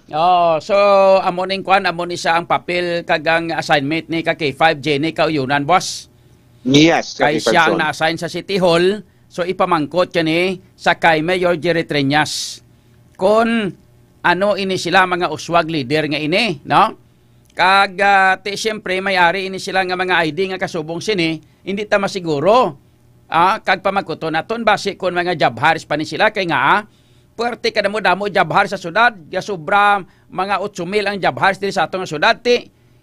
So amo ning kwan amo ni sa ang papel kagang assignment ni Kaki-5 Jenny kauyunan boss. Yes, kay siya ang na-assign sa City Hall So ipamangkot yan sa kay Mayor Jerry Treñas kung ano ini sila mga uswag leader nga ini, no? Kag siyempre may-ari ini sila nga mga ID nga kasubong sini, hindi ta masiguro. Kag pamagkuton naton base kon mga jabharis pa ni sila kay nga puwerte ka damo jabharis sa syudad, ya sobra mga 8,000 ang jabharis diri sa atong syudad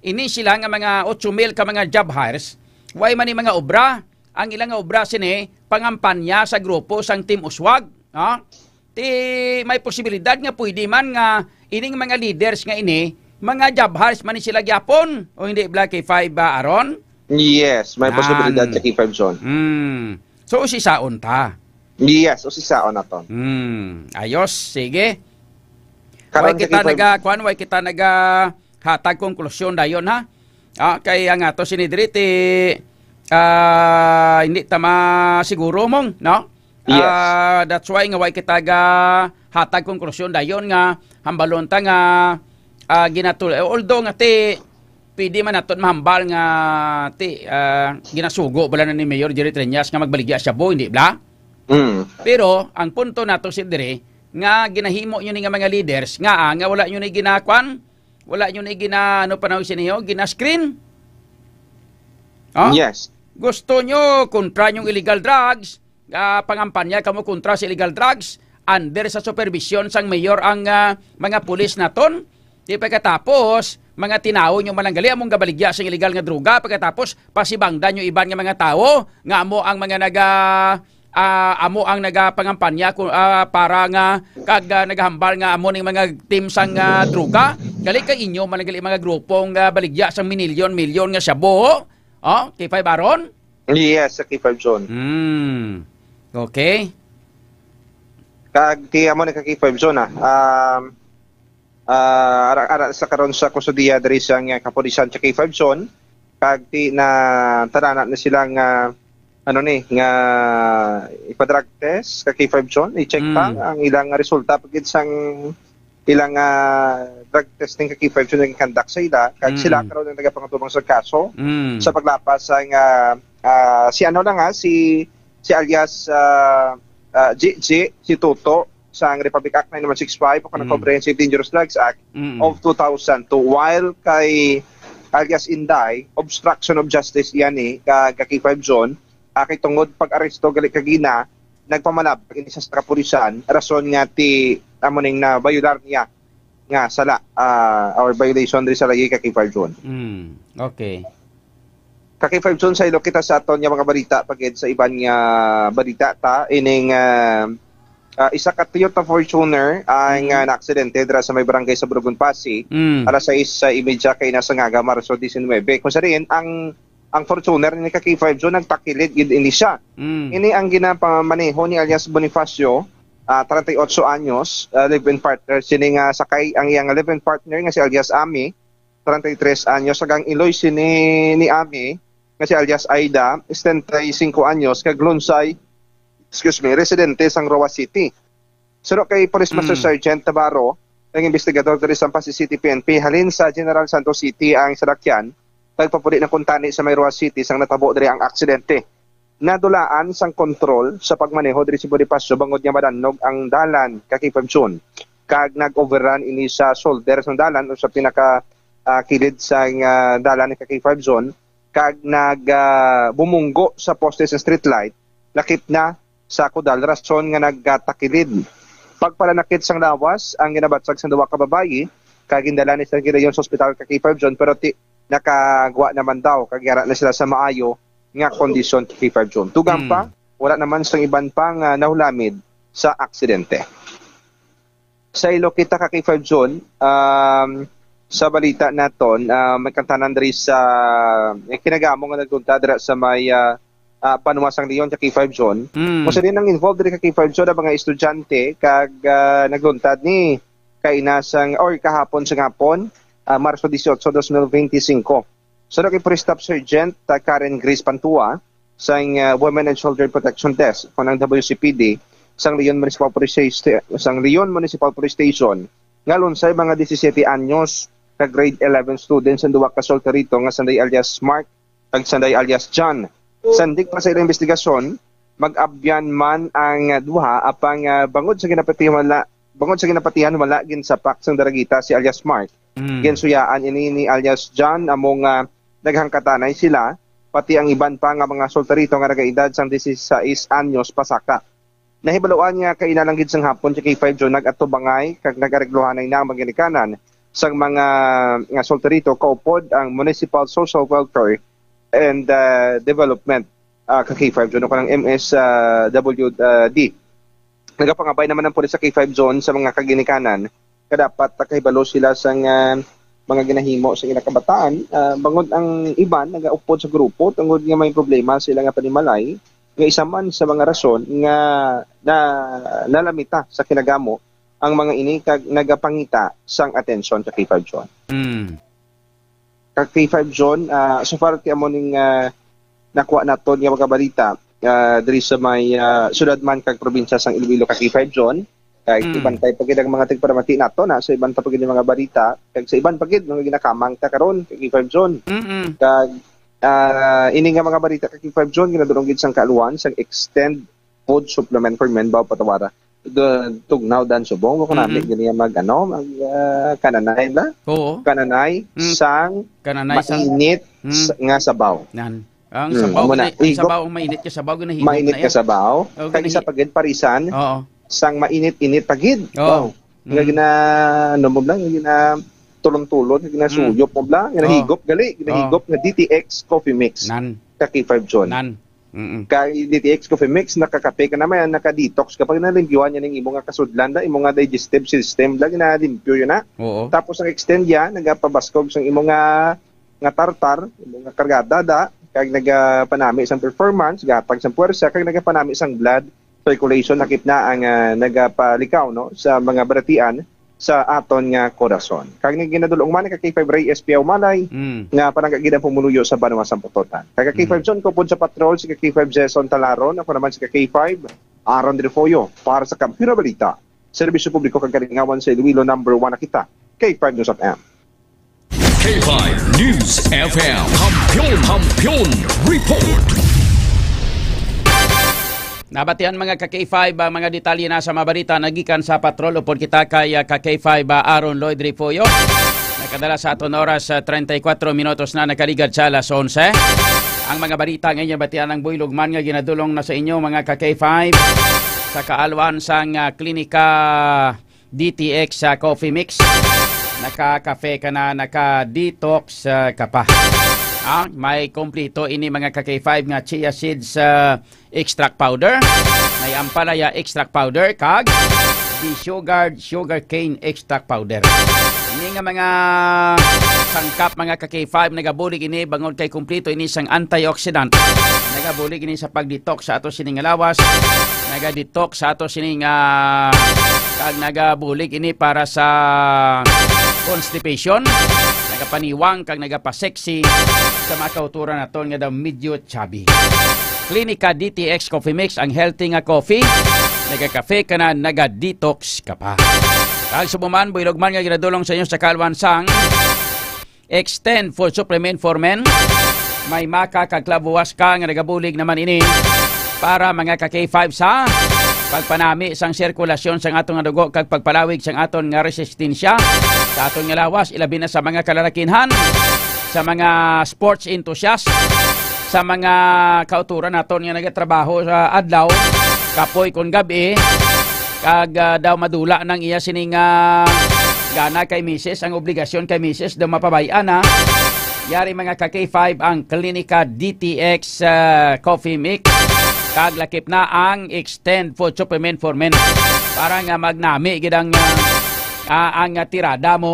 ini sila nga mga 8,000 ka mga jabharis, way man ni mga obra. Ang ilang nga obra sini pangampanya sa grupo sang Team Uswag, may posibilidad nga pwede man nga ining mga leaders nga ini mga jabharis man ni sila gyapon o hindi Black K5 aron? Yes, may posibilidad sa K5 zone. So usisaon ta. Yes, usisaon naton. Ayos, sige. Way kita naga hatag konklusyon dayon ha. Kay ang ato sinidriti hindi tama siguro mong, no? Yes. That's why nga way kita ga hatag konklusyon dayon nga hambalon ta nga although nga pwede man naton mahambal nga ginasugo bala na ni Mayor Jerry Treñas nga magbaligya siya hindi bla? Pero ang punto nato si dire nga ginahimo nyo ni nga mga leaders nga wala nyo ni ginakwan, wala nyo ni ano panawin siniyo, gina-screen. Yes. Gusto nyo kontra yung illegal drugs, pangampanya kamo kontra sa illegal drugs, under sa supervision sang mayor ang mga pulis naton. Di pagkatapos, mga tinaw nyo malanggali among gabaligya sa illegal nga droga, pagkatapos pasibangdan nyo iban nga mga tao, nga amo ang mga nagapangampanya para nga kag nagahambal nga amo ning mga team sang droga. Gali kay inyo malanggali mga grupong baligya sang milyon nga sabo. K5 Aron? Yes, sa K5 zone. Okay. Kaya mo na ka K5 zone ara sa karon sa kusudiya diri sa kapulisan sa K5 zone, kag na tarana na silang nga ipa-drug test sa K5 zone, i-check ang ilang resulta pagid sang ilang drug testing ka K5 zone nga conduct sa ila, kag sila karon ang nagapangutubang sa kaso sa paglapas sang si alias si Toto sa Republic Act 9165 o kanang Comprehensive Dangerous Drugs Act of 2002, while kay alias Inday obstruction of justice yan ka K5 zone kay tungod pag-aresto gali kagina nagpamalab ini sa kapulisan rason nga ti amoning na violar niya nga sala or violation diri sa lagi ka K5 zone. Okay. Ka K5 zone sa ilo kita sa aton nga mga balita pagid sa iban nga balita ta ining isa ka Toyota Fortuner ang na-aksidente dira sa may barangay sa Burugon Pasi alas 6:30 kay nasa Ngaga Marso 19. Kung sa rin ang Fortuner ni ka K5 zone nagtakilid gid ini siya. Ini ang ginapamaneho ni alias Bonifacio, 38 anyos, live-in partner sini nga sakay ang iyang live-in partner nga si alias Ami, 33 anyos, sagang Iloy sini ni Ami nga si alias Aida, 75 anyos, kag Lunsay, residente sang Roa City. Suro kay Police Master Sergeant Tabaro, ang investigador diri sa Pasig City PNP, halin sa General Santos City ang salakyan, tagpapuli ng kuntani sa may Roa City sang natabo diri ang aksidente. Nadulaan sang kontrol sa pagmaneho diri si Bonifacio bangod niya madannog ang dalan ka K5 zone. Kag nag-overrun ini sa shoulder sang dalan o sa pinaka kilid sang dalan ni ka K5 zone, kag bumunggo sa poste sa street light, lakip na sa kudal rason nga nagtakilid. Pagpalanakit sang lawas ang ginabatsag sang duwa ka babayi, kag indala ni sa Girayon sa ospital ka K5 zone, pero nakagwa naman daw kag yara na sila sa maayo nga kondisyon K5 zone. Tugang pa, wala naman sang iban pang nahulamid sa aksidente. Sa ilo kita ka K5 zone, sa balita naton, may kantanan diri sa kinagamo nga nagpunta dira sa may Panumasang Leon sa K5 zone. Kung sa din ang involved diri ka K5 zone, mga estudyante kag nagluntad ni kainasang or kahapon sa ngapon, Marso 18, 2025. So, kay Police Staff Sergeant Karen Grace Pantua sa Women and Children Protection Desk ng WCPD sa Leon Municipal Police Station. Ngalon sa mga 17 anyos ka grade 11 students ang duwa ka solterito nga sanday alias Mark ag sanday alias John. Sandig pa sa ilang investigasyon, mag-abyan man ang duha apang bangod sa ginapatihan wala gin sa paksang daragita si alias Mark. Ginsuyaan ini ni alias John among daghang katanay sila pati ang iban pa nga mga solterito nga nagaedad sang 16 anyos pasaka. Nahibaluan nga kainalanggid sang hapon si K5 John nagatubangay kag nagaregluhanay na ang maginikanan sang mga nga solterito kaupod ang Municipal Social Welfare and Development K5 John ko ng MSWD. Nagapangabay naman ang pulis sa K5 John sa mga kaginikanan kadapat kahibalo sila sang mga ginahimo sa kinakabataan. Bangod ang iban nagaupod sa grupo tungod nga may problema sila nga panimalay nga isa man sa mga rason nga nalamita sa kinagamo ang mga ini kag nagapangita sang atensyon sa K5 John. Kag K5 John so far ti amo ning nakuha naton nga mga balita diri sa may syudad man kag probinsya sang Iloilo kag K5 John. Kay iban tay pagid ang mga tigparamati nato na sa iban ta pagid mga balita kag sa iban pagid mga ginakamang ta karon kay K5 John. Kag ini nga mga balita kay K5 John ginadulong gid sang kaaluan sang extend food supplement for men baw patawara. Tugnaw dan subong ko namin gani mag kananay la. Oo. Kananay sang mainit nga sabaw. Nan. Ang sabaw mainit ka sabaw ginahigop na yan. Mainit ka sabaw. Kag isa pagid parisan. Oo. Sang mainit-init pagid. Wow. Nga gina mo blang gina tulong-tulon, gina suyop mo blang, ginahigop gali, ginahigop nga DTX Coffee Mix. Nan. K5 John. Nan. Kay DTX Coffee Mix nakakape ka naman, naka-detox kapag nalimpyuhan yan ng imong nga kasudlan da, imong nga digestive system lang ginalimpyo yun na. Oo. Tapos ang extend yan, nagapabaskog sang imong nga tartar, imong nga kargada da, kag nagapanami sang performance, gatag sang puwersa, kag nagapanami sang blood circulation nakip na ang nagapalikaw no sa mga baratian sa aton nga korason. Kag ginadulong man kay K5 Ray SPA Umalay nga pananggagidang pumuluyo sa Banwa Samputotan. Kag K5 John ko pud sa patrol si K5 Jason Talaron ako naman si K5 Aaron Refoyo para sa Kampira Balita. Serbisyo publiko kag kalingawan sa Iloilo number 1 na kita. K5 News FM. K5 News FM. Kampiyon Report. Nabatian mga ka-K5 mga detalye na sa mabarita nagikan sa patrol upod kita kay ka-K5 Aaron Lloyd Refoyo. Nakadala sa aton oras 34 minutos na nakaligad sa alas 11. Ang mga balita ngayon batian ng buylog man nga ginadulong na sa inyo mga ka-K5 sa kaalwan sang klinika DTX Coffee Mix. Naka-cafe ka na, naka-detox ka pa. May kompleto ini mga ka-K5 nga chia seeds extract powder, may ampalaya extract powder, kag sugar cane extract powder. Ini nga mga sangkap mga ka-K5 nagabulig ini bangod kay kompleto ini sang antioxidant. Nagabulig ini sa pag-detox sa ato sining lawas, naga-detox sa ato sining kag nagabulig ini para sa constipation, nagapaniwang kag nagapa-sexy sa mga kauturan naton nga daw medyo chubby. Klinika DTX Coffee Mix ang healthy nga coffee, nagakafe ka na, naga-detox ka pa. Kag sumuman buylog man nga ginadulong sa inyo sa kalwan sang Extend Food Supplement for Men. May maka kag klabuwas ka nga nagabulig naman ini para mga ka-K5 sa pagpanami sang sirkulasyon sang atong nga dugo kag pagpalawig sang aton nga resistensya sa aton nga lawas, ilabi na sa mga kalalakinhan, sa mga sports enthusiast, sa mga kauturan naton nga nagatrabaho sa adlaw, kapoy kon gabi, kag daw madula nang iya sining gana kay misis, ang obligasyon kay misis daw mapabayaan na. Yari mga ka-K5 ang Klinika DTX Coffee Mix. Kag lakip na ang Extend Food Supplement for Men para nga magnami gidang ang tirada mo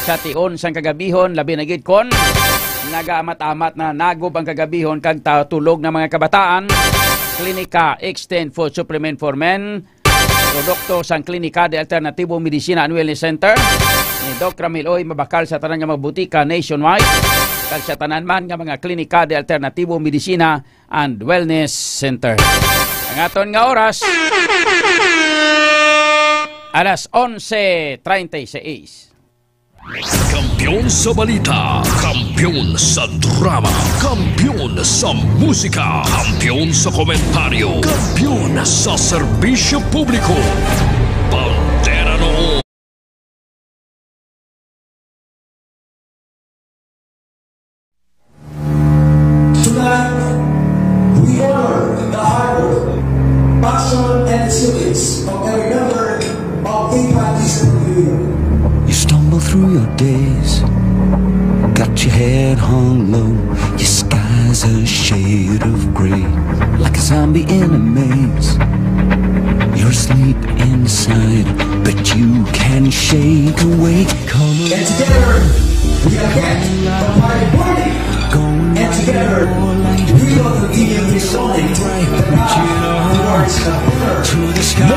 sa tion sang kagabihon, labi na gid kon nagaamat-amat na nagob ang kagabihon kag tulog ng mga kabataan. Klinika Extend Food Supplement for Men, produkto sang Klinika de Alternativo Medicina and Wellness Center ni Doc Ramiloy, mabakal sa tanan nga mga butika nationwide kag sa tanan man nga mga Klinika de Alternativo Medicina and Wellness Center. Ang aton nga oras alas 11:36. Kampiyon sa balita, kampiyon sa drama, kampiyon sa musika, kampiyon sa komentaryo, kampiyon sa serbisyo publiko. Bandera noon. Tonight, we honor the hard work, passion, and resilience of every member of K5. You stumble through your days, got your head hung low, your sky's a shade of gray, like a zombie in a maze. You're asleep inside, but you can shake awake. Come on. And together, we are back on party. And together, we are the team of the solid, the towards the winner, to the sky,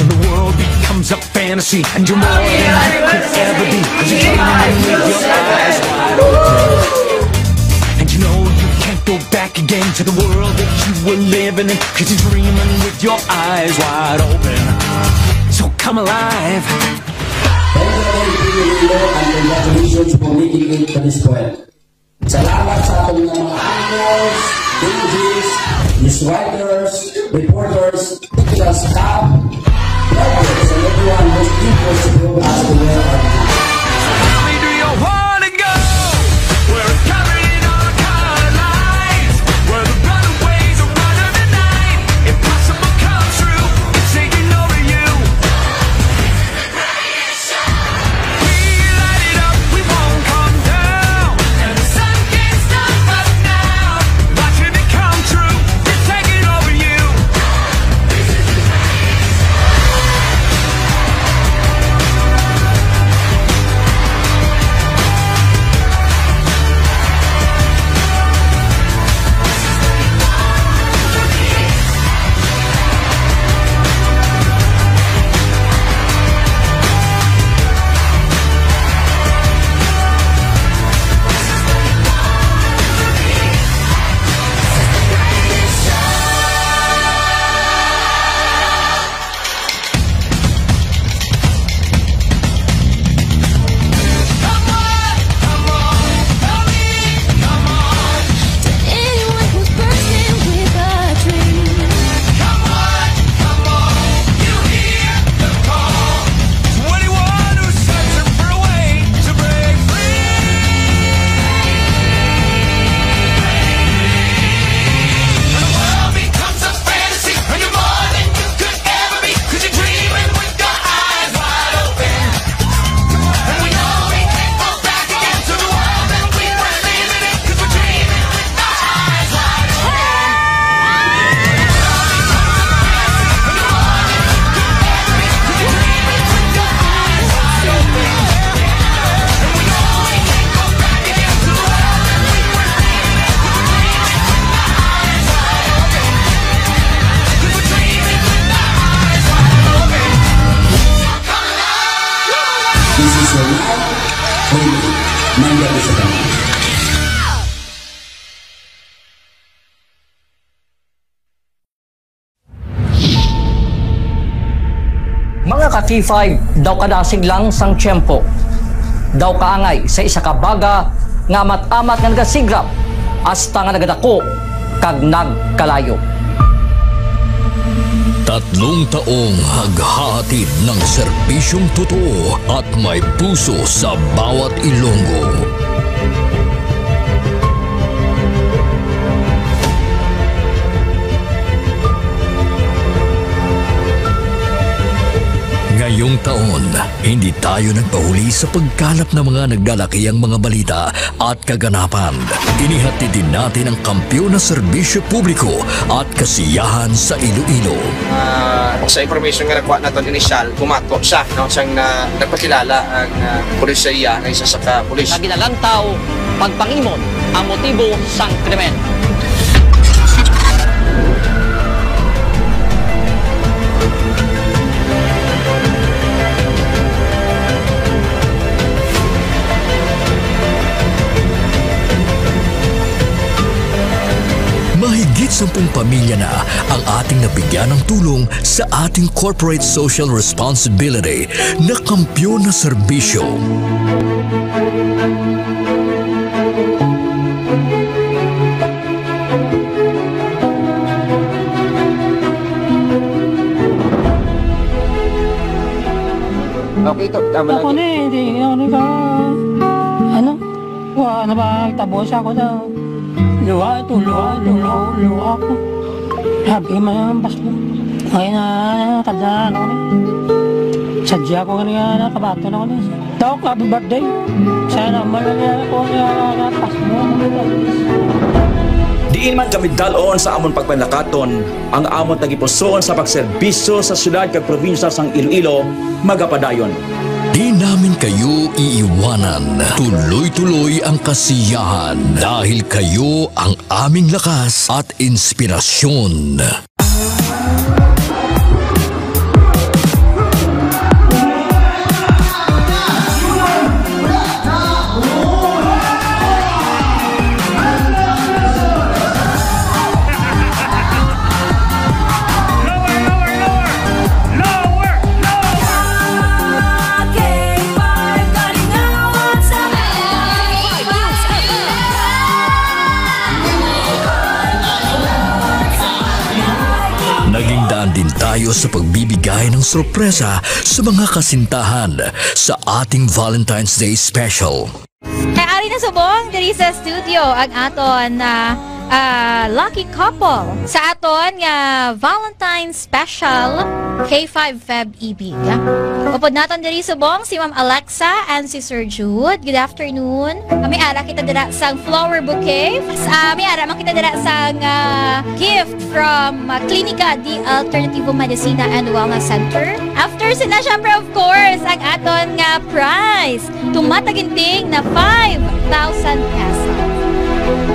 and the world becomes a fantasy, and you're more than you could ever be, 'cause you're dreaming with your eyes wide open. And you know you can't go back again to the world that you were living in, 'cause you're dreaming with your eyes wide open. So come alive. And congratulations for making it to this point. Salamat sa ating mga angles, pages, news writers, reporters, technical staff, drivers, and everyone who's interested to prove us to where our Mga ka-T5, daw kadasig lang sang tiyempo. Daw kaangay sa isa ka baga nga amat-amat nga nagasigrap hasta nga nagadako kag nagkalayo. 3 taong haghahatid ng serbisyong totoo at may puso sa bawat Ilonggo. Ngayong taon, hindi tayo nagpahuli sa pagkalap ng mga naglalakihang mga balita at kaganapan. Inihatid din natin ang kampiyon na serbisyo publiko at kasiyahan sa Iloilo. Sa information nga nakuha natin inisyal, bumato siya. Siyang nagpakilala ang pulisya na isa sa ka-pulis. Naginalantaw, pagpangimon ang motibo sang krimen. 10 pamilya na ang ating nabigyan ng tulong sa ating corporate social responsibility na kampyon na serbisyo. Okay, ito. Tama Ako na hindi ako ka. Ano? Wala na ba? Tabos ako daw. Luha ito, luha ako. Sabi man ang basko. Ngayon na, kadaan ako na. Sadya ko nga nakabato na ako na. Daw, happy birthday. Sana malala ako na pasko. Diin man kami dalon sa amon pagpanakaton, ang amon tagipuson sa pagserbisyo sa syudad kag probinsya sang Iloilo, magapadayon. Di namin kayo iiwanan. Tuloy-tuloy ang kasiyahan dahil kayo ang aming lakas at inspirasyon. Tayo sa pagbibigay ng sorpresa sa mga kasintahan sa ating Valentine's Day Special. Kay ari na subong diri sa studio ang aton na lucky couple sa aton nga Valentine's Special K5 Feb Ibig. Upod naton diri subong si Ma'am Alexa and si Sir Jude. Good afternoon. Kami ara kita dira sang flower bouquet. Kami ara man kita dira sang gift from Klinika di Alternativo Medicina and Wellness Center. After sila syempre of course ang aton nga prize. Tumataginting na 5,000 pesos.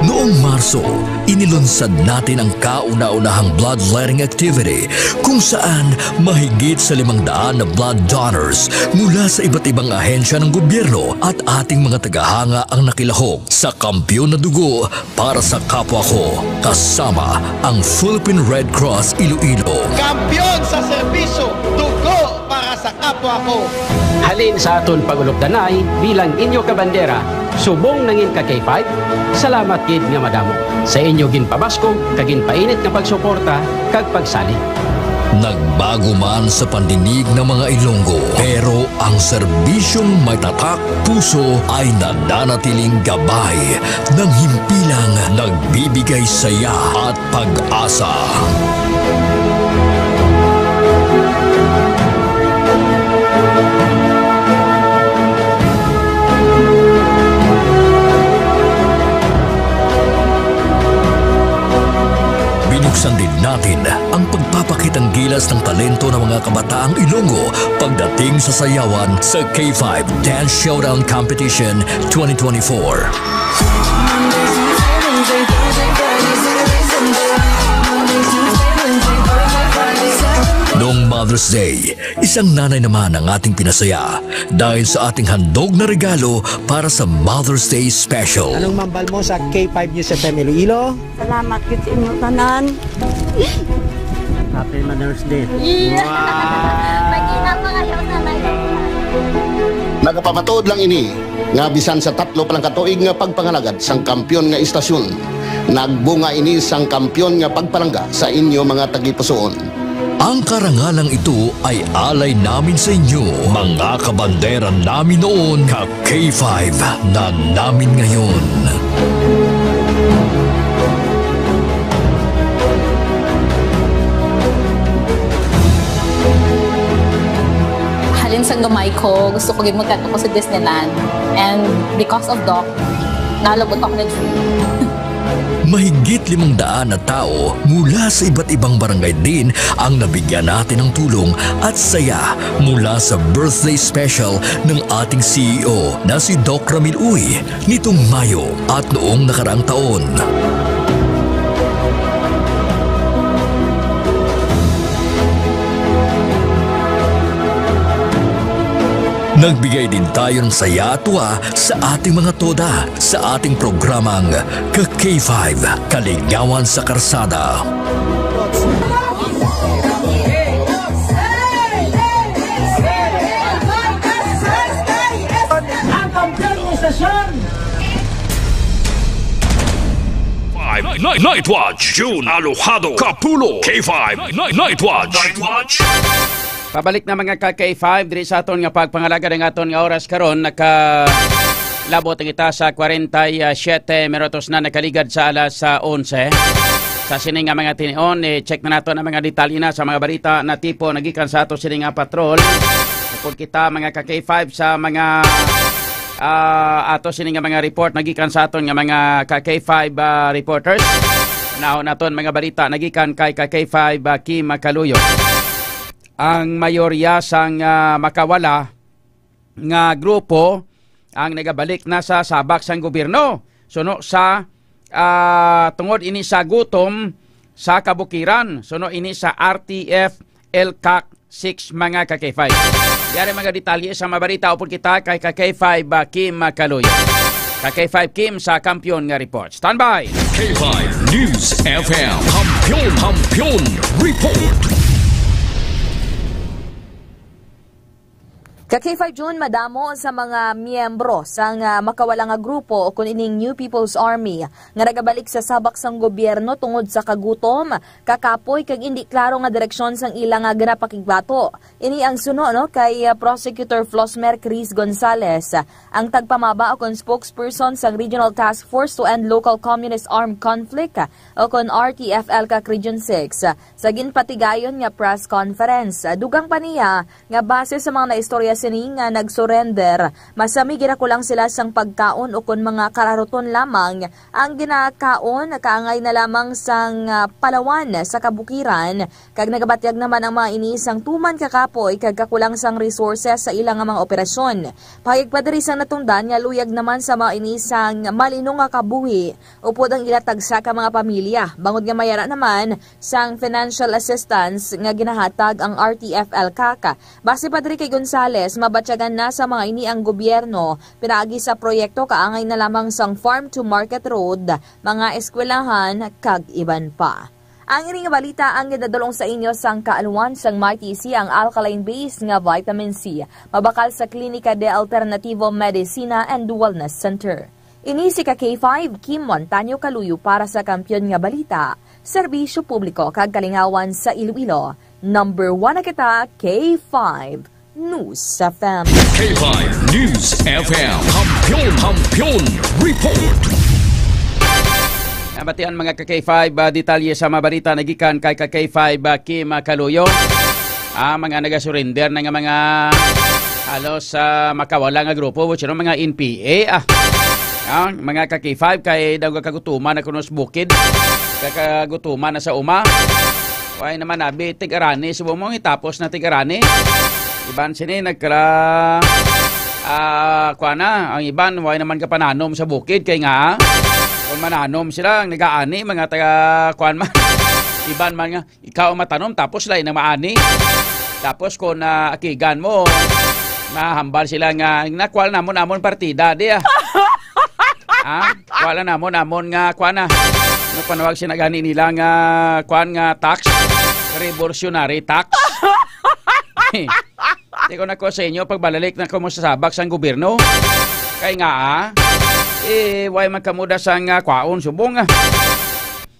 Noong Marso, inilunsad natin ang kauna-unahang bloodletting activity kung saan mahigit sa 500 na blood donors mula sa iba't ibang ahensya ng gobyerno at ating mga tagahanga ang nakilahok sa kampyon na dugo para sa kapwa ko, kasama ang Philippine Red Cross Iloilo. Kampyon sa serbisyo, dugo para sa kapwa ko. Halin sa aton pagulupdanay bilang inyo kabandera, subong nangin ka K5, salamat gid nga madamo. Sa inyo ginpabasko, kagin painit nga pagsuporta, kag pagsali. Nagbago man sa pandinig ng mga Ilonggo, pero ang serbisyong may tatak puso ay nananatiling gabay ng himpilang nagbibigay saya at pag-asa. Binuksan din natin ang pagpapakitang gilas ng talento ng mga kabataang Ilonggo pagdating sa sayawan sa K5 Dance Showdown Competition 2024. Noong Mother's Day, isang nanay naman ang ating pinasaya dahil sa ating handog na regalo para sa Mother's Day Special. Anong mambal mo sa K5 News FM Iloilo? Salamat yun sa inyo tanan. Happy Mother's Day. Wow! Magina pa kayo nanay. Nagapamatuod lang ini nga bisan sa 3 pa lang katuig nga pagpangalagad sang kampyon nga istasyon. Nagbunga ini sang kampyon nga pagpalangga sa inyo mga tagipusoon. Ang karangalang ito ay alay namin sa inyo, mga kabandera namin noon, ka K5 na namin ngayon. Halin sa gamay ko, gusto ko magkanto ko sa Disneyland. And because of Doc, nalabot ako ng Mahigit 500 na tao mula sa iba't ibang barangay din ang nabigyan natin ng tulong at saya mula sa birthday special ng ating CEO na si Doc Ramil Uy nitong Mayo at noong nakaraang taon. Nagbigay din tayo ng saya at tuwa sa ating mga toda sa ating programang Ka-K5, Kaligawan sa Karsada. Ang kampiyon ng istasyon! Night Watch, June Alojado, Kapulo, K5, Night Watch. Pabalik na mga ka-K5 diri sa aton nga pagpangalaga ng aton nga oras karon labot kita sa 47 minutos na nakaligad sa alas 11. Sa sining nga mga tinion, check na nato ang mga detalye na sa mga balita na tipo nagikan sa ato sining nga patrol. Upod kita mga ka-K5 sa mga ato sining nga mga report nagikan sa aton nga mga ka-K5 reporters. Naon naton mga balita nagikan kay ka-K5 Kim Kaluyo. Ang mayorya sang makawala nga grupo ang nagabalik na sa sabak sang gobyerno. Suno sa tungod ini sa gutom sa kabukiran. Suno ini sa RTF LCAC 6 mga ka-K5. Yari mga detalye sa mabarita upod kita kay ka-K5 Kim Kaluyo. Ka-K5 Kim sa Kampiyon nga report. Standby! K5 News FM Kampiyon Report. Ka-K5 June, madamo sa mga miyembro sa makawala nga grupo o kun ining New People's Army nga nagabalik sa sabak sang gobyerno tungod sa kagutom, kakapoy kag indi klaro nga direksyon sang ilang nga ginapakigbato. Ini ang suno kay Prosecutor Flosmer Cris Gonzales, ang tagpamaba o kun spokesperson sang Regional Task Force to End Local Communist Armed Conflict o kun RTFL kag Region 6 sa ginpatigayon nga press conference. Dugang pa niya nga base sa mga naistorya sini nga nag-surrender, masami ginakulang sila sang pagkaon o kun mga kararuton lamang ang ginakaon kaangay na lamang sang palawan sa kabukiran kag nagabatyag naman ang mga inisang tuman kakapoy kag kakulang sang resources sa ilang mga operasyon. Pahayag pa diri sang natungdan nga luyag naman sa mga inisang malino nga kabuhi upod ang ilatag sa ka mga pamilya. Bangod nga mayara naman sang financial assistance nga ginahatag ang RTFL Kaka. Base pa diri kay Gonzales, mabatyagan na sa mga ini ang gobyerno pinaagi sa proyekto kaangay na lamang sang farm to market road, mga eskwelahan kag iban pa. Ang iring balita ang gidadulong sa inyo sang kaaluan sang MyTC ang alkaline base nga vitamin C, mabakal sa Klinika de Alternativo Medicina and Wellness Center. Ini si ka-K5 Kim Montaño Kaluyo para sa Kampiyon nga Balita, serbisyo publiko kag kalingawan sa Iloilo. Number 1 na kita, K5 News FM. K5 News FM Kampiyon Report. Nabatian mga ka-K5 detalye sa mabarita nagikan kay ka-K5 Kim Kaluyo. Mga naga-surrender na nga mga halos makawala nga grupo sino mga NPA mga ka-K5 kay daw kagutuman na kunos bukid kakagutuman na sa uma. Why naman nabi tig-arani subo mo itapos na tig-arani. Iban sini nagkala kuana ang iban why naman ka pananom sa bukid kay nga kung mananom sila ang nagaani mga taga kuan man iban man nga ikaw matanom tapos lain na maani tapos kung akigan mo mahambal sila nga nakwal namon partida di wala namon nga kuana no panawag sinagani nila nga kuan nga tax revolutionary tax. Hindi ko na ko sa inyo pagbalalik na ko mo sa sabak sang gobyerno. Kaya nga way magkamuda sang kwaon subong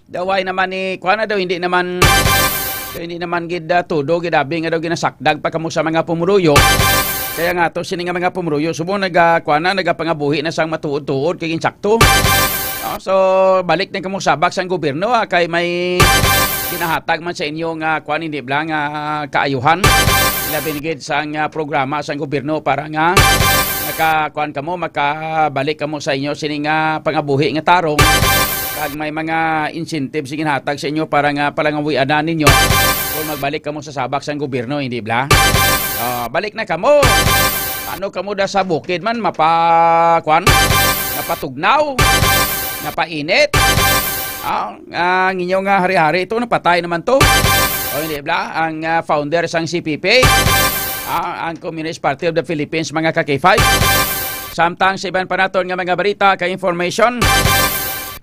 Daway naman kuana daw hindi naman gid tudo gid abi nga daw ginasakdag pa kamo sa mga pumuruyo. Kaya nga to sini nga mga pumuruyo subong nagapangabuhi na sang matuod-tuod kay insakto. So balik na kamo sabak sang gobyerno kay may ginahatag man sa inyo nga kuan hindi blang kaayuhan. Binigid sa programa sa gobyerno para nga nakakuan kamo makabalik kamo sa inyo sining pangabuhi nga tarong kag may mga incentives ginhatag sa inyo para nga palangawian ninyo kung magbalik kamo sa sabak sa gobyerno hindi bla. Balik na kamo. Ano kamo da sa bukid man mapakuan napatugnaw napainit. Ang inyong hari-hari ito napatay naman to. O hindi bla, ang founder sang CPP Ang Communist Party of the Philippines, mga ka-K5. Samtang sa iban pa naton nga mga balita kay information.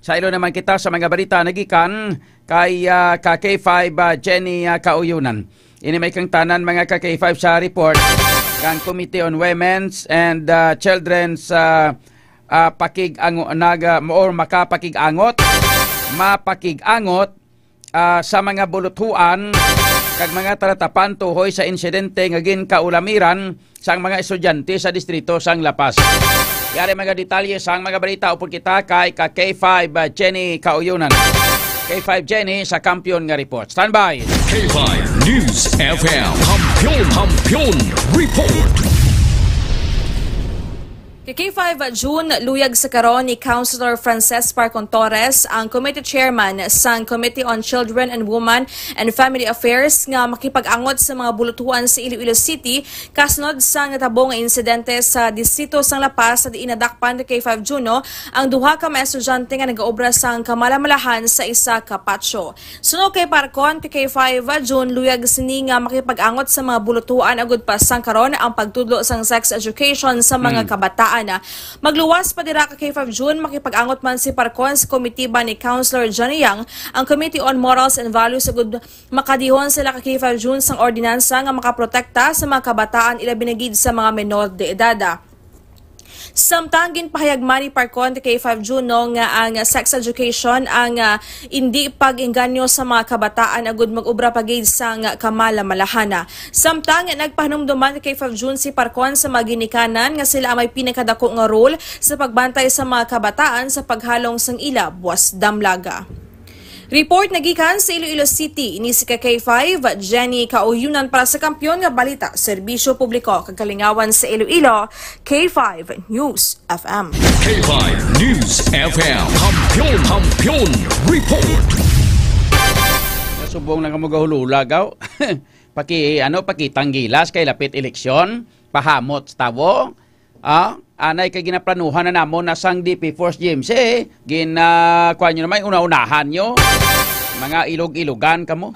Sa ilo naman kita sa mga balita nagikan kay ka-K5 Jenny Kauyunan. Ini may kang tanan mga ka-K5 sa report kang Committee on Women's and Children's mapakigangot sa mga bulutuan kag mga taratapan tuhoy sa insidente nga ginkaulamiran sang mga estudyante sa distrito sang Lapas. Yari mga detalye sang mga balita upod kita kay K5 Jenny Kauyunan. K5 Jenny sa Kampiyon nga report. Standby. K5 News FM Kampiyon Report. Kay K5 June, luyag sa karon ni Councilor Frances Parcon Torres, ang Committee Chairman sang Committee on Children and Women and Family Affairs nga makipag-angot sa mga bulutuan sa Iloilo City kasunod sa natabong insidente sa distrito sang Lapas sa diinadakpan ni K5 June ang duha ka mga estudyante nga nagaobra sang kamalamalahan sa isa ka patio. Suno kay Parcon, kay K5 June, luyag sini nga makipag-angot sa mga bulutuan agud pa sang karon ang pagtudlo sang sex education sa mga kabataan. Magluwas pa dira ka K5 June, makipag-angot man si Parcon sa komitiba ni Councilor Johnny Yang, ang Committee on Morals and Values agud makadihon sila ka K5 June sang ordinansa nga makaprotekta sa mga kabataan ilabi na gid sa mga menor de edad. Samtang ginpahayagman ni Parcon kay 5 June nga ang sex education ang hindi pag-inganyo sa mga kabataan agud mag-ubra pagid sang kamalamalahan. Samtang nagpahanumduman kay 5 June si Parcon sa mga ginikanan nga sila may pinakadako nga role sa pagbantay sa mga kabataan sa paghalong sang ila buwas damlaga. Report nagikan sa Iloilo City, ini si K5 Jenny Kauyunan para sa Kampiyon nga balita, serbisyo publiko kagalingawan sa Iloilo, K5 News FM. K5 News FM, Kampiyon Report. Subong na kamugahululagaw. Pakitanggilas kay lapit eleksyon, pahamot tawo. Anay kay ginaplanuhan na namon na sang DP Force Games ginakuha nyo naman una-unahan nyo mga ilog-ilogan kamo.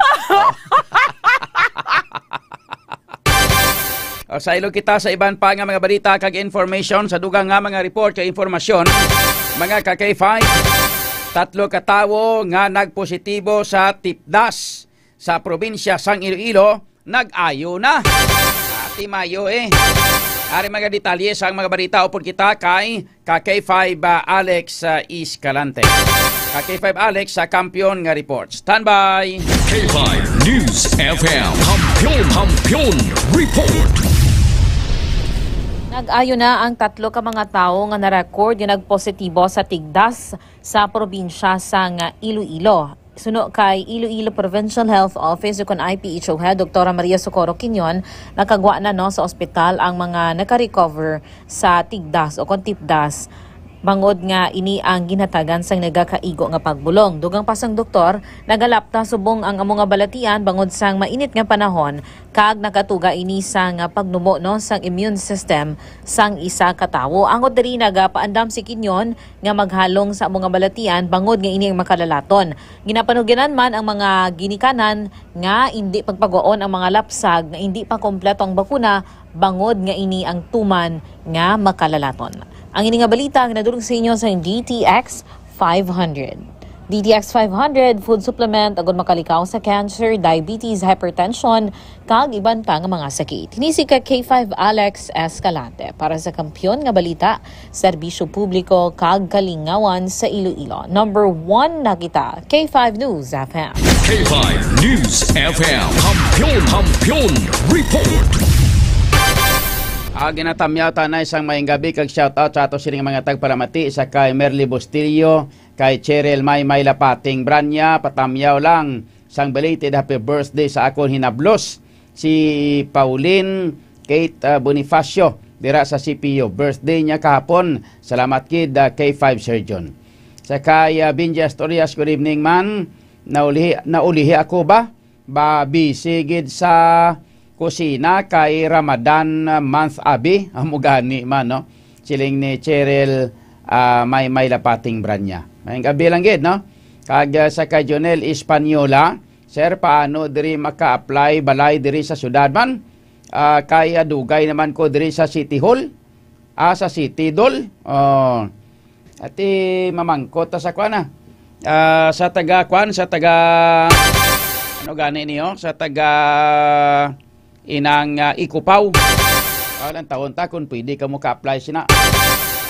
Sa ilog kita sa iban pa nga mga balita kag information sa dugang nga mga report kag informasyon mga ka-K5 3 ka tawo nga nagpositibo sa tipdas sa probinsya sang Iloilo nag-ayo na ati mayo Ari mga detalye sa mga balita upod kita kay K5 Alex Escalante. K5 Alex sa Kampiyon nga report. Standby. K5 News FM Kampiyon Report. Nag-ayo na ang 3 ka mga tawo nga na-record yung nagpositibo sa tigdas sa probinsya sang Iloilo. Suno kay Iloilo Provincial Health Office ukon IPHO Head Dr. Maria Socorro Quinyon, nakagwa na sa ospital ang mga naka-recover sa tigdas o tipdas. Bangod nga ini ang ginhatagan sang nagakaigo nga pagbulong. Dugang pasang doktor, nagalapta subong ang among nga balatian bangod sang mainit nga panahon kag nakatuga ini sang pagnumo sang immune system sang isa ka tawo. Angod diri nagapaandam si Kinyon nga maghalong sa among nga balatian bangod nga ini ang makalalaton. Ginapanugyanan man ang mga ginikanan nga hindi pagpagwaon ang mga lapsag nga hindi pa kompleto ang bakuna bangod nga ini ang tuman nga makalalaton. Ang ini nga balita ang nadulong sa inyo sa DTX 500. DTX 500 food supplement agud makalikaw sa cancer, diabetes, hypertension kag iban pa nga mga sakit. Hinisi ka K5 Alex Escalante para sa Kampiyon nga balita, serbisyo publiko kag kalingawan sa Iloilo. Number 1 na kita, K5 News FM. K5 News FM, Kampiyon Report. Ginatamyaw na isang maayong gabi kag shoutout sa ato sining mga tagpalamati sa kay Merly Bustillo, kay Cheryl May Lapating Branya, patamyaw lang sang belated happy birthday sa akon hinablos si Pauline Kate Bonifacio dira sa CPU. Birthday niya kahapon. Salamat kid K5 Surgeon. Sa kay Binja Astorias, good evening man. Naulihi ako ba? Busy gid sa kusina kay Ramadan month abi amugani man no siling ni Cheryl may Lapating Branya. May gabi lang gid no kag sa kay Jonel Espanyola, sir paano diri maka-apply balay diri sa syudad man? kaya dugay naman ko diri sa City Hall, sa City Doll. At mamangkot ta sa kwan sa taga ano gani niyo, sa taga inang Ikupaw. Walang taon ta kung pwede ka mo ka-apply sina.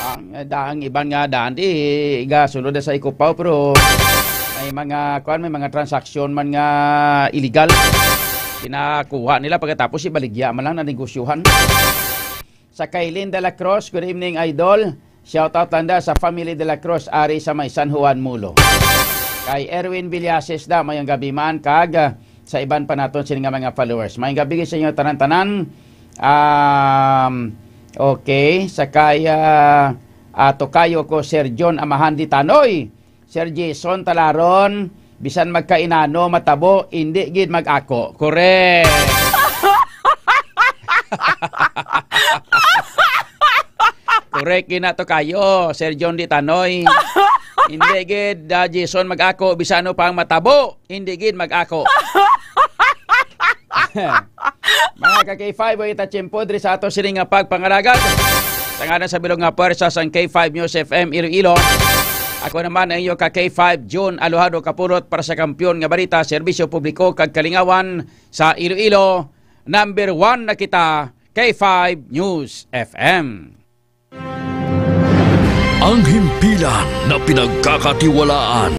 Ang ibang nga daan di sulod sa Ikupaw, pero may mga transaksyon man nga illegal. Kinakuha nila pagkatapos ibaligya man lang na negosyuhan. Sa Kailin de la Cruz, good evening idol. Shout out tanda sa family de la Cruz ari sa may San Juan Mulo. Kay Erwin Villases da mayang gabi man kag sa iban pa naton sila nga mga followers. Mayang gabi sa inyo tanan-tanan. Okay, sa kaya tokayo ko Sir John Amahandi Tanoy, Sir Jason Talaron, bisan magkainano matabo hindi gid mag-ako. Correct. Correct gina to kayo, Sir John Di Tanoy. Hindi gid Jason mag-ako bisan pang matabo, hindi gid mag-ako. Mga ka-K5 o itatsyempo diri sa ato sining nga pagpangaragad. Tanganan sa bilog nga puwersa sa K5 News FM Iloilo. Ako naman ang iyo ka-K5 June Alohado Kapurot para sa kampyon nga balita, serbisyo publiko kag kalingawan sa Iloilo. Number 1 na kita, K5 News FM. Ang himpilan na pinagkakatiwalaan.